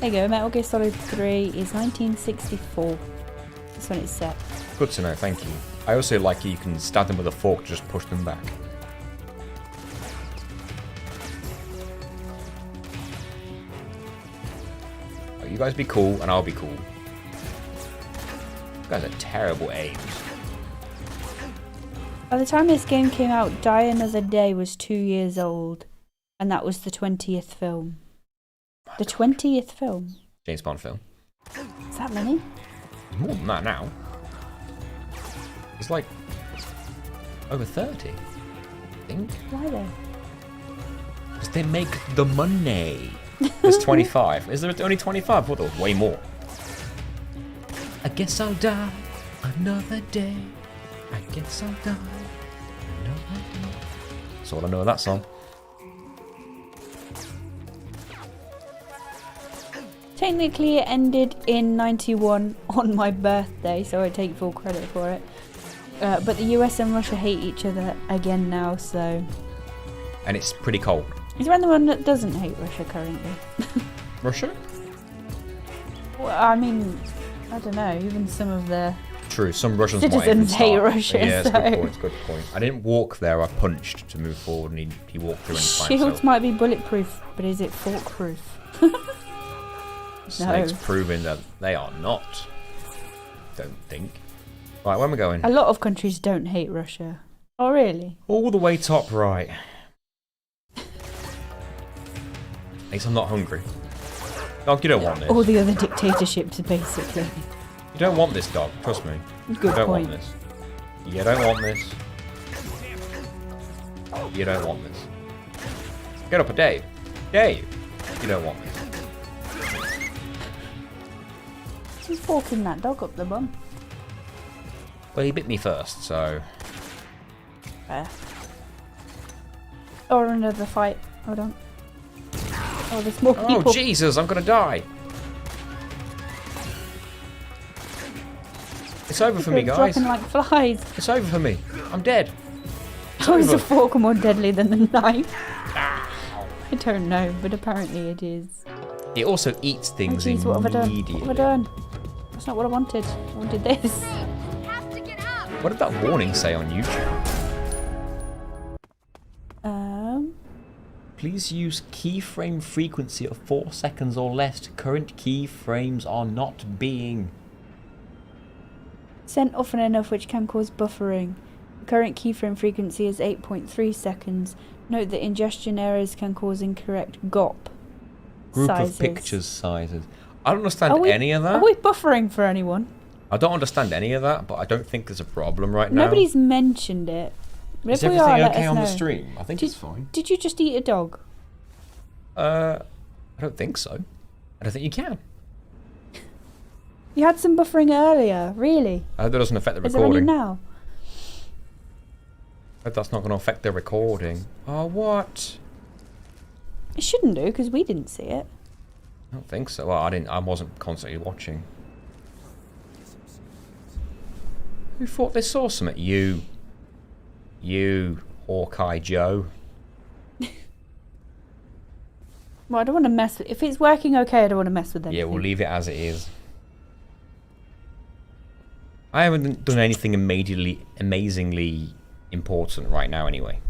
There you go, Metal Gear Solid 3 is 1964. That's when it's set. Good to know, thank you. I also like you can stab them with a fork to just push them back. Oh, you guys be cool and I'll be cool. You guys are terrible aims. By the time this game came out, Die Another Day was 2 years old. And that was the 20th film. The 20th film? James Bond film. Is that many? More than that now. It's like over 30, I think. Why though? Because they make the money. There's 25. Is there only 25? I thought there was way more. I guess I'll die another day. I guess I'll die another day. That's all I know of that song. Technically it ended in 91 on my birthday, so I take full credit for it. But the US and Russia hate each other again now, so... And it's pretty cold. Is there anyone that doesn't hate Russia currently? Russia? Well, I mean, I don't know, even some of the... True, some Russians might even citizens hate start. Russia, Yeah, it's so... a good point, it's a good point. I didn't walk there, I punched to move forward and he walked through and he by Shields himself. might be bulletproof, but is it fork-proof? Snake's No. proving that they are not. Don't think. Right, where am I going? A lot of countries don't hate Russia. Oh, really? All the way top right. At least I'm not hungry. Dog, you don't want this. All the other dictatorships, basically. You don't want this, dog. Trust me. Good You don't point. want this. You don't want this. You don't want this. Get up, Dave. Dave. You don't want this. Who's forking that dog up the bum? Well, he bit me first, so... Fair. Or another fight. Hold on. Oh, there's more people. Oh, Jesus, I'm going to die. It's over for me, guys. Dropping like flies. It's over for me. I'm dead. It's How is over. a fork more deadly than the knife? I don't know, but apparently it is. It also eats things Jeez, what have I done? immediately. What have I done? That's not what I wanted. I wanted this. What did that warning say on YouTube? Please use keyframe frequency of 4 seconds or less. Current keyframes are not being Sent often enough, which can cause buffering. The current keyframe frequency is 8.3 seconds. Note that ingestion errors can cause incorrect GOP group sizes. of pictures sizes. I don't understand any of that. Are we buffering for anyone? I don't understand any of that, but I don't think there's a problem right now. Nobody's mentioned it. But Is if we everything are, let okay us on know. the stream? I think it's fine. Did you just eat a dog? I don't think so. I don't think you can. You had some buffering earlier, really? I hope that doesn't affect the Is there any recording. now? I hope that's not going to affect the recording. Oh, what? It shouldn't do, because we didn't see it. I don't think so. Well, I wasn't constantly watching. Who thought they saw something? You, Hawkeye Joe. Well, I don't want to mess with... If it's working okay, I don't want to mess with anything. Yeah, we'll leave it as it is. I haven't done anything amazingly important right now anyway.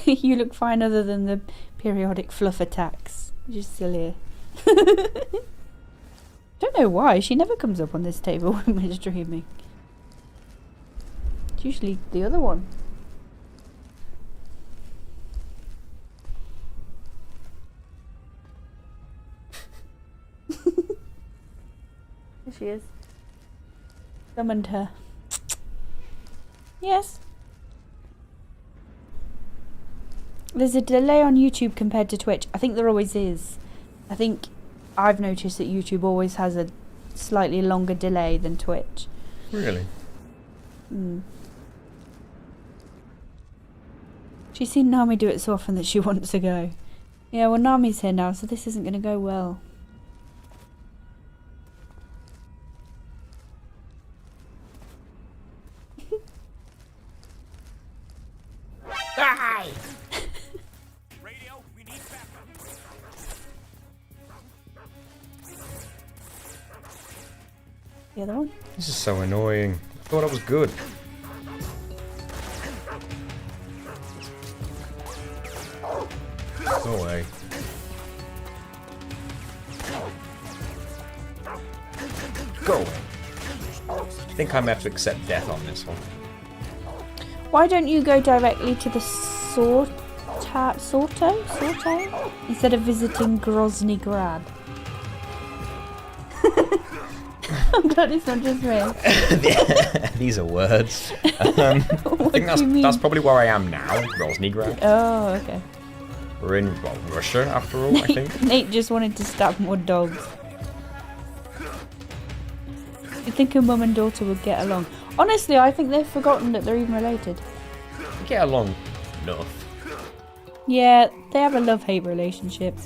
You look fine other than the periodic fluff attacks. Which is silly. Don't know why. She never comes up on this table when we're streaming. It's usually the other one. There she is. Summoned her. Yes. There's a delay on YouTube compared to Twitch. I think there always is. I think I've noticed that YouTube always has a slightly longer delay than Twitch. Really? She's seen Nami do it so often that she wants to go. Yeah, well, Nami's here now, so this isn't going to go well. Die! Radio, we need backup. The other one? This is so annoying. I thought I was good. Go away. Go away. I think I may have to accept death on this one. Why don't you go directly to the Sorto? Instead of visiting Grozny Grad. I'm glad it's not just me. These are words. I think that's probably where I am now, Grozny Grad. Oh, okay. We're in, well, Russia, after all, I think. Nate just wanted to stab more dogs. You'd think a mum and daughter would get along. Honestly, I think they've forgotten that they're even related. We get along enough. Yeah, they have a love-hate relationship.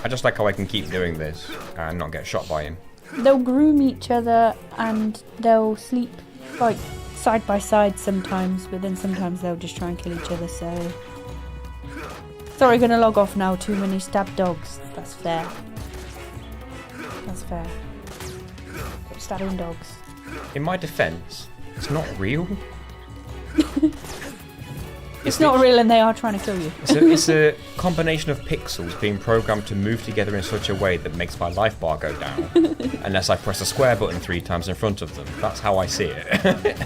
I just like how I can keep doing this and not get shot by him. They'll groom each other and they'll sleep like side by side sometimes, but then sometimes they'll just try and kill each other, so... Sorry, gonna log off now. Too many stabbed dogs. That's fair. That's fair. Stop stabbing dogs. In my defense, it's not real. It's not real and they are trying to kill you. It's a combination of pixels being programmed to move together in such a way that makes my life bar go down unless I press the square button 3 times in front of them. That's how I see it.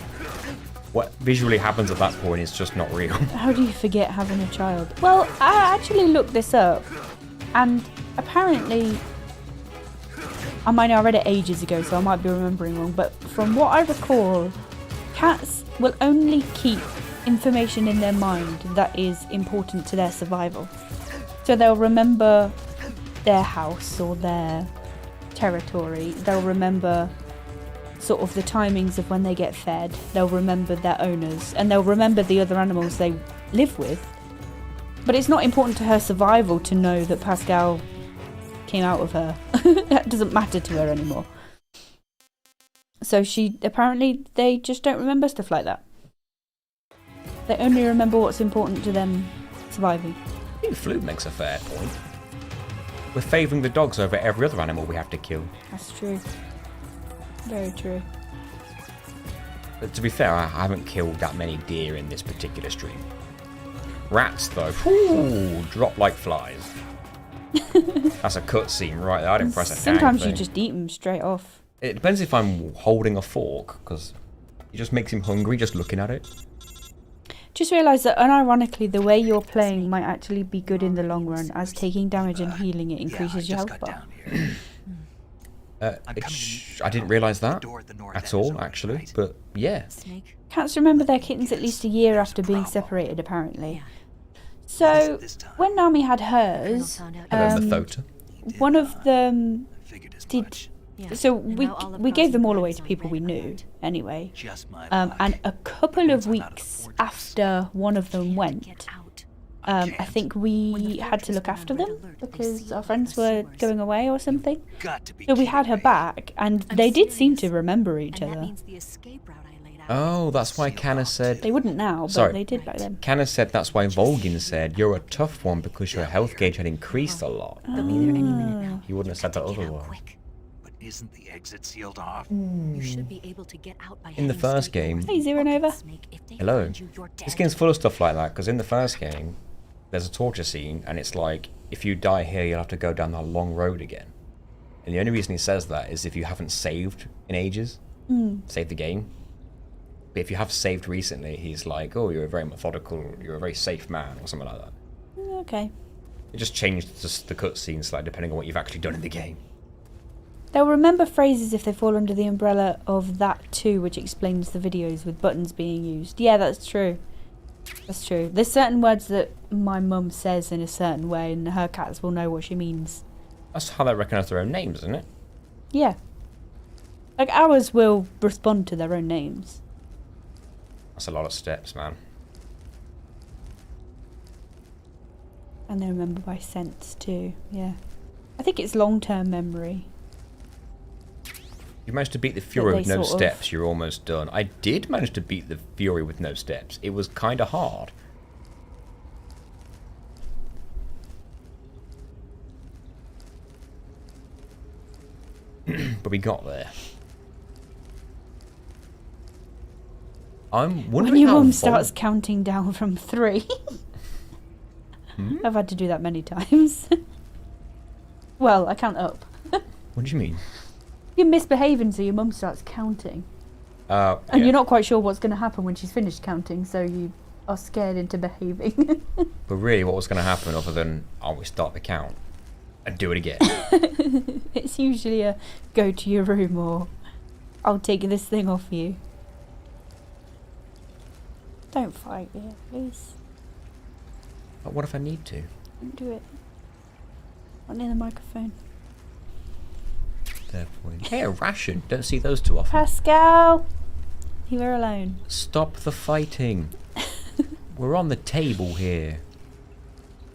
What visually happens at that point is just not real. How do you forget having a child? Well, I actually looked this up and apparently, I might have read it ages ago so I might be remembering wrong, but from what I recall, cats will only keep information in their mind that is important to their survival. So they'll remember their house or their territory, they'll remember sort of the timings of when they get fed. They'll remember their owners, and they'll remember the other animals they live with. But it's not important to her survival to know that Pascal came out of her. That doesn't matter to her anymore. So they just don't remember stuff like that. They only remember what's important to them surviving. I think Flute makes a fair point. We're favouring the dogs over every other animal we have to kill. That's true. Very true. But to be fair, I haven't killed that many deer in this particular stream. Rats, though, drop like flies. That's a cutscene right there. I didn't press a dang Sometimes thing. you just eat them straight off. It depends if I'm holding a fork, because it just makes him hungry just looking at it. Just realised that unironically the way you're playing might actually be good in the long run, as taking damage and healing it increases your health bar. I didn't realise that at all, actually, but yeah. Cats remember their kittens at least a year after being separated, apparently. So, when Nami had hers, one of them did... So we gave them all away to people we knew, anyway. And a couple of weeks after one of them went, I think we had to look after them because our friends were going away or something. So we had her back, and they did seem to remember each other. Oh, that's why Canna said... They wouldn't now, but they did back then. Canna said that's why Volgin said, you're a tough one because your health gauge had increased a lot. He wouldn't have said that otherwise. Isn't the exit sealed off? You should be able to get out by In the first game... Hey, Zero Nova. Hello. This game's full of stuff like that, because in the first game, there's a torture scene, and it's like, if you die here, you'll have to go down that long road again. And the only reason he says that is if you haven't saved in ages, saved the game. But if you have saved recently, he's like, oh, you're a very methodical, you're a very safe man, or something like that. Okay. It just changed just the cutscene slightly, depending on what you've actually done in the game. They'll remember phrases if they fall under the umbrella of that too, which explains the videos with buttons being used. Yeah, that's true. That's true. There's certain words that my mum says in a certain way, and her cats will know what she means. That's how they recognise their own names, isn't it? Yeah. Like, ours will respond to their own names. That's a lot of steps, man. And they remember by sense too, yeah. I think it's long-term memory. You managed to beat the Fury with no steps, you're almost done. I did manage to beat the Fury with no steps. It was kind of hard. But we got there. I'm wondering when your how mum starts counting down from 3. I've had to do that many times. Well, I count up. What do you mean? You're misbehaving, so your mum starts counting. And you're not quite sure what's going to happen when she's finished counting, so you are scared into behaving. But really, what was going to happen other than, oh, we start the count and do it again? It's usually a go to your room or I'll take this thing off you. Don't fight me, please. But what if I need to? Don't do it. Not near the microphone. Fair point. Hey, a ration. Don't see those too often. Pascal! You were alone. Stop the fighting. We're on the table here.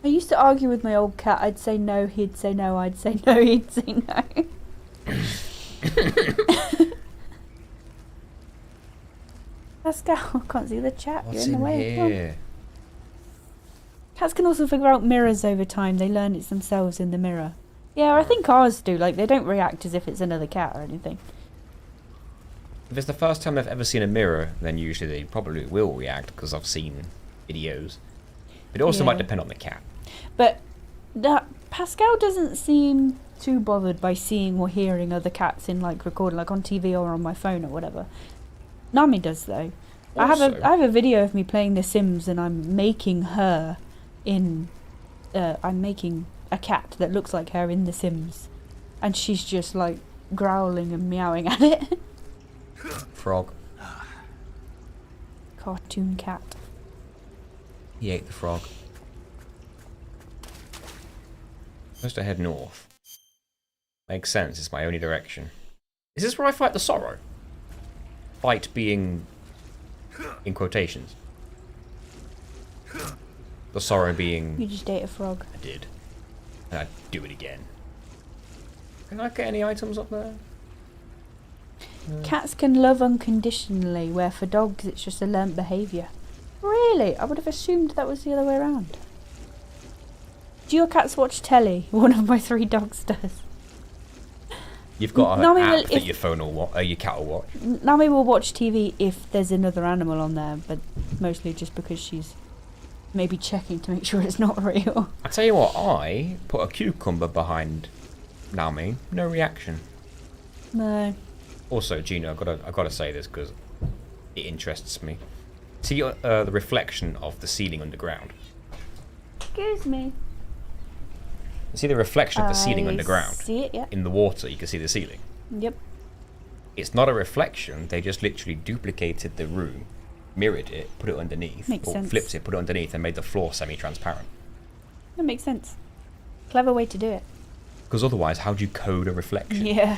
I used to argue with my old cat. I'd say no, he'd say no, I'd say no, he'd say no. Pascal, I can't see the chat. What's You're in the way. here? Cats can also figure out mirrors over time. They learn it's themselves in the mirror. Yeah, I think ours do. Like, they don't react as if it's another cat or anything. If it's the first time they've ever seen a mirror, then usually they probably will react because I've seen videos. But it also might depend on the cat. But Pascal doesn't seem too bothered by seeing or hearing other cats in, like, recording, like on TV or on my phone or whatever. Nami does, though. I have a video of me playing The Sims, and I'm making her in... I'm making a cat that looks like her in The Sims. And she's just, like, growling and meowing at it. Frog. Cartoon cat. He ate the frog. Supposed to head north. Makes sense, it's my only direction. Is this where I fight the Sorrow? Fight being in quotations. The sorrow being... You just ate a frog. I did. And I'd do it again. Can I get any items up there? Cats can love unconditionally, where for dogs it's just a learnt behaviour. Really? I would have assumed that was the other way around. Do your cats watch telly? One of my 3 dogs does. You've got an Nami app that your phone will your cat will watch. Nami will watch TV if there's another animal on there, but mostly just because she's maybe checking to make sure it's not real. I tell you what, I put a cucumber behind Nami. No reaction. No. Also, Gino, I've got to say this because it interests me. See the reflection of the ceiling underground. Excuse me. See the reflection of the ceiling underground? See it, yeah. In the water, you can see the ceiling. Yep. It's not a reflection. They just literally duplicated the room, mirrored it, put it underneath, Makes or sense. flipped it, put it underneath, and made the floor semi-transparent. That makes sense. Clever way to do it. Because otherwise, how do you code a reflection? Yeah.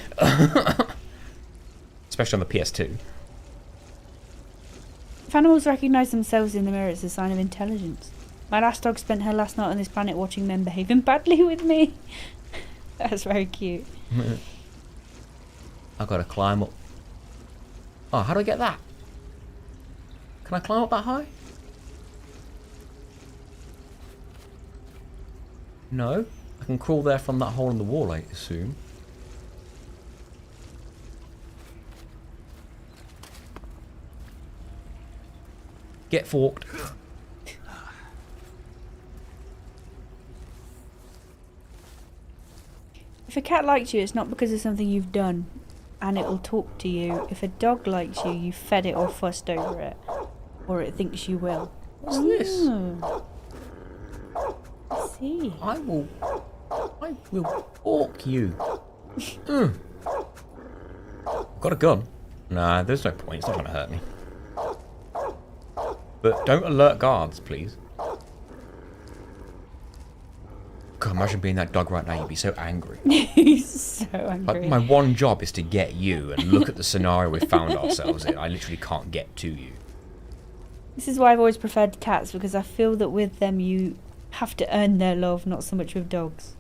Especially on the PS2. If animals recognise themselves in the mirror, it's a sign of intelligence. My last dog spent her last night on this planet watching men behaving badly with me. That's very cute. I've got to climb up. Oh, how do I get that? Can I climb up that high? No. I can crawl there from that hole in the wall, I assume. Get forked. If a cat likes you, it's not because of something you've done, and it will talk to you. If a dog likes you, you fed it or fussed over it, or it thinks you will. What's this? I see. I will fork you. Got a gun? Nah, there's no point. It's not going to hurt me. But don't alert guards, please. God, imagine being that dog right now. You'd be so angry. He's so angry. Like, my one job is to get you, and look at the scenario we found ourselves in. I literally can't get to you. This is why I've always preferred cats, because I feel that with them you have to earn their love, not so much with dogs.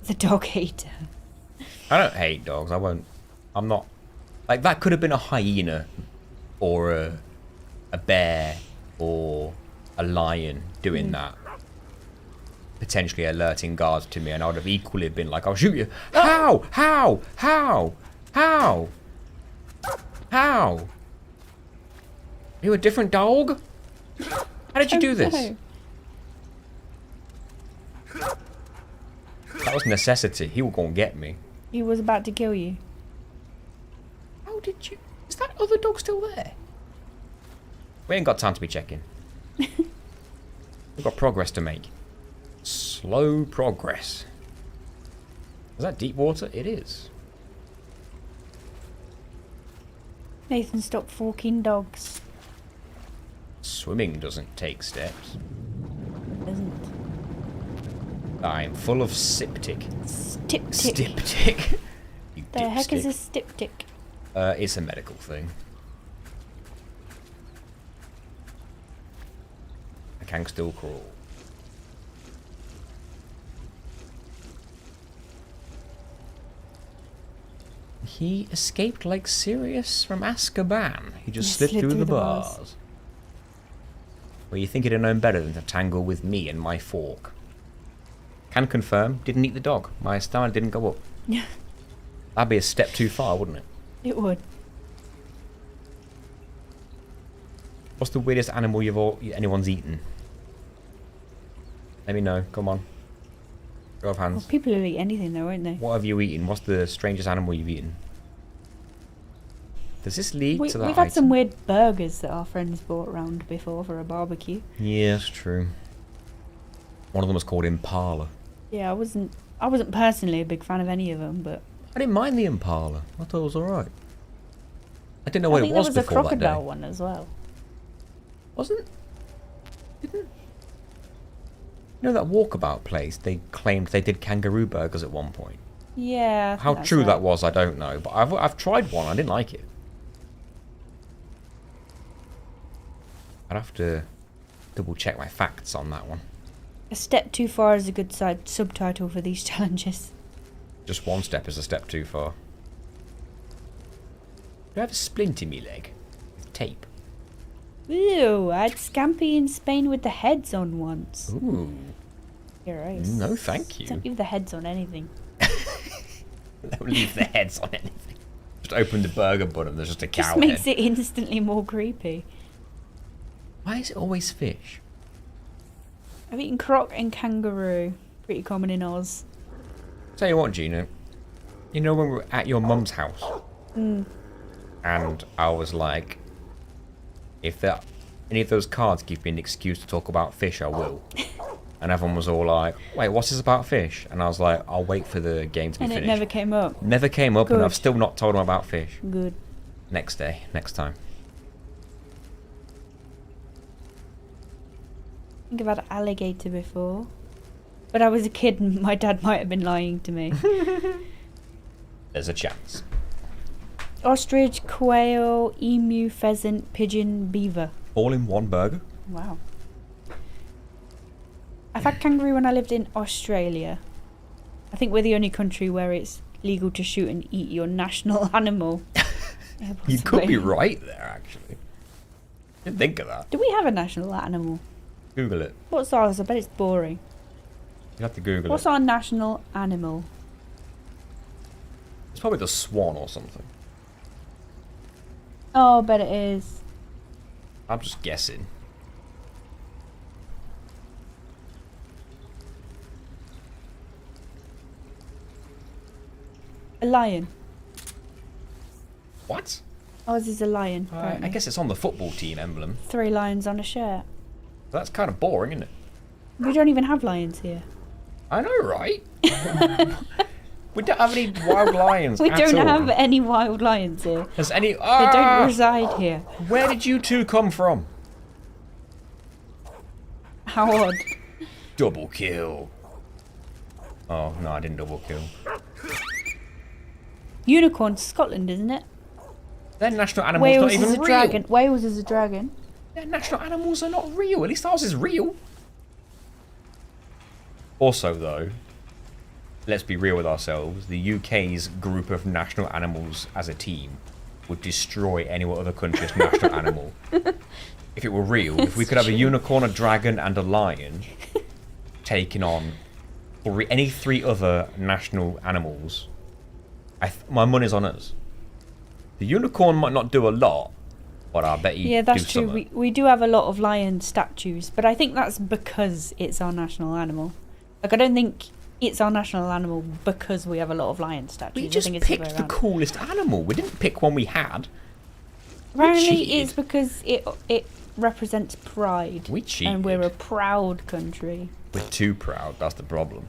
The dog hater. I don't hate dogs. I won't. I'm not. Like, that could have been a hyena, or a bear, or a lion doing that. Potentially alerting guards to me, and I would have equally been like, I'll shoot you. How? How? How? How? How? Are you a different dog? How did you do this? No. That was necessity. He will go and get me. He was about to kill you. How did you... Is that other dog still there? We ain't got time to be checking. We've got progress to make. Slow progress. Is that deep water? It is. Nathan, stop forking dogs. Swimming doesn't take steps. Doesn't. I'm full of siptic. Styptic. Styptic. You The heck is a dipstick. styptic? It's a medical thing. I can still crawl. He escaped like Sirius from Azkaban. He just slipped through the bars. Well, you think he'd have known better than to tangle with me and my fork. Can confirm, didn't eat the dog. My stamina didn't go up. That'd be a step too far, wouldn't it? It would. What's the weirdest animal anyone's eaten? Let me know. Come on. Go of hands. Well, people will eat anything though, won't they? What have you eaten? What's the strangest animal you've eaten? Does this lead to that We've had some item? weird burgers that our friends brought round before for a barbecue. Yeah, that's true. One of them was called Impala. Yeah, I wasn't personally a big fan of any of them, but I didn't mind the Impala. I thought it was alright. I didn't know what it was there was a before that day. crocodile one as well. Wasn't? Didn't? You know that walkabout place? They claimed they did kangaroo burgers at one point. Yeah. I think How that's true right. that was, I don't know. But I've tried one. I didn't like it. I'd have to double check my facts on that one. A step too far is a good subtitle for these challenges. Just one step is a step too far. Do I have a splint in me leg? With tape. Ew, I had scampi in Spain with the heads on once. Ooh. You're right. No, thank you. Don't leave the heads on anything. Don't leave the heads on anything. Just open the burger bun and there's just a cow Just head. makes it instantly more creepy. Why is it always fish? I've eaten croc and kangaroo. Pretty common in Oz. Tell you what, Gina. You know when we were at your mum's house? Mm. And I was like, if any of those cards give me an excuse to talk about fish, I will. And everyone was all like, wait, what's this about fish? And I was like, I'll wait for the game to be And finished. it never came up. Never came up, Good. and I've still not told them about fish. Good. Next time. I think I've had alligator before. But I was a kid and my dad might have been lying to me. There's a chance. Ostrich, quail, emu, pheasant, pigeon, beaver. All in one burger? Wow. I've had kangaroo when I lived in Australia. I think we're the only country where it's legal to shoot and eat your national animal. Yeah, You could be possibly. right there, actually. Didn't think of that. Do we have a national animal? Google it. What's ours? I bet it's boring. You have to Google What's it. our national animal? It's probably the swan or something. Oh, I bet it is. I'm just guessing. A lion. What? Ours is a lion. I apparently. guess it's on the football team emblem. 3 lions on a shirt. That's kind of boring, isn't it? We don't even have lions here. I know, right? We don't have any wild lions We at don't all. have any wild lions here. Has any... They Ah! don't reside here. Where did you two come from? How odd. Double kill. Oh, no, I didn't double kill. Unicorn's Scotland, isn't it? Their national animal's Wales not even is a real. dragon. Wales is a dragon. Their national animals are not real. At least ours is real. Also, though, let's be real with ourselves. The UK's group of national animals as a team would destroy any other country's national animal. If it were real, if we could have a unicorn, a dragon, and a lion taking on any 3 other national animals, my money's on us. The unicorn might not do a lot, but I bet he Yeah, that's do true. something. We do have a lot of lion statues, but I think that's because it's our national animal. Like, I don't think it's our national animal because we have a lot of lion statues. We I just think it's the other picked way the around. coolest animal. We didn't pick one we had. Apparently, cheated. it's because it represents pride. We cheated. And we're a proud country. We're too proud. That's the problem.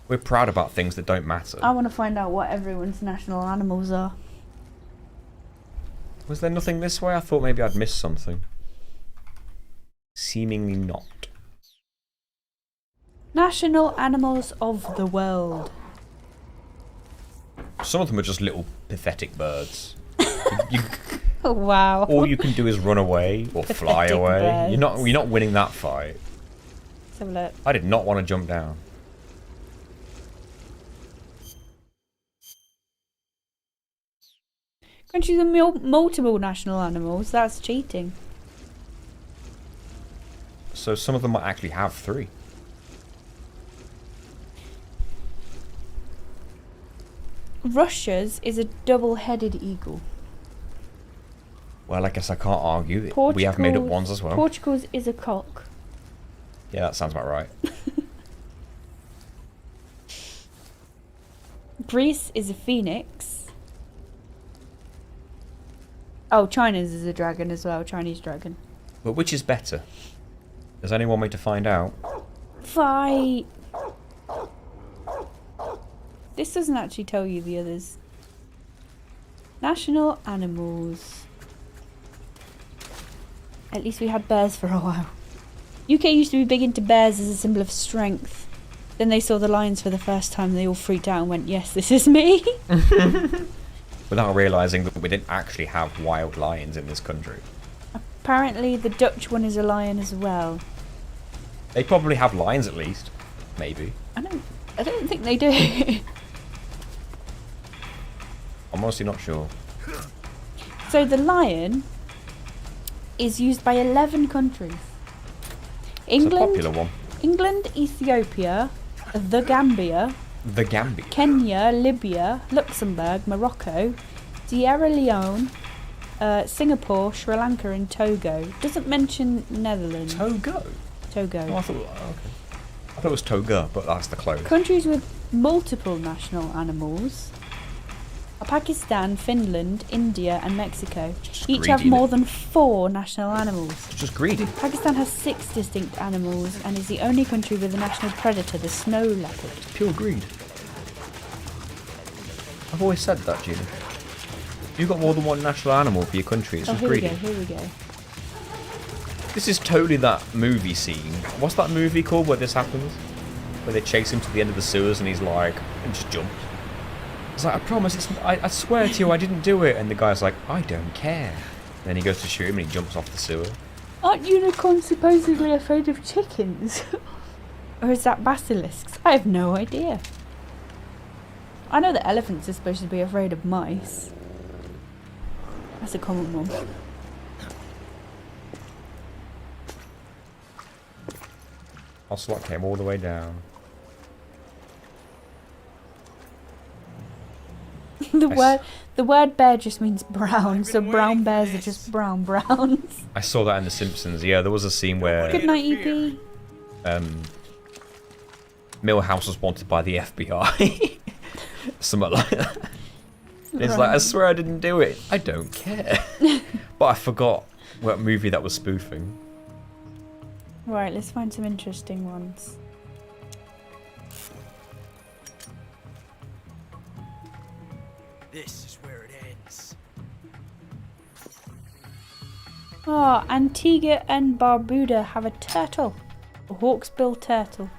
We're proud about things that don't matter. I want to find out what everyone's national animals are. Was there nothing this way? I thought maybe I'd missed something. Seemingly not. National animals of the world. Some of them are just little pathetic birds. You, Oh, wow. all you can do is run away or fly Pathetic away. birds. You're not winning that fight. Let's have a look. I did not want to jump down. Countries with multiple national animals, that's cheating. So some of them might actually have 3. Russia's is a double-headed eagle. Well, I guess I can't argue. We have made up ones as well. Portugal's is a cock. Yeah, that sounds about right. Greece is a phoenix. Oh, China's is a dragon as well, Chinese dragon. But which is better? There's only one way to find out. Fight! This doesn't actually tell you the others. National animals. At least we had bears for a while. UK used to be big into bears as a symbol of strength. Then they saw the lions for the first time and they all freaked out and went, yes, this is me. Without realising that we didn't actually have wild lions in this country. Apparently the Dutch one is a lion as well. They probably have lions at least. Maybe. I don't think they do. I'm honestly not sure. So the lion is used by 11 countries. It's a popular one. England, Ethiopia, the Gambia, The Gambia. Kenya, Libya, Luxembourg, Morocco, Sierra Leone, Singapore, Sri Lanka and Togo. Doesn't mention Netherlands. Togo? Togo. Oh, I thought it was Toga, but that's the close. Countries with multiple national animals are Pakistan, Finland, India and Mexico. Each have greedy, more isn't than 4 national animals. It's just greedy. Pakistan has 6 distinct animals and is the only country with a national predator, the snow leopard. It's pure greed. I've always said that, Julie. You've got more than one national animal for your country. It's just greedy. Here we go. This is totally that movie scene. What's that movie called where this happens? Where they chase him to the end of the sewers and he's like, and just jumps. It's like, I promise, I swear to you I didn't do it. And the guy's like, I don't care. And then he goes to shoot him and he jumps off the sewer. Aren't unicorns supposedly afraid of chickens? Or is that basilisks? I have no idea. I know that elephants are supposed to be afraid of mice. That's a common one. Ocelot came all the way down. The word bear just means brown, so brown bears are just brown browns. I saw that in The Simpsons. Yeah, there was a scene where Good night, EP. Milhouse was wanted by the FBI. Something like that. And it's like, I swear I didn't do it. I don't care. But I forgot what movie that was spoofing. Right, let's find some interesting ones. This is where it ends. Oh, Antigua and Barbuda have a turtle. A hawksbill turtle.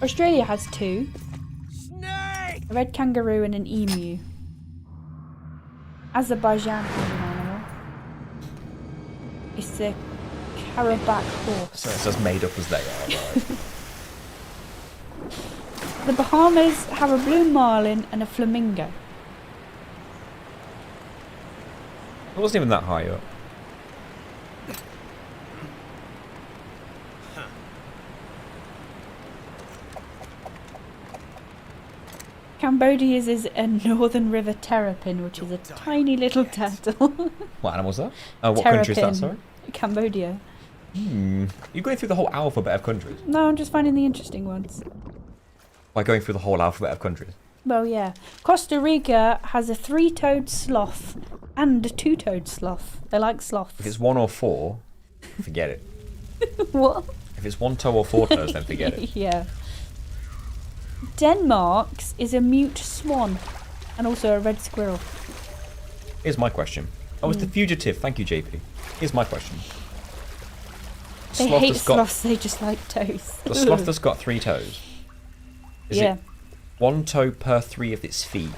Australia has 2. Snake! A red kangaroo and an emu. Azerbaijan has an animal. It's the Karabakh horse. So it's as made up as they are. Right? The Bahamas have a blue marlin and a flamingo. It wasn't even that high up. Cambodia's is a northern river terrapin, which is a tiny little turtle. What animal's that? What country is that, sorry? Cambodia. You're going through the whole alphabet of countries? No, I'm just finding the interesting ones. By going through the whole alphabet of countries? Well, yeah. Costa Rica has a 3-toed sloth and a 2-toed sloth. They like sloths. If it's 1 or 4, forget it. What? If it's 1 toe or 4 toes, then forget it. Yeah. Denmark's is a mute swan and also a red squirrel. Here's my question. Oh, it's the fugitive. Thank you, JP. Here's my question. They hate sloths, they just like toes. The sloth that's got 3 toes. Is Yeah. it 1 toe per 3 of its feet?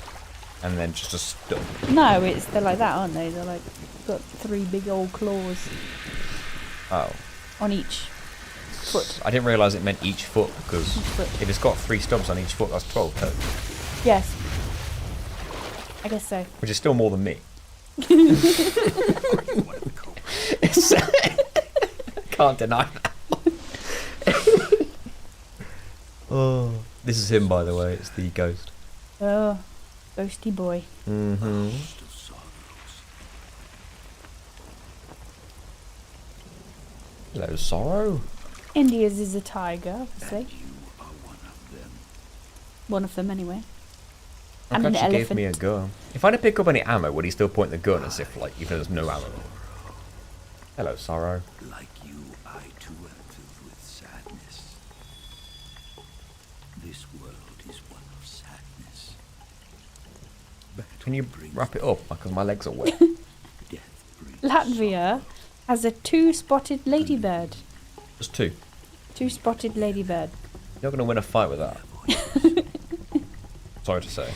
And then just a stump? No, they're like that, aren't they? They're like got 3 big old claws Oh. on each foot. I didn't realise it meant each foot, because Each foot. if it's got 3 stumps on each foot, that's 12 toes. Yes. I guess so. Which is still more than me. Can't deny that. Oh, this is him, by the way. It's the ghost. Oh, ghosty boy. Mm-hmm. Hello, Sorrow. India's is a tiger, obviously. One of them, anyway. And an She gave elephant. me a gun. If I didn't pick up any ammo, would he still point the gun as if, like, even though there's no ammo? Hello, Sorrow. Like you, I too am filled with sadness. This world is one of sadness. Can you wrap it up? Because my legs are wet. Death brings Latvia has a 2-spotted ladybird. Just 2. 2-spotted ladybird. You're not going to win a fight with that. Sorry to say.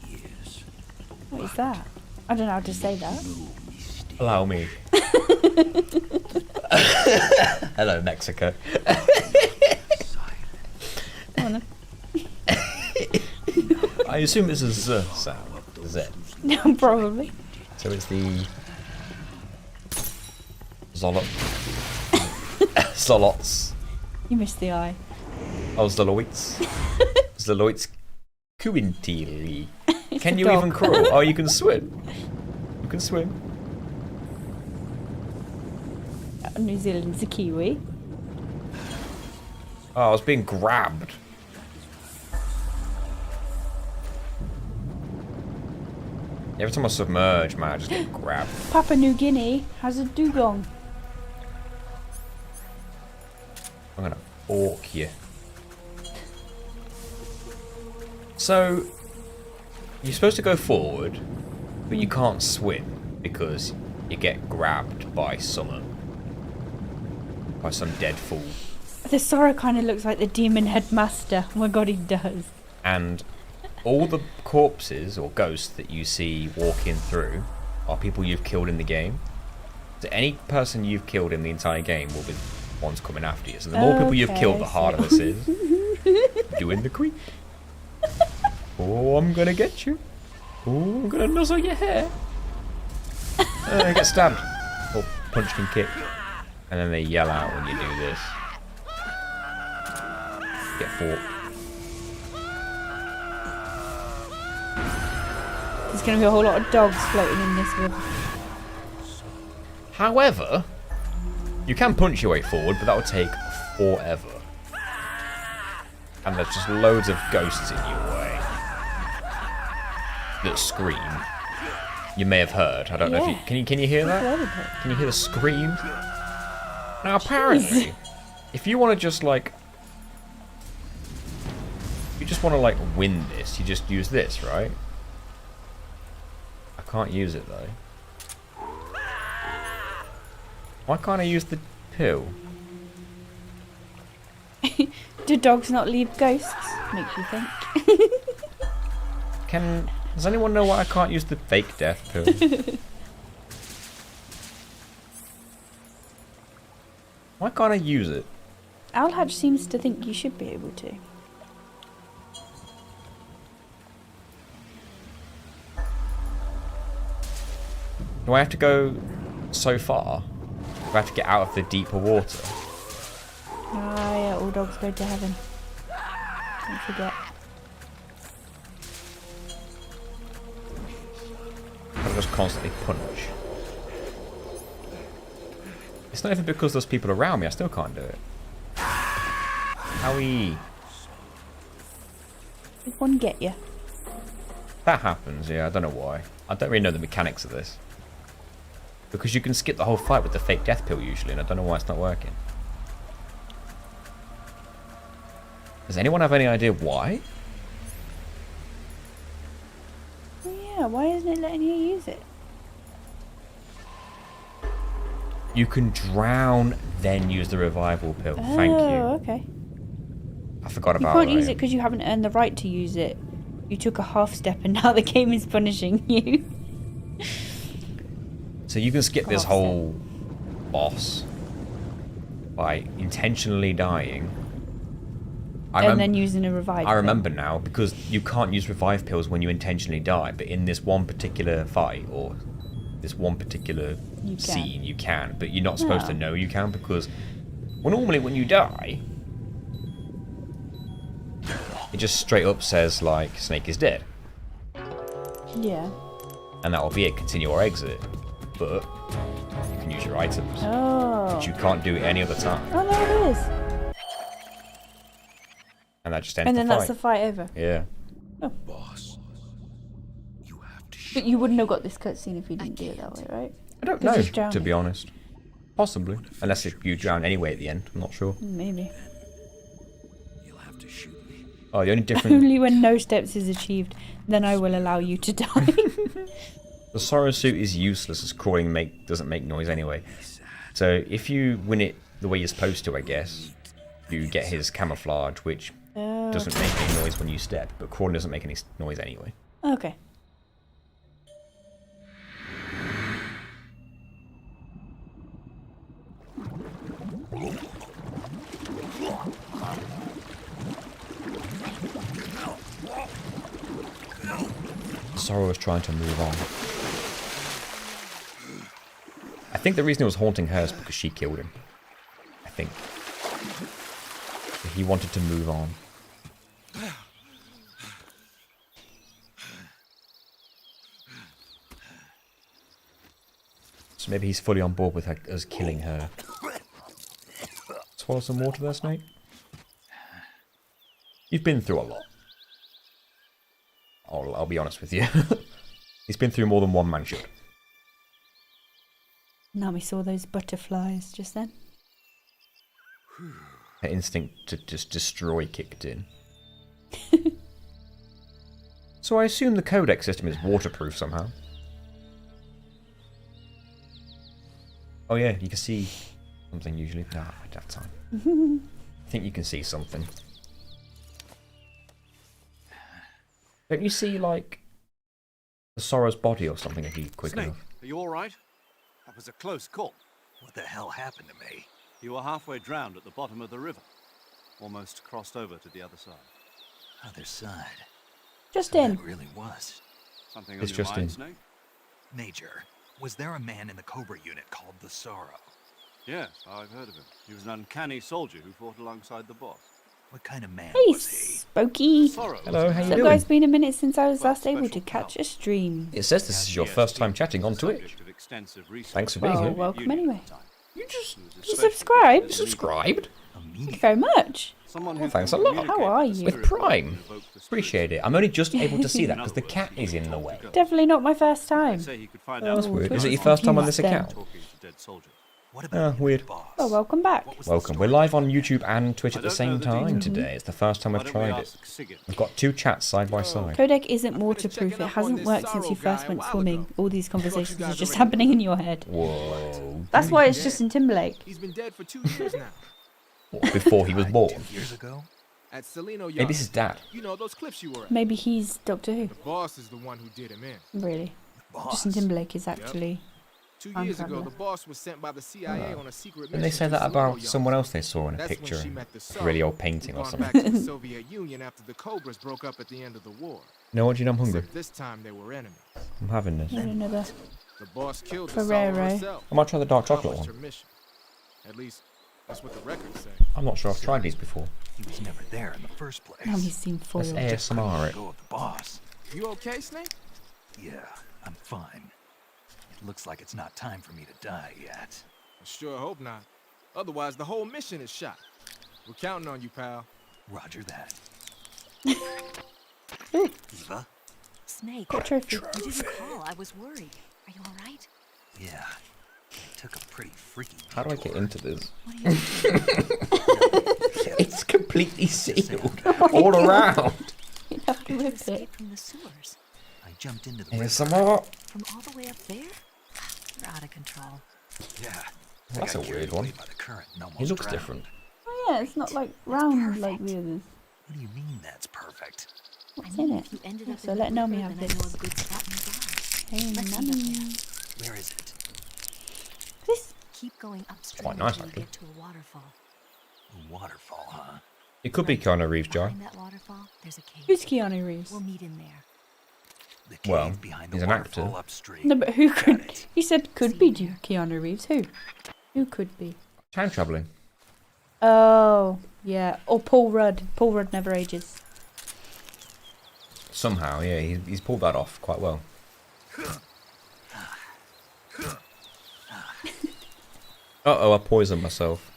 years. What is that? I don't know how to say that. Allow me. Hello, Mexico. Go on then. I assume it's a Z sound. Z. Probably. So it's the Zolot. Zolots. You missed the eye. Oh, Zoloits. Zoloits Kuintili. Can you dog. even crawl? Oh, you can swim. You can swim. New Zealand's a kiwi. Oh, I was being grabbed. Every time I submerge, man, I just get grabbed. Papua New Guinea has a dugong. I'm gonna orc you. So, you're supposed to go forward, but you can't swim because you get grabbed by some dead fool. The Sora kind of looks like the demon headmaster. Oh my god, he does. And all the corpses or ghosts that you see walking through are people you've killed in the game. So any person you've killed in the entire game will be the ones coming after you. So the more people you've killed, the harder this is. Doing the creep. Oh, I'm gonna get you. Oh, I'm gonna nuzzle your hair. Get stabbed. Or punched and kicked. And then they yell out when you do this. Get fought. There's going to be a whole lot of dogs floating in this river. However, you can punch your way forward, but that would take forever. And there's just loads of ghosts in your way that scream. You may have heard. I don't know if you can you hear that? Can you hear the screams? Now apparently, if you want to just like, you just want to like win this, you just use this, right? I can't use it though. Why can't I use the pill? Do dogs not leave ghosts? Makes you think. Does anyone know why I can't use the fake death pill? Why can't I use it? Alhatch seems to think you should be able to. Do I have to go so far? Do I have to get out of the deeper water? Ah, yeah, all dogs go to heaven. Don't forget. I just constantly punch. It's not even because there's people around me, I still can't do it. Owie. Did one get you? That happens, yeah, I don't know why. I don't really know the mechanics of this. Because you can skip the whole fight with the fake death pill usually, and I don't know why it's not working. Does anyone have any idea why? Yeah, why isn't it letting you use it? You can drown, then use the revival pill. Thank you. Oh, okay. I forgot You about can't that. use it because you haven't earned the right to use it. You took a half step and now the game is punishing you. So you can skip this whole boss by intentionally dying. And then using a revive pill. I remember now, because you can't use revive pills when you intentionally die, but in this one particular fight, or this one particular scene, you can. But you're not supposed to know you can, because normally when you die, it just straight up says, like, Snake is dead. Yeah. And that'll be it, continue or exit. But you can use your items. Oh. Which you can't do any other time. Oh, there it is. And that just ends And then the fight. that's the fight over. Yeah. Oh. Boss, you have to shoot. But you wouldn't have got this cutscene if you didn't do it that way, right? I don't 'Cause know, he's drowning. to be honest. Possibly. Unless if you drown anyway at the end. I'm not sure. Maybe. You'll have to shoot me. Oh, the only difference... Only when no steps is achieved, then I will allow you to die. The Sorrow suit is useless as crawling doesn't make noise anyway. So if you win it the way you're supposed to, I guess, you get his camouflage, which doesn't make any noise when you step, but crawling doesn't make any noise anyway. Okay. Sorrow is trying to move on. I think the reason it was haunting her is because she killed him. I think. He wanted to move on. So maybe he's fully on board with her, us killing her. Swallow some water there, Snake? You've been through a lot. I'll be honest with you. He's been through more than one man should. Now we saw those butterflies just then. Her instinct to just destroy kicked in. So I assume the codex system is waterproof somehow. Oh yeah, you can see something usually. No, at that time. I think you can see something. Don't you see, like, the Sorrow's body or something if you quick Snake, enough? are you all right? That was a close call. What the hell happened to me? You were halfway drowned at the bottom of the river. Almost crossed over to the other side. Other side. Just So in. that really was. Something It's on your just mind, in. Snake? Major, was there a man in the Cobra unit called the Sorrow? Yes, I've heard of him. He was an uncanny soldier who fought alongside the boss. What kind of man Hey, was he? Spooky. Sorrow Hello, was how a you So doing? guys, been a minute since I was Well, last able to special catch power. a stream. It says this is your Yes, first time he chatting on was the Twitch. subject of extensive research. Thanks for being Well, here. welcome anyway. You just You subscribed? subscribed? A Thank media. you very much. Someone thanks a lot. How are you? With Prime. Appreciate it. I'm only just able to see that because the cat is in the way. Definitely not my first time. Oh, that's weird. Is it your Twitch first time on this confused then. account? What Ah, about weird. the boss? Oh, welcome back. What was the Welcome. We're story? live on YouTube and Twitch at I the don't same know the time details. today. It's the first time I've tried it. We've got two chats side by side. Codec isn't waterproof. It hasn't worked since you first went swimming. All these conversations are just happening in your head. Whoa. That's why it's Justin Timberlake. He's been dead for 2 years now. What, before he was born? 2 years ago? At Salino Yard. Maybe it's his dad. You know those clips you were at. Maybe he's Doctor Who. The boss is the one who did him in. Really. Boss. Justin Timberlake is actually... 2 I'm years ago, traveler. the boss was sent by the CIA on a secret mission. Didn't they say to that Salino about Yard. someone else they saw in a That's picture? when she met the A Sorrow, really old who'd painting or gone something. back to the Soviet Union after the Cobras broke up at the end of the war. No, what do you know? I'm hungry. Except this time they were enemies. I'm having this. I don't know that. The boss killed the Sorrow Ferrero. herself. I might try the dark chocolate Accomplished one. her mission. At least that's what the records say. I'm not sure I've tried these before. He was never there in the first place. Now he's seen foil. Let's Just couldn't ASMR let it. go of the boss. You okay, Snake? Yeah, I'm fine. It looks like it's not time for me to die yet. I sure hope not. Otherwise, the whole mission is shot. We're counting on you, pal. Roger that. Ooh, Eva? Snake, got a trophy. you didn't call. I was worried. Are you all right? Yeah. I took a pretty freaky How do I get detour. into this? What are you doing? It's completely sealed all around. You have to You rip it. escaped from the sewers. I jumped into the Here's river. some more. From all the way up there? You're out of control. Yeah. I That's got a carried weird away one. by the current and He almost looks drowned. different. Oh yeah, it's not like round like the others. What do you mean that's perfect? What's I in mean, it? if you ended Yeah, up so in let the Naomi river, have then this. I know a good spot nearby. Hey, Let's meet up Nanny. there. Where is it? This Keep going upstream Quite nice, until you actually. get to a waterfall. A waterfall, huh? It could be Keanu Reeves, Jar. Behind that waterfall, there's a cave. who's Keanu Reeves? We'll meet in there. The cave Well, behind he's the an waterfall actor. upstream. No, but who Got could? it. He said could be Keanu Reeves. Who? Who could be? Time traveling. Oh, yeah. Or Paul Rudd. Paul Rudd never ages. Somehow, yeah, he's pulled that off quite well. Uh-oh, I poisoned myself.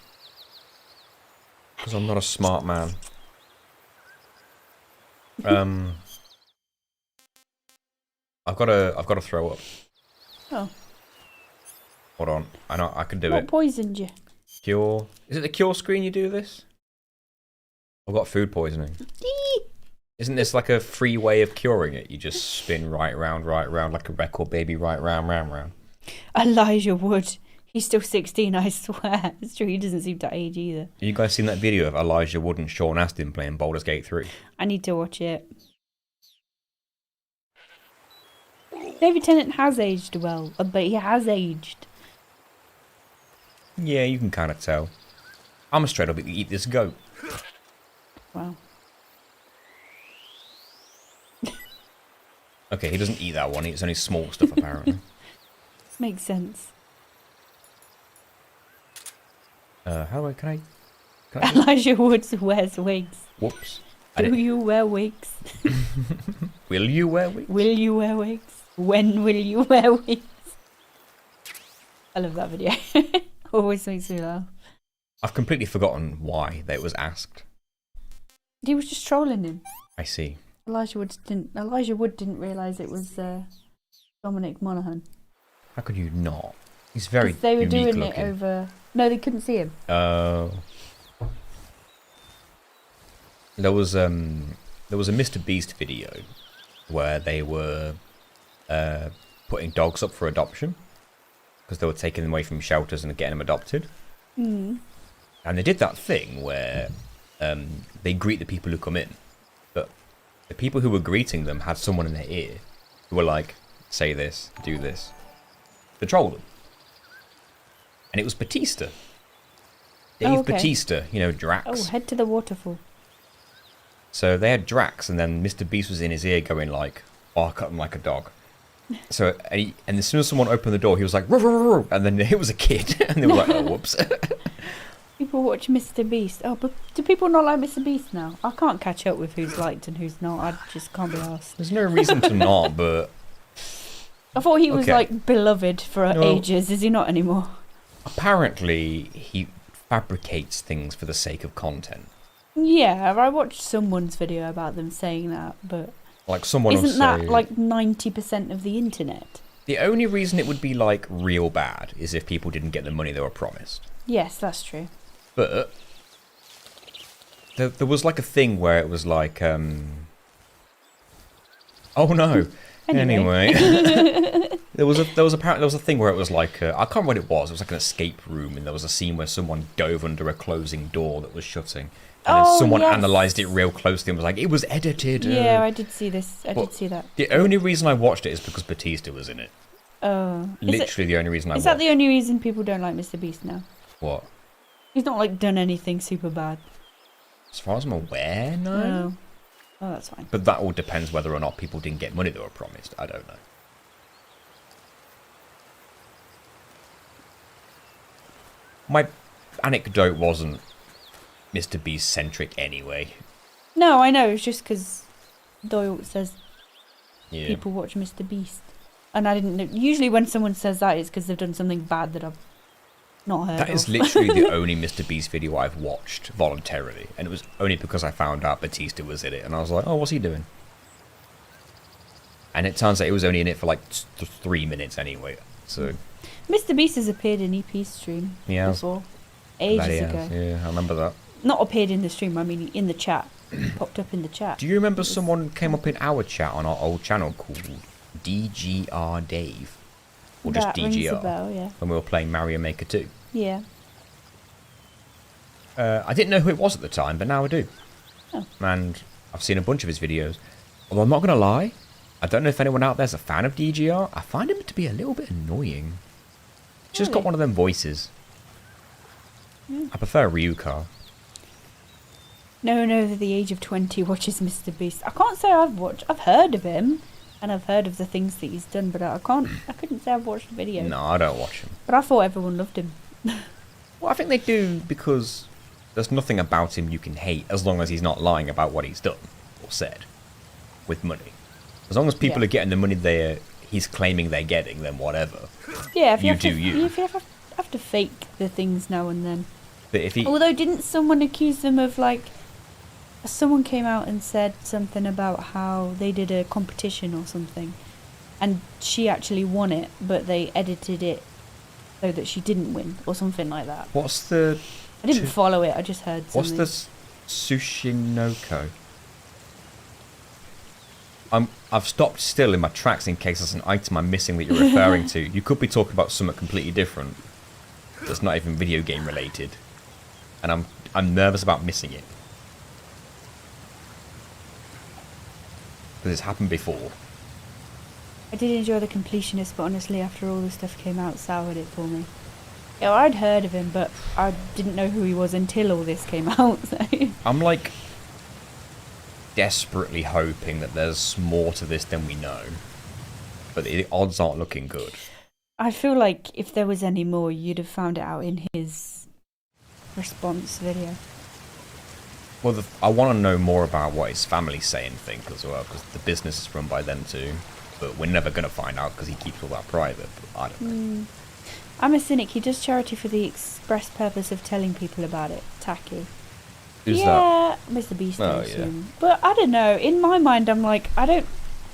Because I'm not a smart man. I've got to throw up. Oh, Hold on. I know I can do what it. poisoned you? Cure. Is it the cure screen you do this? I've got food poisoning. Isn't this like a free way of curing it? You just spin right round like a record baby, right round. Elijah Wood. He's still 16, I swear. It's true, he doesn't seem to age either. You guys seen that video of Elijah Wood and Sean Astin playing Baldur's Gate 3? I need to watch it. David Tennant has aged well, but he has aged. Yeah, you can kind of tell. I'm straight up eat this goat. Wow. Okay, he doesn't eat that one. He eats only small stuff, apparently. Makes sense. Can I Elijah Woods wears wigs. Whoops. Do you wear wigs? Will you wear wigs? Will you wear wigs? When will you wear wigs? I love that video. Always makes me laugh. I've completely forgotten why that was asked. He was just trolling him. I see. Elijah Wood didn't realise it was Dominic Monaghan. How could you not? He's very they were unique doing looking. it over. No, they couldn't see him. Oh. There was a Mr. Beast video where they were putting dogs up for adoption because they were taking them away from shelters and getting them adopted. Mm. And they did that thing where they greet the people who come in, but the people who were greeting them had someone in their ear who were like, say this, do this, to troll them. And it was Batista. Dave Batista, you know, Drax. Oh, head to the waterfall. So they had Drax, and then Mr. Beast was in his ear going like, oh, I cut him like a dog. So, and as soon as someone opened the door, he was like, ruh, ruh, ruh, and then it was a kid, and they were like, oh, whoops. People watch Mr. Beast. Oh, but do people not like Mr. Beast now? I can't catch up with who's liked and who's not. I just can't be asked. There's no reason to not, but... I thought he was, like, beloved for ages. Is he not anymore? Apparently, he fabricates things for the sake of content. Yeah, I watched someone's video about them saying that, but... Like someone Isn't that, like, 90% of the internet? The only reason it would be, like, real bad is if people didn't get the money they were promised. Yes, that's true. But there was, like, a thing where it was like, oh, no. Anyway. there was a thing where it was like, I can't remember what it was. It was like an escape room, and there was a scene where someone dove under a closing door that was shutting. And then someone analysed it real closely and was like, it was edited. Yeah, I did see this. I did see that. The only reason I watched it is because Batista was in it. Oh. Literally the only reason I watched it. Is that the only reason people don't like Mr. Beast now? What? He's not, like, done anything super bad. As far as I'm aware, no. No. Oh, that's fine. But that all depends whether or not people didn't get money they were promised. I don't know. My anecdote wasn't Mr. Beast centric anyway. No, I know. It's just because Doyle says Yeah. people watch Mr. Beast. And I didn't know. Usually when someone says that, it's because they've done something bad that I've not heard That of. is literally the only Mr. Beast video I've watched voluntarily. And it was only because I found out Batista was in it. And I was like, oh, what's he doing? And it turns out he was only in it for like 3 minutes anyway. So Mr. Beast has appeared in EP's stream before. Ages ago. Yeah, I remember that. Not appeared in the stream, I mean in the chat. Popped up in the chat. Do you remember someone came up in our chat on our old channel called DGR Dave? Or just That rings a DGR? bell, yeah. When we were playing Mario Maker 2. Yeah. I didn't know who it was at the time, but now I do. Oh. And I've seen a bunch of his videos. Although I'm not going to lie, I don't know if anyone out there's a fan of DGR. I find him to be a little bit annoying. He's just got Really? one of them voices. I prefer Ryuka. No one over the age of 20 watches Mr. Beast. I can't say I've heard of him, and I've heard of the things that he's done, but I couldn't say I've watched the video. No, I don't watch him. But I thought everyone loved him. Well, I think they do because there's nothing about him you can hate as long as he's not lying about what he's done or said with money. As long as people are getting the money he's claiming they're getting, then whatever. Yeah, if you you have to fake the things now and then. But if he... Although, didn't someone accuse them of, like... Someone came out and said something about how they did a competition or something, and she actually won it, but they edited it so that she didn't win, or something like that. What's the... I didn't follow it, I just heard something. What's the Sushinoko? I've stopped still in my tracks in case there's an item I'm missing that you're referring to. You could be talking about something completely different that's not even video game related, and I'm nervous about missing it because it's happened before. I did enjoy the completionist, but honestly, after all the stuff came out, soured it for me. Yeah, I'd heard of him, but I didn't know who he was until all this came out. So. I'm like desperately hoping that there's more to this than we know. But the odds aren't looking good. I feel like if there was any more, you'd have found it out in his response video. Well, I want to know more about what his family's saying, think as well, because the business is run by them too. But we're never going to find out because he keeps all that private. But I don't know. I'm a cynic. He does charity for the express purpose of telling people about it. Tacky. Who's that? Mr. Beast. Oh, yeah. But I don't know. In my mind, I'm like, I don't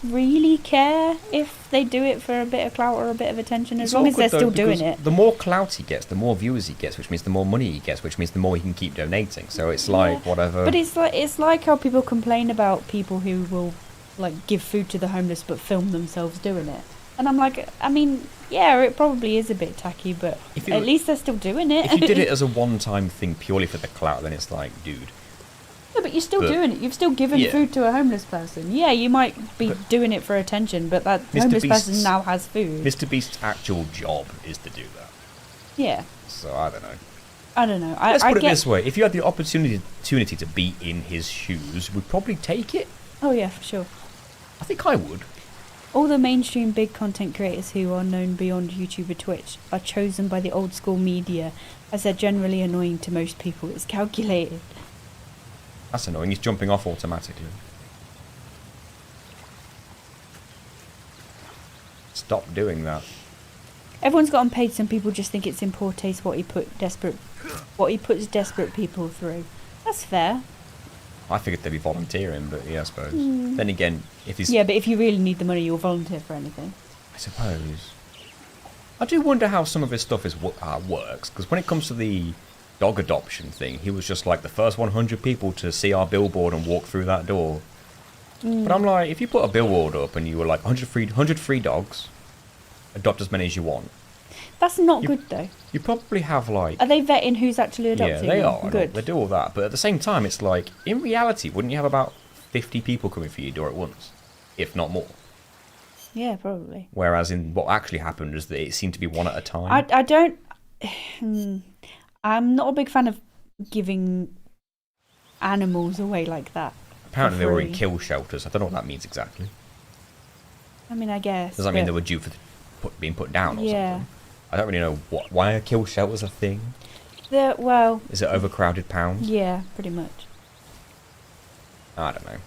really care if they do it for a bit of clout or a bit of attention, as long as they're still doing it. The more clout he gets, the more viewers he gets, which means the more money he gets, which means the more he can keep donating. So it's like whatever. But it's like how people complain about people who will like give food to the homeless but film themselves doing it. And I'm like, I mean, yeah, it probably is a bit tacky, but at least they're still doing it. If you did it as a one-time thing purely for the clout, then it's like, dude. Yeah, but you're still doing it. You've still given food to a homeless person. Yeah, you might be doing it for attention, but that homeless person now has food. Mr. Beast's actual job is to do that. Yeah. So I don't know. Let's put it this way: if you had the opportunity to be in his shoes, would probably take it. Oh yeah, for sure. I think I would. All the mainstream big content creators who are known beyond YouTube or Twitch are chosen by the old school media, as they're generally annoying to most people. It's calculated. That's annoying. He's jumping off automatically. Stop doing that. Everyone's gotten paid. Some people just think it's in poor taste what he puts desperate people through. That's fair. I figured they'd be volunteering, but yeah, I suppose. Then again, if he's... Yeah, but if you really need the money, you'll volunteer for anything. I suppose. I do wonder how some of his stuff works, because when it comes to the dog adoption thing, he was just like the first 100 people to see our billboard and walk through that door. But I'm like, if you put a billboard up and you were like 100 free dogs, adopt as many as you want. That's not good though. You probably have like... Are they vetting who's actually adopting? Yeah, they are. Good. They do all that. But at the same time, it's like, in reality, wouldn't you have about 50 people coming through your door at once? If not more. Yeah, probably. Whereas in what actually happened is that it seemed to be one at a time. I don't... I'm not a big fan of giving animals away like that. Apparently they were in kill shelters. I don't know what that means exactly. I mean, I guess. Does that mean they were due for being put down or something? I don't really know why a kill shelter's a thing. Well... Is it overcrowded pounds? Yeah, pretty much. I don't know.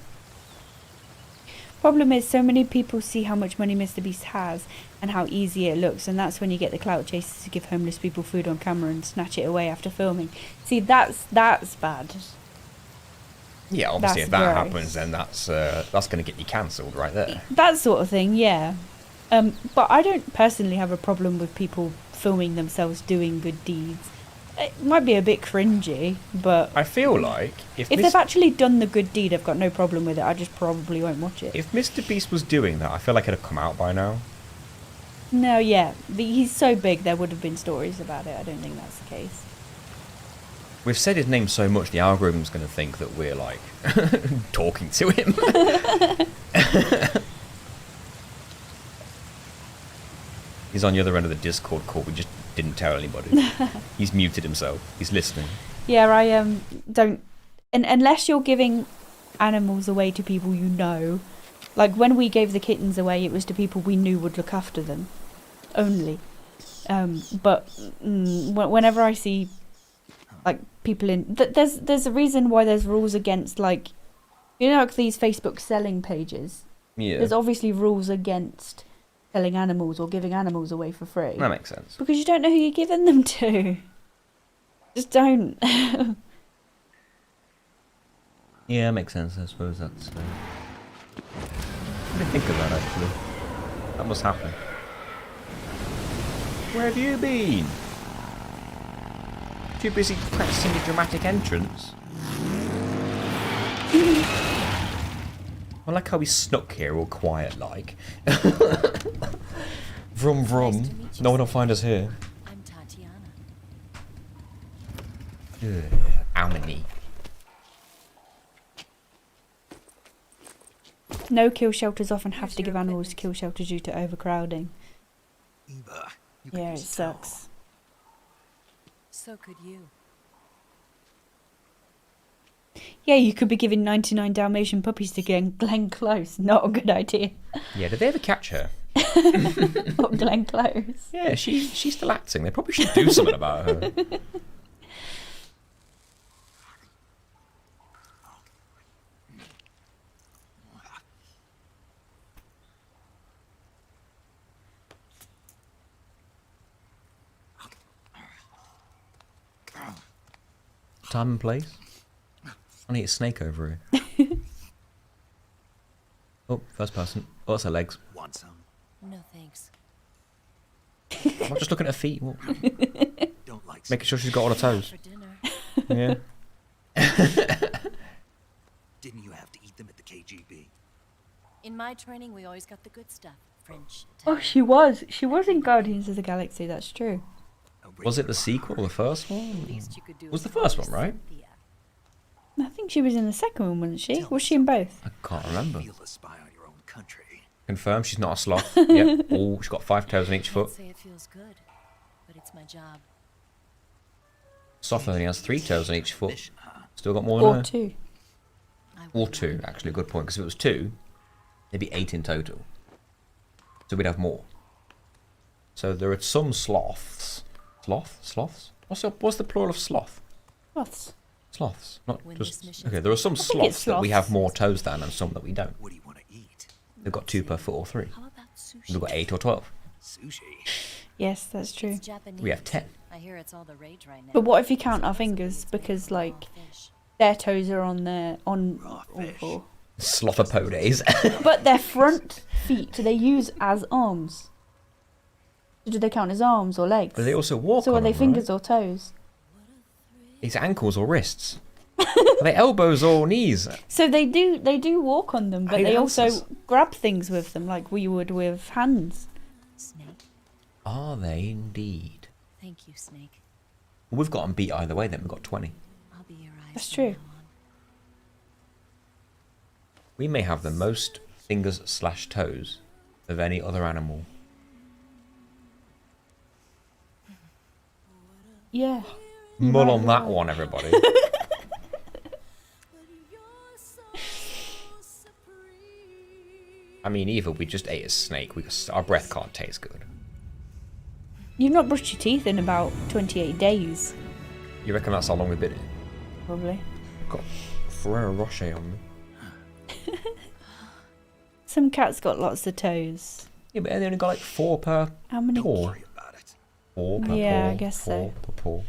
Problem is, so many people see how much money Mr. Beast has and how easy it looks, and that's when you get the clout chasers to give homeless people food on camera and snatch it away after filming. See, that's bad. Yeah, obviously if that happens, then that's going to get you cancelled right there. That sort of thing, yeah. But I don't personally have a problem with people filming themselves doing good deeds. It might be a bit cringy, but... I feel like... If they've actually done the good deed, I've got no problem with it. I just probably won't watch it. If Mr. Beast was doing that, I feel like it'd have come out by now. No, yeah. He's so big, there would have been stories about it. I don't think that's the case. We've said his name so much, the algorithm's going to think that we're, like, talking to him. He's on the other end of the Discord call. We just didn't tell anybody. He's muted himself. He's listening. Yeah, I don't... Unless you're giving animals away to people you know. Like, when we gave the kittens away, it was to people we knew would look after them. Only. But whenever I see... like people in there's a reason why there's rules against, like, you know, like these Facebook selling pages. Yeah. There's obviously rules against selling animals or giving animals away for free. That makes sense. Because you don't know who you're giving them to. Just don't. Yeah, that makes sense. I suppose that's... I didn't think of that, actually. That must happen. Where have you been? Too busy practicing a dramatic entrance. I like how we snuck here all quiet like. Vroom vroom. No one will find us here. I'm Tatiana. Almany. No kill shelters often have to give animals to kill shelters due to overcrowding. Eva, Yeah, it sucks. So could you. Yeah, you could be giving 99 Dalmatian puppies to Glenn Close. Not a good idea. Yeah, did they ever catch her? What, Glenn Close? Yeah, she's still acting. They probably should do something about her. Time and place. I need a snake over here. Oh, first person. Oh, that's her legs. Want some? No thanks. I'm not just looking at her feet. What? Don't like Making sure she's got all her toes. For dinner. Yeah. Didn't you have to eat them at the KGB? In my training, we always got the good stuff. French. Oh, she was. She was in Guardians of the Galaxy, that's true. Was it the sequel or the first one? Least you could do Was is the first call one, right? Cynthia. I think she was in the second one, wasn't she? Was she in both? I can't remember. Feel a spy on your own country. Confirm she's not a sloth. Yep. Oh, she's got 5 toes on each Can't foot. say it feels good, but it's my job. Sloth only has 3 toes on each foot. Mission, huh? Still got more than Or her. two. I Or would 2, actually, a good point. Because if it was 2, there'd be 8 in total. So we'd have more. So there are some sloths. Sloths? What's the plural of sloth? Sloths. Sloths. Not When just. this mission's Okay, there are some I think it's sloths that we have sloths. more toes than and some that we don't. What do you want to eat? They've got 2 per foot or 3. How about sushi? We've got 8 or 12. Sushi. Yes, that's true. It's Japanese. We have 10. I hear it's all the rage right now. But what if you count our fingers? Because, like, Raw fish. their toes are on their... on Raw all fish. four. Slothopodes. But their front feet, they use as arms. Do they count as arms or legs? But they also walk So on are they them, fingers right? or toes? It's ankles or wrists. Are they elbows or knees? So they do walk on them, but Hey, they also answers. grab things with them like we would with hands. Snake. Are they indeed? Thank you, Snake. We've got them beat either way then. We've got 20. I'll be your eyes. That's from true. now on. We may have the most fingers/toes of any other animal. Yeah. Mull on that one, everybody. I mean, either we just ate a snake, our breath can't taste good. You've not brushed your teeth in about 28 days, You reckon that's how long we've been here? probably. I've got Ferrero Rocher on me. Some cats got lots of toes. Yeah, but they only got like 4 per How many? paw. Worry about it. 4 per Yeah, paw. I guess so. Per paw.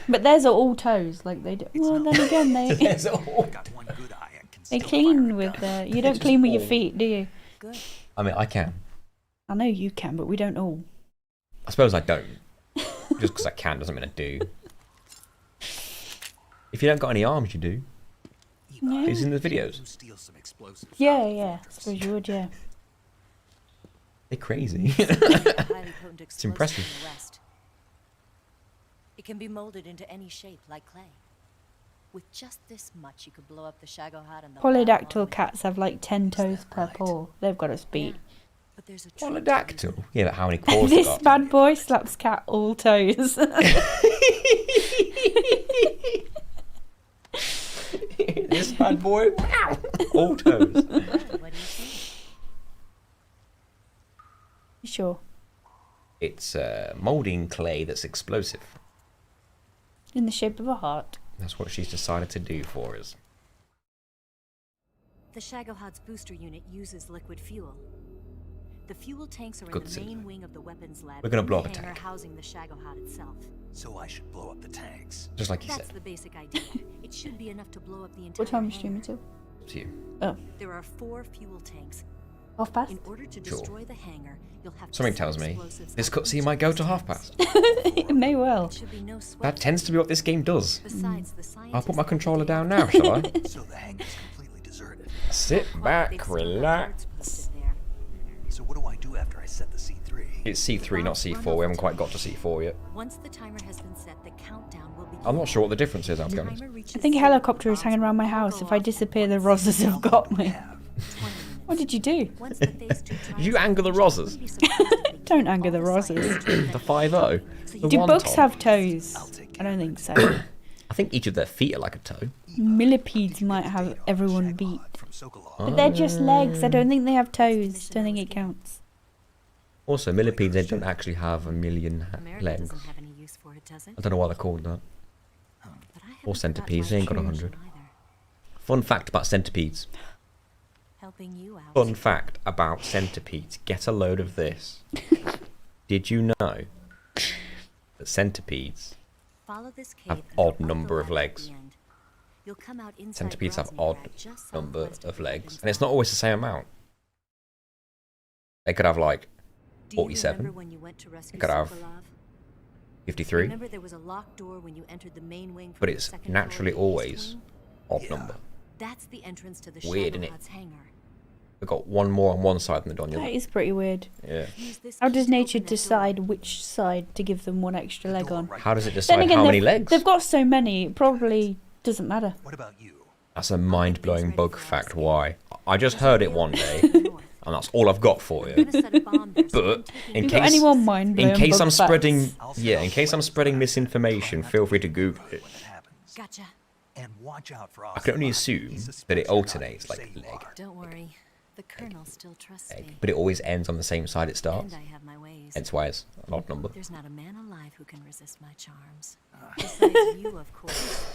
But theirs are all toes. Like they do. Well, then again, There's all. Got one good eye and can they still clean fire a with gun. their. You don't just clean with your all- feet, do you? Good. I mean, I can. I know you can, but we don't all. I suppose I don't. Just because I can doesn't mean I do. If you don't got any arms, you do. Yeah. It's in the videos. Who steals some explosives Yeah, out of yeah. I fortress? suppose you would, yeah. They're crazy. Highly potent explosive impressive. in the West. It can be molded into any shape, like clay. With just this much, you could blow up the Shagohod and the Polydactyl cats have like 10 toes per paw. They've got us beat. But there's a trick to Polydactyl. Yeah, but how many claws they This got? bad boy slaps cat all toes. This bad boy. All toes. using. What do you think? You sure? It's moulding clay that's explosive. In the shape of a heart. That's what she's decided to do for us. The Shagohod's booster unit uses liquid fuel. The fuel tanks are Good in to the see. main wing of the weapons lab. We're gonna in blow the up a hangar tank. housing the Shagohod itself. So I should blow up the tanks. Just like you That's said. the basic idea. It should be enough to blow up the entire What time are you hangar. streaming till? Up to you. Oh, There are 4 fuel tanks. half past? In order to Sure. destroy the hangar, you'll have to Something set tells me explosives this on cutscene each might of go these to half tanks. past. It may well. It should be no sweat. That tends to be what this game does. Besides, the I'll put my scientists controller have down the now, shall I? So the hangar's completely deserted. Sit Well, back, they've still got relax. guards posted there. So what do I do after I set the C3? It's C3, not C4. We haven't quite got to C4 yet. Once the timer has been set, the countdown will begin. I'm not sure what the difference is, I'll be honest. I think a helicopter is hanging around my house. If I disappear, the Rozzers have got me. What did you do? You anger the Rozzers. Don't anger the Rozzers. The 5-0. The Do one bugs top. have toes? I don't think so. I think each of their feet are like a toe. Millipedes might have everyone beat. But they're just legs. I don't think they have toes. Don't think it counts. Also, millipedes, they don't actually have a million legs. I don't know why they're called that. Or centipedes, they ain't got 100. Fun fact about centipedes. Fun fact about centipedes. Get a load of this. Did you know that centipedes have odd number of legs? Centipedes have odd number of legs. And it's not always the same amount. They could have like 47. They could have 53. But it's naturally always odd number. Weird, isn't it? We've got one more on one side than the other. That is pretty weird. Yeah. How does nature decide which side to give them one extra leg on? How does it decide how many legs? They've got so many, it probably doesn't matter. What about you? That's a mind-blowing bug fact. Why? I just heard it one day, and that's all I've got for you. But in case I'm spreading, in case I'm spreading misinformation, feel free to Google it. Gotcha. And watch out for I can only assume that it alternates like leg. Don't worry. The Colonel still trusts me. But it always ends on the same side it starts. And I have my ways. Hence why it's an odd number. There's not a man alive who can resist my charms. Besides you, of course.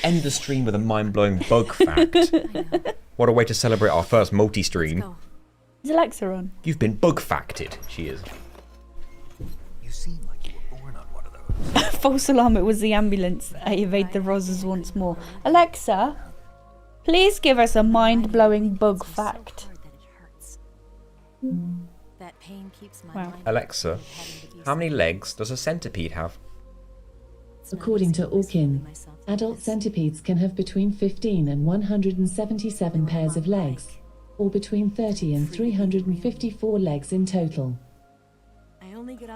End the stream with a mind-blowing bug fact. What a way to celebrate our first multi-stream. Is Alexa on? You've been bug-facted. She is. You seem like you were born on one of those. False alarm, it was the ambulance. I evade the Rosas once more. Alexa, please give us a mind-blowing bug fact. Wow. Alexa, how many legs does a centipede have? According to Orkin, adult centipedes can have between 15 and 177 pairs of legs, or between 30 and 354 legs in total.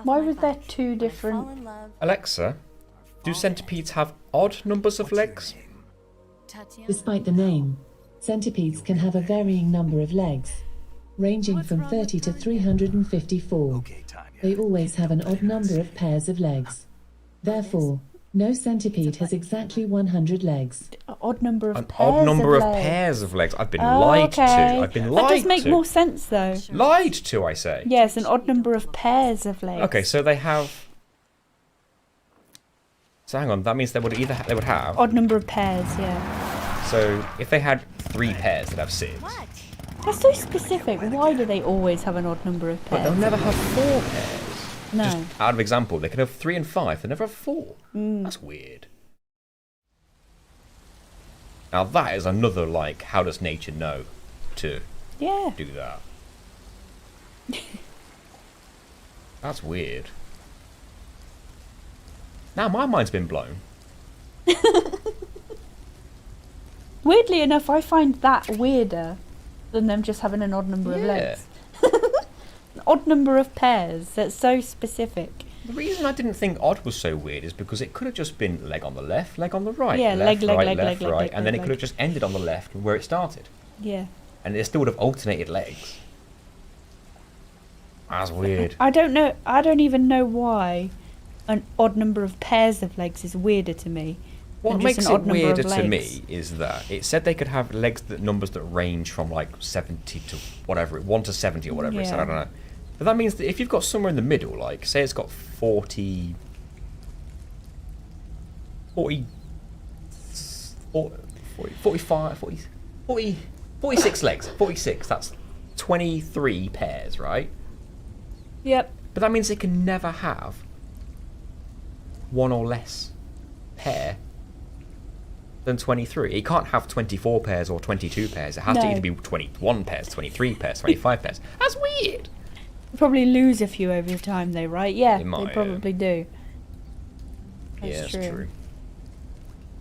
Why was there two different... Alexa, do centipedes have odd numbers of legs? Despite the name, centipedes can have a varying number of legs, ranging from 30 to 354. They always have an odd number of pairs of legs. Therefore, no centipede has exactly 100 legs. An odd number of An pairs odd number of of legs. pairs of legs. I've been lied to. I've been lied to. That does make more sense, though. Lied to, I say. Yes, an odd number of pairs of legs. Okay, so they have... So hang on, that means they would have... Odd number of pairs, yeah. So if they had 3 pairs, they'd have 6. That's so specific. Why do they always have an odd number of pairs? But they'll never have 4 pairs. No. Just out of example, they can have 3 and 5. They never have 4. That's weird. Now that is another, like, how does nature know to do that? That's weird. Now my mind's been blown. Weirdly enough, I find that weirder than them just having an odd number of legs. An odd number of pairs. That's so specific. The reason I didn't think odd was so weird is because it could have just been leg on the left, leg on the right, Yeah, left, leg, right, leg, left, leg, right, leg, and then leg, it could have just ended on the left where it started. Yeah. And it still would have alternated legs. That's weird. I don't know. I don't even know why an odd number of pairs of legs is weirder to me. What makes it weirder to me is that it said they could have legs that numbers that range from like 70 to whatever, 1 to 70 or whatever it said, I don't know. But that means that if you've got somewhere in the middle, like say it's got 40, 45, 46 legs, 46, that's 23 pairs, right? Yep. But that means it can never have 1 or less pair than 23. It can't have 24 pairs or 22 pairs. It has to either be 21 pairs, 23 pairs, 25 pairs. That's weird. Probably lose a few over time though, right? Yeah, They might, they probably do. That's true.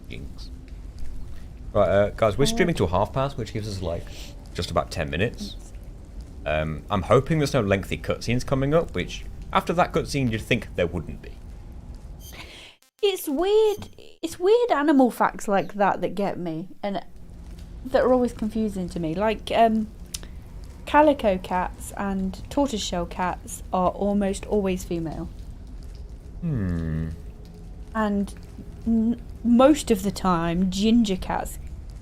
Jinx. Right, guys, we're streaming to a half past, which gives us like just about 10 minutes. I'm hoping there's no lengthy cutscenes coming up, which after that cutscene you'd think there wouldn't be. It's weird. It's weird animal facts like that that get me, and that are always confusing to me. Like calico cats and tortoiseshell cats are almost always female. Hmm. And most of the time, ginger cats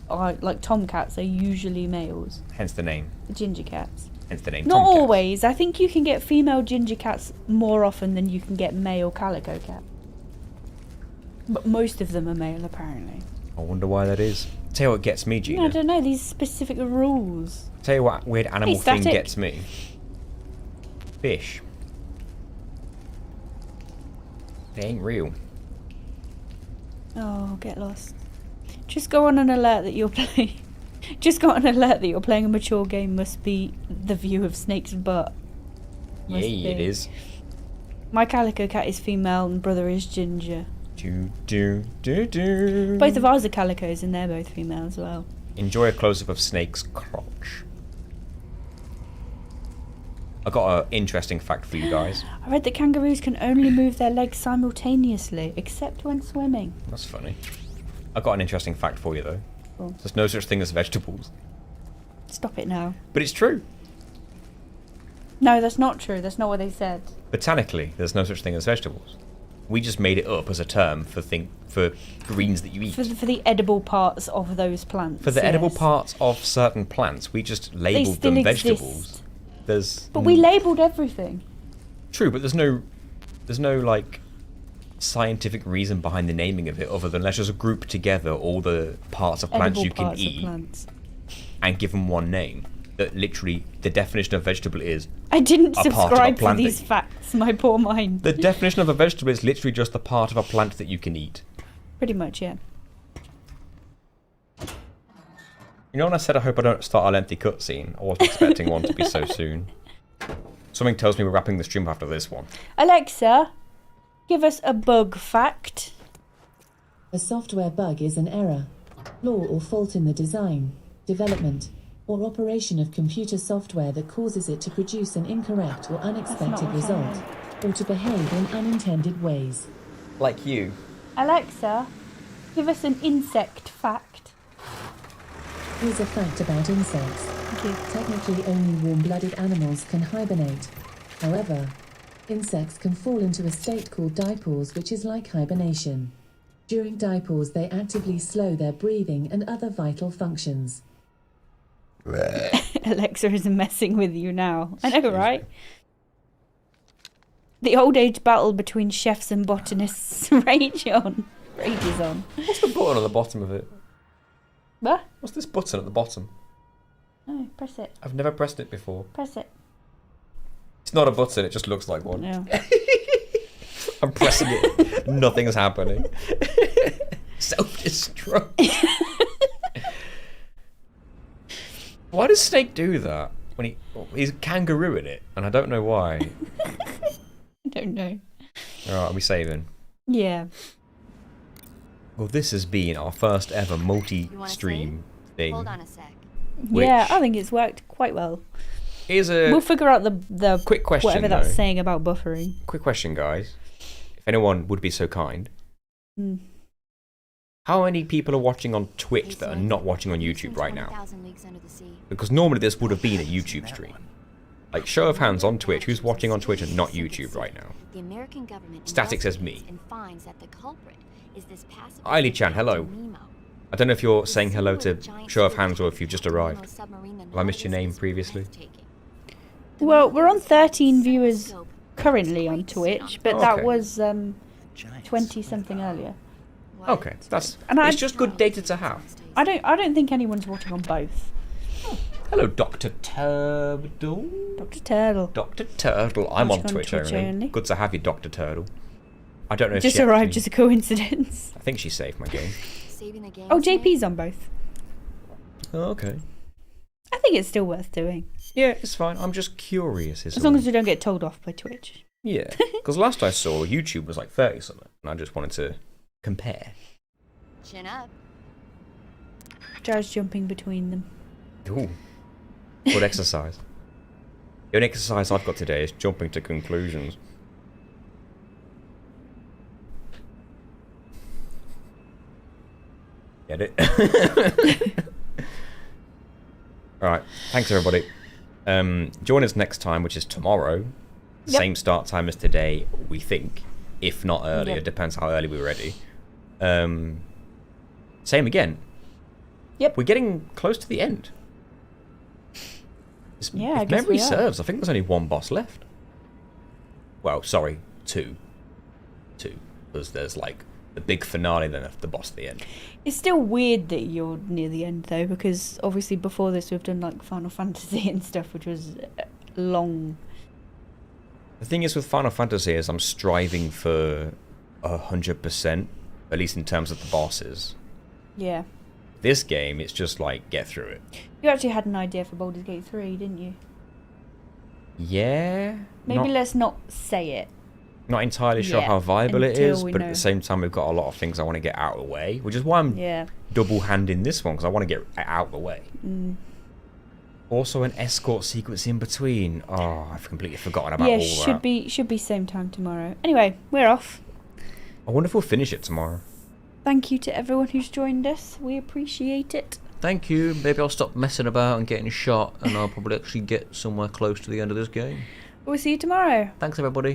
are like tomcats are usually males. Hence the name. Ginger cats. Hence the name. Not Tomcat. always. I think you can get female ginger cats more often than you can get male calico cat. But most of them are male, apparently. I wonder why that is. Tell you what gets me, Gina. I don't know. These specific rules. Tell you what weird animal thing Static. gets me. Fish. They ain't real. Oh, get lost. Just go on an alert that you're playing. Just got an alert that you're playing a mature game. Must be the view of Snake's butt. Yeah, it is. My calico cat is female and brother is ginger. Do. Both of ours are calicos and they're both female as well. Enjoy a close-up of Snake's crotch. I got an interesting fact for you guys. I read that kangaroos can only move their legs simultaneously, except when swimming. That's funny. I got an interesting fact for you though. Cool. There's no such thing as vegetables. Stop it now. But it's true. No, that's not true. That's not what they said. Botanically, there's no such thing as vegetables. We just made it up as a term for greens that you eat. For the edible parts of those plants. For the edible yes. parts of certain plants, we just labelled still them exist. vegetables. But we labelled everything. True, but there's no like scientific reason behind the naming of it other than let's just group together all the parts of plants Edible you can parts of eat plants. and give them one name. That literally the definition of vegetable is I didn't a part of a subscribe to plant these that- facts. My poor mind. The definition of a vegetable is literally just the part of a plant that you can eat. Pretty much, yeah. You know when I said I hope I don't start a lengthy cutscene? I wasn't expecting one to be so soon. Something tells me we're wrapping the stream after this one. Alexa, give us a bug fact. A software bug is an error, flaw or fault in the design, development, or operation of computer software that causes it to produce an incorrect or unexpected result, or to behave in unintended ways. Like you. Alexa, give us an insect fact. Here's a fact about insects. Thank you. Technically, only warm-blooded animals can hibernate. However, insects can fall into a state called dipause, which is like hibernation. During dipause, they actively slow their breathing and other vital functions. Alexa is messing with you now. I know, right? The old age battle between chefs and botanists rages on. What's the button on the bottom of it? What? What's this button at the bottom? No, press it. I've never pressed it before. Press it. It's not a button, it just looks like one. No. I'm pressing it. Nothing's happening. Self-destruct. Why does Snake do that? When he's kangarooing it, and I don't know why. I don't know. Alright, are we saving? Yeah. Well, this has been our first ever multi-stream thing. Hold on a sec. Yeah, I think it's worked quite well. Here's a We'll figure out the quick question, whatever that's though. saying about buffering. Quick question, guys. If anyone would be so kind. Hmm. How many people are watching on Twitch that are not watching on YouTube right now? Because normally this would have been a YouTube stream. Like, show of hands on Twitch, who's watching on Twitch and not YouTube right now? The American government Static says me. and finds that the culprit is this passive Eiley-chan, hello. I don't know if you're saying hello to show of hands or if you've just arrived. Have I missed your name previously? Well, we're on 13 viewers currently on Twitch, but that Okay. was 20 something earlier. Okay, it's And just good data to have. I don't think anyone's watching on both. Hello, Dr. Turtle. Dr. Turtle. Dr. Turtle. I'm on Watching on Twitch Twitch only. only. Good to have you, Dr. Turtle. I don't know if Just she arrived, actually- just a coincidence. I think she saved my game. Oh, JP's on both. Oh, okay. I think it's still worth doing. Yeah, it's fine. I'm just curious. As long as we don't get told off by Twitch. Yeah, because last I saw, YouTube was like 30 something, and I just wanted to compare. Chin up. Jar's jumping between them. Ooh, good exercise. The only exercise I've got today is jumping to conclusions. Get it? Alright, thanks everybody. Join us next time, which is tomorrow. Yep. Same start time as today, we think. If not earlier, Yep. depends how early we're ready. Same again. Yep. We're getting close to the end. Yeah, if memory serves, I think there's only one boss left. Well, sorry, two. Because there's like the big finale, then the boss at the end. It's still weird that you're near the end, though, because obviously before this we've done like Final Fantasy and stuff, which was long. The thing is with Final Fantasy is I'm striving for 100%, at least in terms of the bosses. Yeah. This game, it's just like, get through it. You actually had an idea for Baldur's Gate 3, didn't you? Yeah. Maybe let's not say it. Not entirely sure how viable it is, but at the same time we've got a lot of things I want to get out of the way, which is why I'm double-handing this one, because I want to get it out of the way. Also an escort sequence in between. Oh, I've completely forgotten about all that. Yeah, should be same time tomorrow. Anyway, we're off. I wonder if we'll finish it tomorrow. Thank you to everyone who's joined us. We appreciate it. Thank you. Maybe I'll stop messing about and getting shot, and I'll probably actually get somewhere close to the end of this game. We'll see you tomorrow. Thanks, everybody.